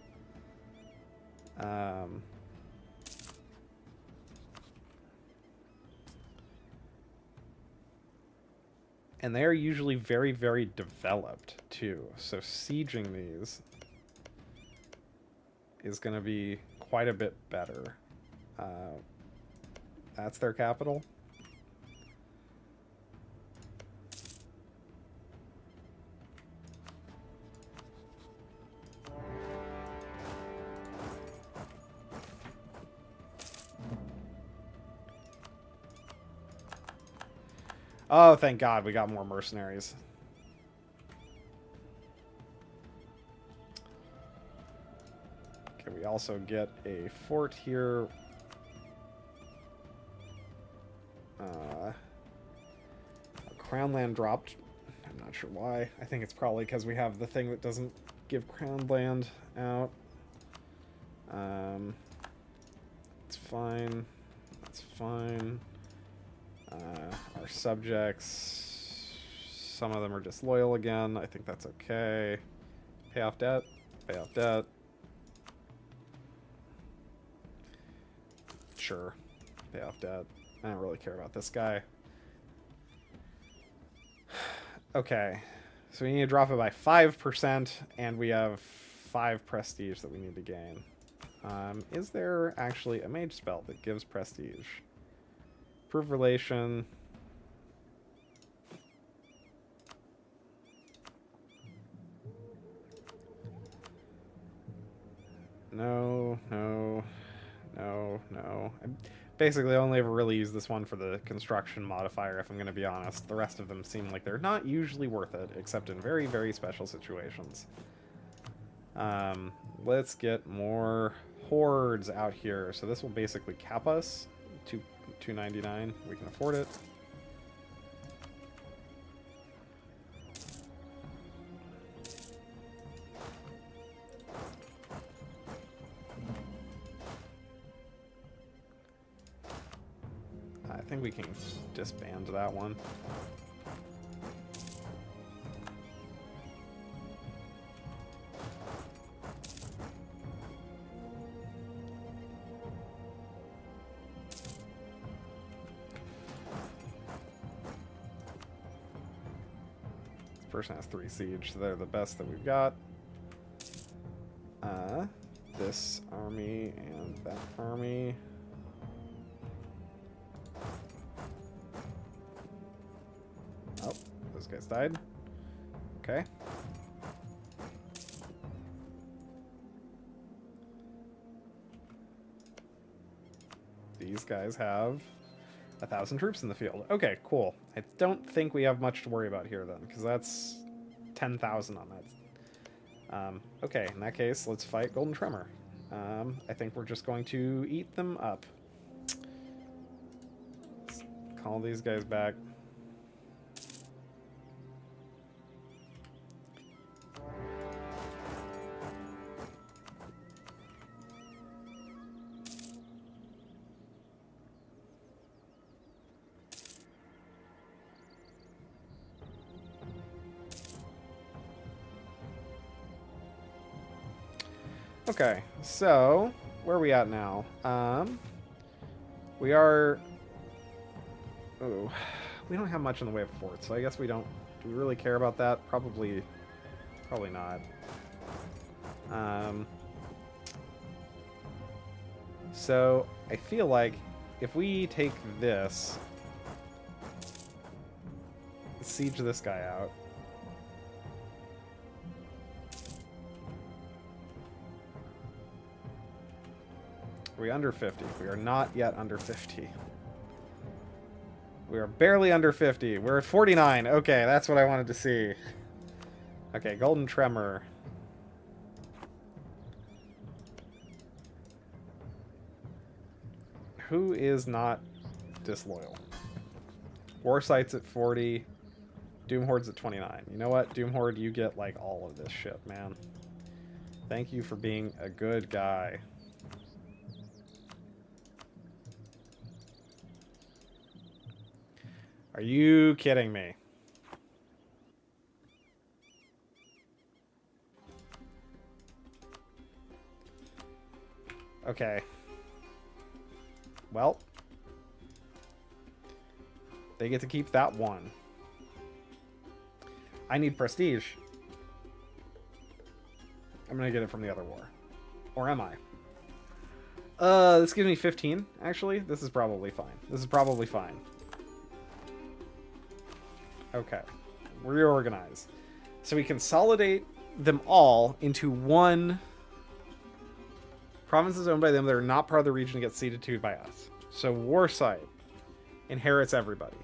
And they're usually very, very developed, too. So sieging these is going to be quite a bit better. That's their capital. Oh, thank God we got more mercenaries. Okay, we also get a fort here. Crown land dropped. I'm not sure why. I think it's probably because we have the thing that doesn't give crown land out. It's fine. That's fine. Our subjects, some of them are disloyal again. I think that's okay. Pay off debt. Pay off debt. Sure. Pay off debt. I don't really care about this guy. Okay. So we need to drop it by 5%, and we have 5 prestige that we need to gain. Is there actually a mage spell that gives prestige? Prove relation. No, no, no, no. I basically only ever really use this one for the construction modifier, if I'm going to be honest. The rest of them seem like they're not usually worth it, except in very, very special situations. Let's get more hordes out here. So this will basically cap us to $299. We can afford it. I think we can disband that one. This person has 3 siege, so they're the best that we've got. This army and that army. Oh, those guys died. Okay. These guys have 1,000 troops in the field. Okay, cool. I don't think we have much to worry about here then, because that's 10,000 on that. Okay, in that case, let's fight Golden Tremor. I think we're just going to eat them up. Let's call these guys back. Okay, so where are we at now? We are. Oh, we don't have much in the way of forts, so I guess we don't. Do we really care about that? Probably not. So I feel like if we take this, siege this guy out. Are we under 50? We are not yet under 50. We are barely under 50. We're at 49. Okay, that's what I wanted to see. Okay, Golden Tremor. Who is not disloyal? Warsight's at 40. Doomhorde's at 29. You know what? Doomhorde, you get like all of this shit, man. Thank you for being a good guy. Are you kidding me? Okay. Well. They get to keep that one. I need prestige. I'm gonna get it from the other war. Or am I? This gives me 15, actually. This is probably fine. This is probably fine. Okay. Reorganize. So we consolidate them all into one province is owned by them that are not part of the region and get ceded to by us. So Warsight inherits everybody.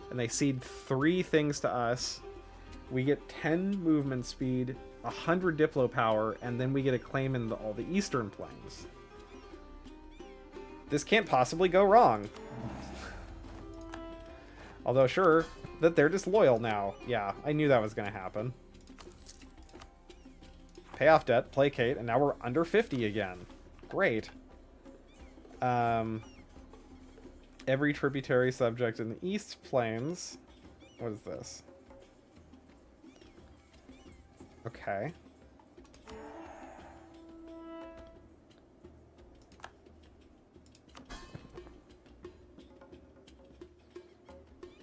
And they cede 3 things to us. We get 10 movement speed, 100 Diplo power, and then we get a claim in all the Eastern Plains. This can't possibly go wrong. Although, sure, that they're disloyal now. Yeah, I knew that was going to happen. Pay off debt, placate, and now we're under 50 again. Great. Every tributary subject in the East Plains. What is this? Okay.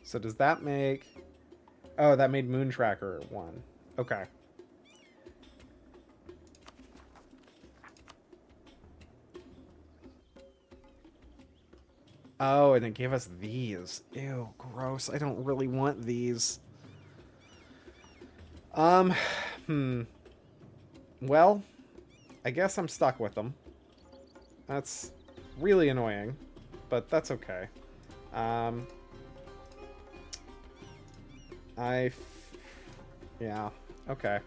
So does that make... Oh, that made Moon Tracker 1. Okay. Oh, and it gave us these. Ew, gross. I don't really want these. Well, I guess I'm stuck with them. That's really annoying, but that's okay. Yeah, okay.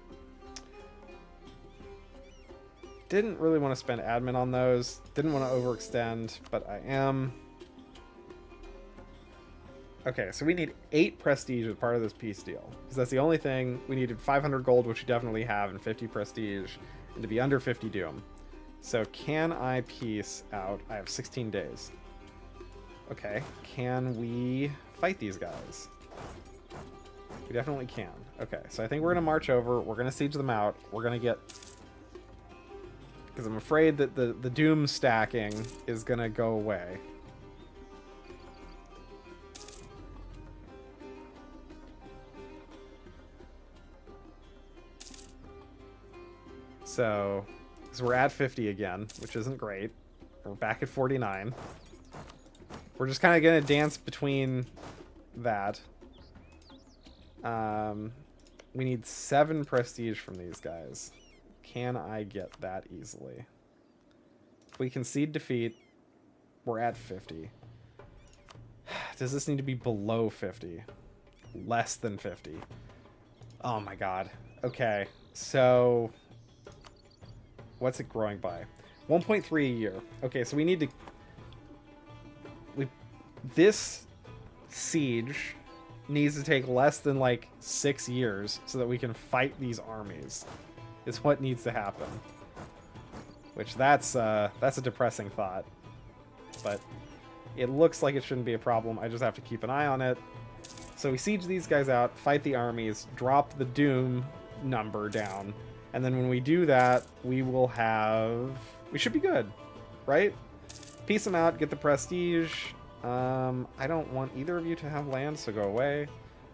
Didn't really want to spend admin on those. Didn't want to overextend, but I am. Okay, so we need 8 prestige as part of this peace deal. Because that's the only thing. We needed 500 gold, which we definitely have, and 50 prestige, and to be under 50 doom. So can I peace out? I have 16 days. Okay, can we fight these guys? We definitely can. Okay, so I think we're going to march over. We're going to siege them out. We're going to get... Because I'm afraid that the doom stacking is going to go away. So, because we're at 50 again, which isn't great. We're back at 49. We're just kind of going to dance between that. We need 7 prestige from these guys. Can I get that easily? If we concede defeat, we're at 50. Does this need to be below 50? Less than 50? Oh my god. Okay, so... What's it growing by? 1.3 a year. Okay, so we need to... This siege needs to take less than, like, 6 years so that we can fight these armies. Is what needs to happen. Which, that's a depressing thought. But it looks like it shouldn't be a problem. I just have to keep an eye on it. So we siege these guys out, fight the armies, drop the doom number down. And then when we do that, we will have... We should be good, right? Peace them out, get the prestige. I don't want either of you to have land, so go away.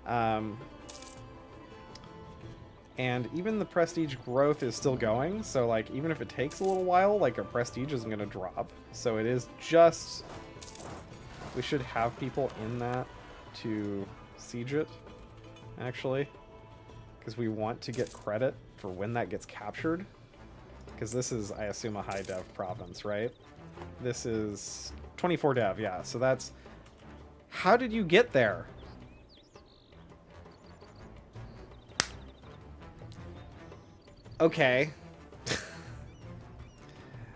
And even the prestige growth is still going, so like even if it takes a little while, like our prestige isn't going to drop. So it is just... We should have people in that to siege it, actually. Because we want to get credit for when that gets captured. Because this is, I assume, a high dev province, right? This is 24 dev, yeah. So that's... How did you get there? Okay.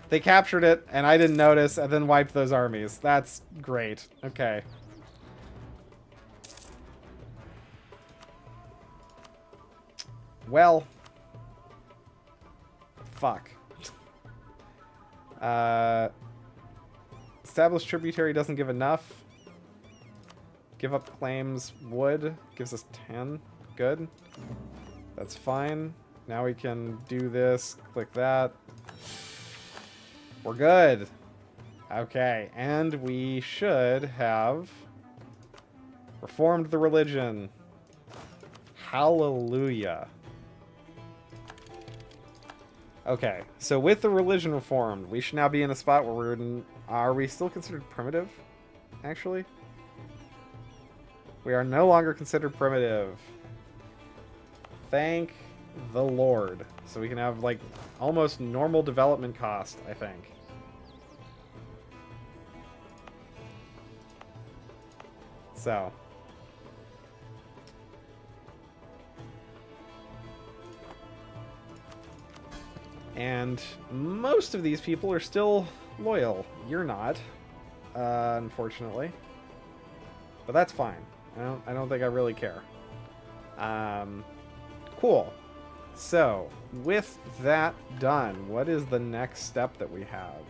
They captured it, and I didn't notice, and then wiped those armies. That's great. Okay. Well. Fuck. Established tributary doesn't give enough. Give up claims would. Gives us 10. Good. That's fine. Now we can do this. Click that. We're good. Okay. And we should have reformed the religion. Hallelujah. Okay, so with the religion reformed, we should now be in a spot where we're in... Are we still considered primitive, actually? We are no longer considered primitive. Thank the Lord. So we can have, like, almost normal development cost, I think. So... And most of these people are still loyal. You're not, unfortunately. But that's fine. I don't think I really care. Cool. So, with that done, what is the next step that we have?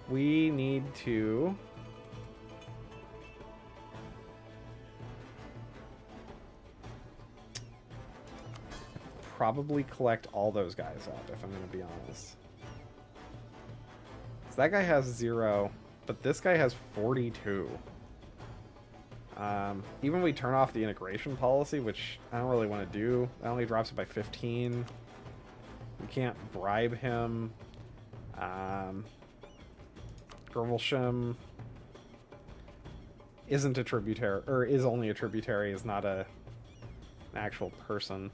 We need to... probably collect all those guys up, if I'm going to be honest. So that guy has 0, but this guy has 42. Even when we turn off the integration policy, which I don't really want to do, that only drops it by 15. We can't bribe him. Gervelsham isn't a tributary, or is only a tributary, is not an actual person.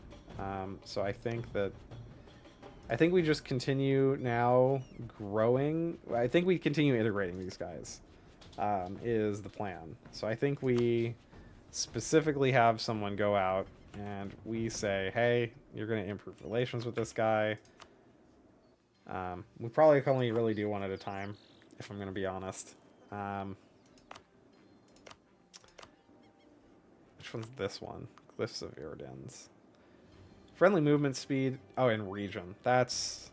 So I think we just continue now growing. I think we continue integrating these guys, is the plan. So I think we specifically have someone go out and we say, hey, you're going to improve relations with this guy. We probably can only really do one at a time, if I'm going to be honest. Which one's this one? Glyphs of Iridens. Friendly movement speed. Oh, and region. That's...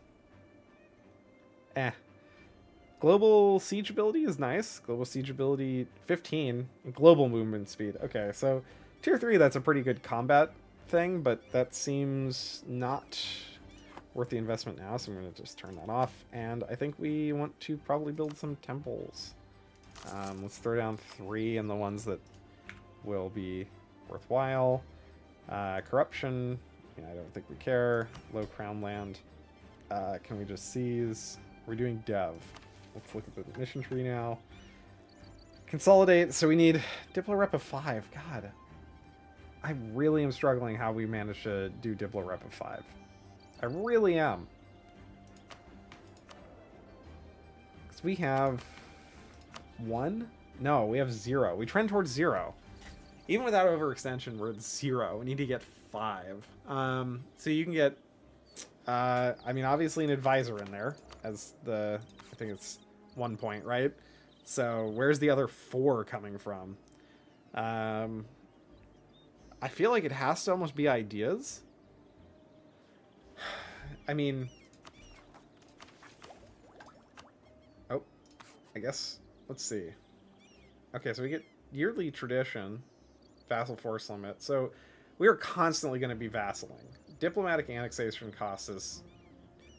Global siege ability is nice. Global siege ability 15. Global movement speed. Okay, so tier 3, that's a pretty good combat thing, but that seems not worth the investment now, so I'm going to just turn that off. And I think we want to probably build some temples. Let's throw down 3 and the ones that will be worthwhile. Corruption... I don't think we care. Low crown land. Can we just seize? We're doing dev. Let's look at the mission tree now. Consolidate. So we need Diplo rep of 5. God. I really am struggling how we managed to do Diplo rep of 5. I really am. Because we have 1? No, we have 0. We trend towards 0. Even without overextension, we're at 0. We need to get 5. So you can get, I mean, obviously an advisor in there as the, I think it's 1 point, right? So where's the other 4 coming from? I feel like it has to almost be ideas. I mean, oh, I guess, let's see. Okay, so we get yearly tradition, vassal force limit. So we are constantly going to be vassaling. Diplomatic annexation costs us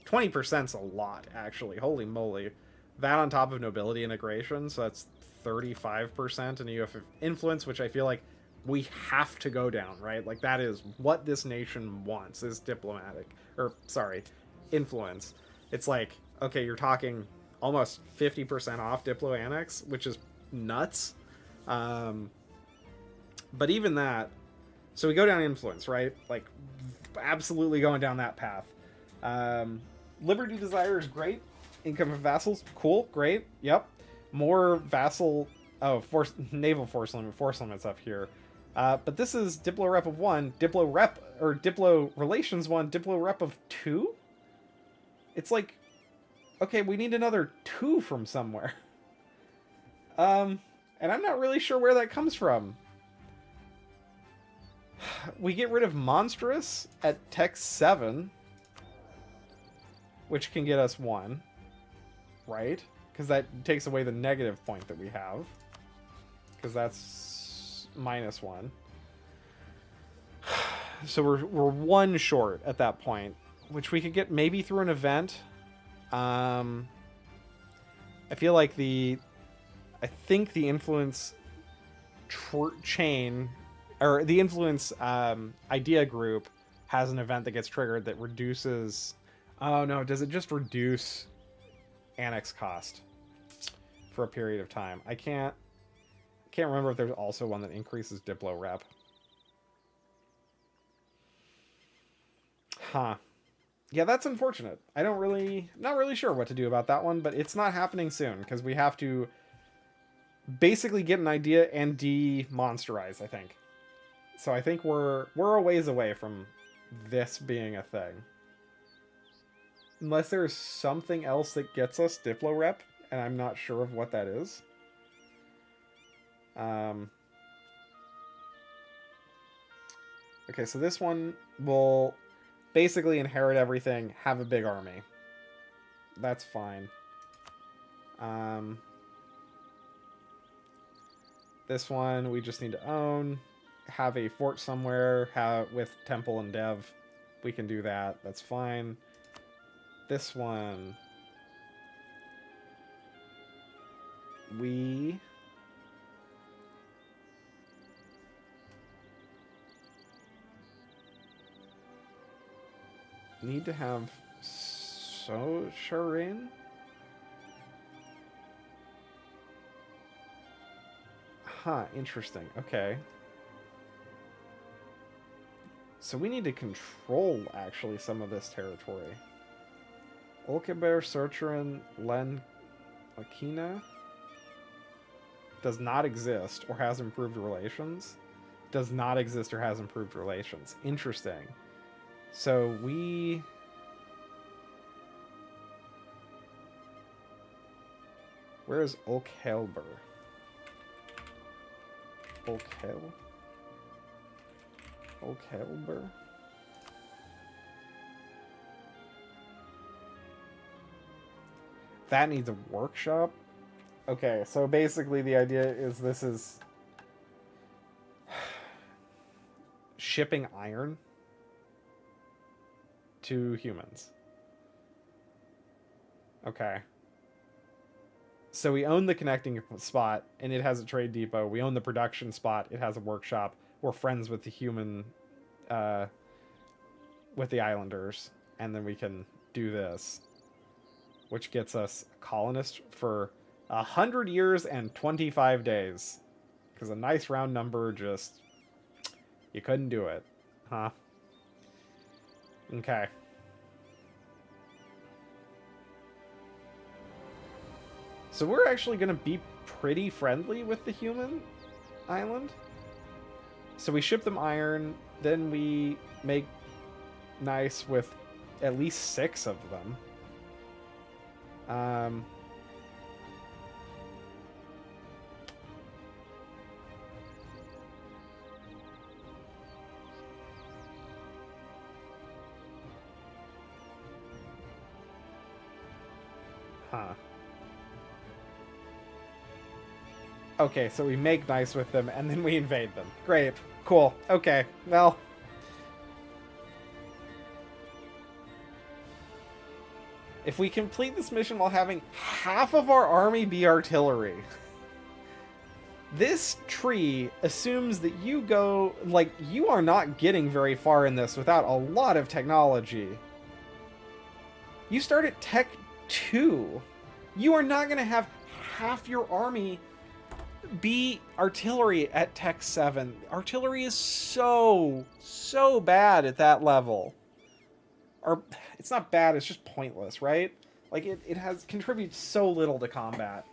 20%'s a lot, actually. Holy moly. That on top of nobility integration, so that's 35%, and you have influence, which I feel like we have to go down, right? Like, that is what this nation wants, is diplomatic, or, sorry, influence. It's like, okay, you're talking almost 50% off Diplo Annex, which is nuts. But even that, so we go down influence, right? Like, absolutely going down that path. Liberty Desire is great. Income of vassals, cool, great, yep. More vassal, oh, naval force limits up here. But this is Diplo rep of 1, Diplo rep, or Diplo relations 1, Diplo rep of 2? It's like, okay, we need another 2 from somewhere. And I'm not really sure where that comes from. We get rid of Monstrous at Tech 7, which can get us 1, right? Because that takes away the negative point that we have. Because that's -1. So we're 1 short at that point, which we could get maybe through an event. I feel like I think the influence chain, or the influence idea group has an event that gets triggered that reduces... Oh no, does it just reduce annex cost for a period of time? I can't remember if there's also one that increases Diplo rep. Huh. Yeah, that's unfortunate. Not really sure what to do about that one, but it's not happening soon because we have to basically get an idea and demonsterize, I think. So I think we're a ways away from this being a thing. Unless there's something else that gets us Diplo rep, and I'm not sure of what that is. Okay, so this one will basically inherit everything, have a big army. That's fine. This one we just need to own, have a fort somewhere, with temple and dev. We can do that. That's fine. This one we need to have Sharin. Huh, interesting. Okay. So we need to control, actually, some of this territory. Olkeber, Serturin, Len, Akina does not exist or has improved relations. Does not exist or has improved relations. Interesting. So we... Where is Olkelber? Olkelber? That needs a workshop? Okay, so basically the idea is this is shipping iron to humans. Okay. So we own the connecting spot, and it has a trade depot. We own the production spot. It has a workshop. We're friends with the human, with the islanders. And then we can do this, which gets us a colonist for 100 years and 25 days. Because a nice round number just... You couldn't do it. Huh? Okay. So we're actually going to be pretty friendly with the human island. So we ship them iron, then we make nice with at least 6 of them. Huh. Okay, so we make nice with them, and then we invade them. Great. Cool. Okay. Well... If we complete this mission while having half of our army be artillery... This tree assumes that you go... Like, you are not getting very far in this without a lot of technology. You start at Tech 2. You are not going to have half your army... be artillery at Tech 7. Artillery is so bad at that level. Or, it's not bad, it's just pointless, right? Like, it contributes so little to combat.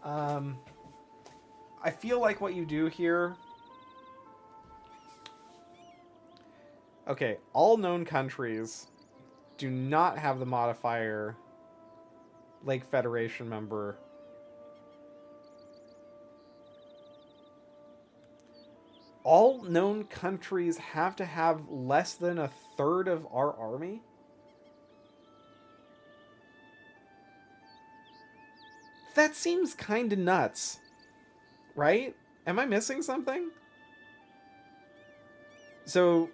I feel like what you do here... Okay, all known countries do not have the modifier Lake Federation member. All known countries have to have less than a third of our army? That seems kind of nuts. Right? Am I missing something? So...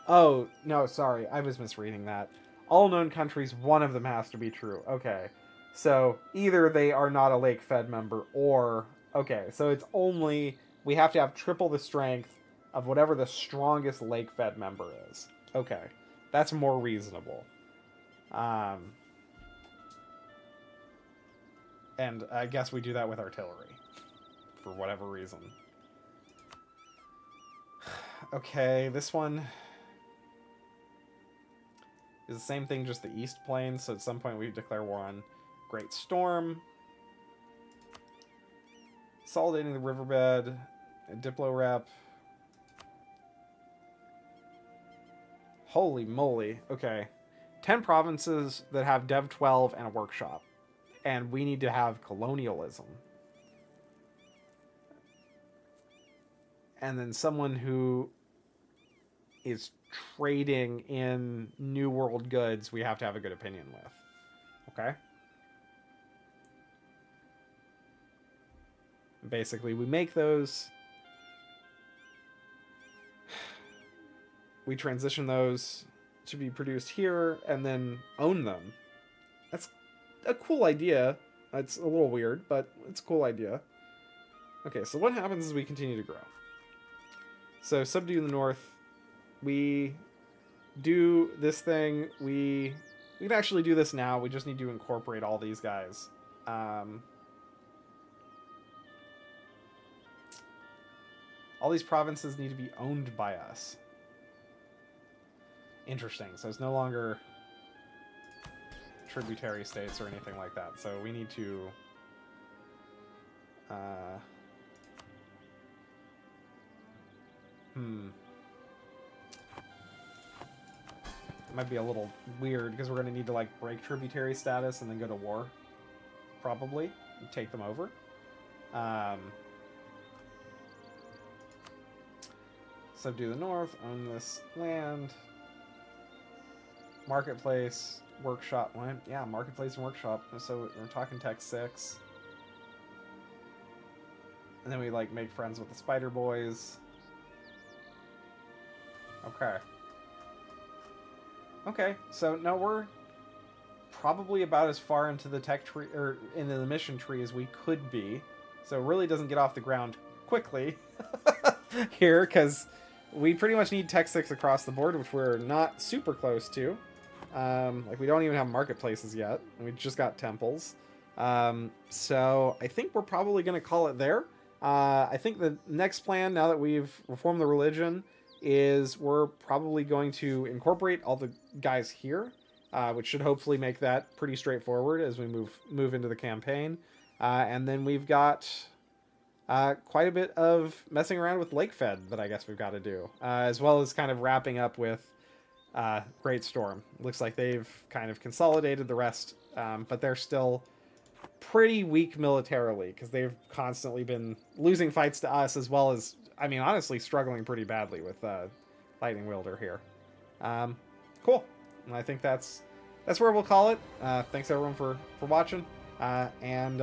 Oh, no, sorry. I was misreading that. All known countries, one of them has to be true. Okay. So, either they are not a Lake Fed member, or... Okay, so it's only... We have to have triple the strength of whatever the strongest Lake Fed member is. Okay. That's more reasonable. And I guess we do that with artillery. For whatever reason. Okay, this one... is the same thing, just the East Plains, so at some point we declare war on Great Storm. Consolidating the riverbed. Diplo rep. Holy moly. Okay. 10 provinces that have Dev 12 and a workshop. And we need to have colonialism. and then someone who is trading in New World goods we have to have a good opinion with. Okay? Basically, we make those, we transition those to be produced here, and then own them. That's a cool idea. It's a little weird, but it's a cool idea. Okay, so what happens is we continue to grow. So subdue the north. We do this thing. We can actually do this now. We just need to incorporate all these guys. All these provinces need to be owned by us. Interesting. So it's no longer tributary states or anything like that. So we need to... It might be a little weird because we're going to need to like break tributary status and then go to war. Probably. And take them over. Subdue the north, own this land. Marketplace, workshop. Yeah, marketplace and workshop. So we're talking tech 6. And then we like make friends with the spider boys. Okay. Okay, so now we're probably about as far into the tech tree or into the mission tree as we could be. So it really doesn't get off the ground quickly here because we pretty much need tech 6 across the board, which we're not super close to. Like we don't even have marketplaces yet. We just got temples. So I think we're probably going to call it there. I think the next plan, now that we've reformed the religion, is we're probably going to incorporate all the guys here, which should hopefully make that pretty straightforward as we move into the campaign. And then we've got quite a bit of messing around with Lake Fed that I guess we've got to do, as well as kind of wrapping up with Great Storm. Looks like they've kind of consolidated the rest, but they're still pretty weak militarily because they've constantly been losing fights to us, as well as, I mean, honestly, struggling pretty badly with Lightning Wielder here. Cool. And I think that's where we'll call it. Thanks everyone for watching, and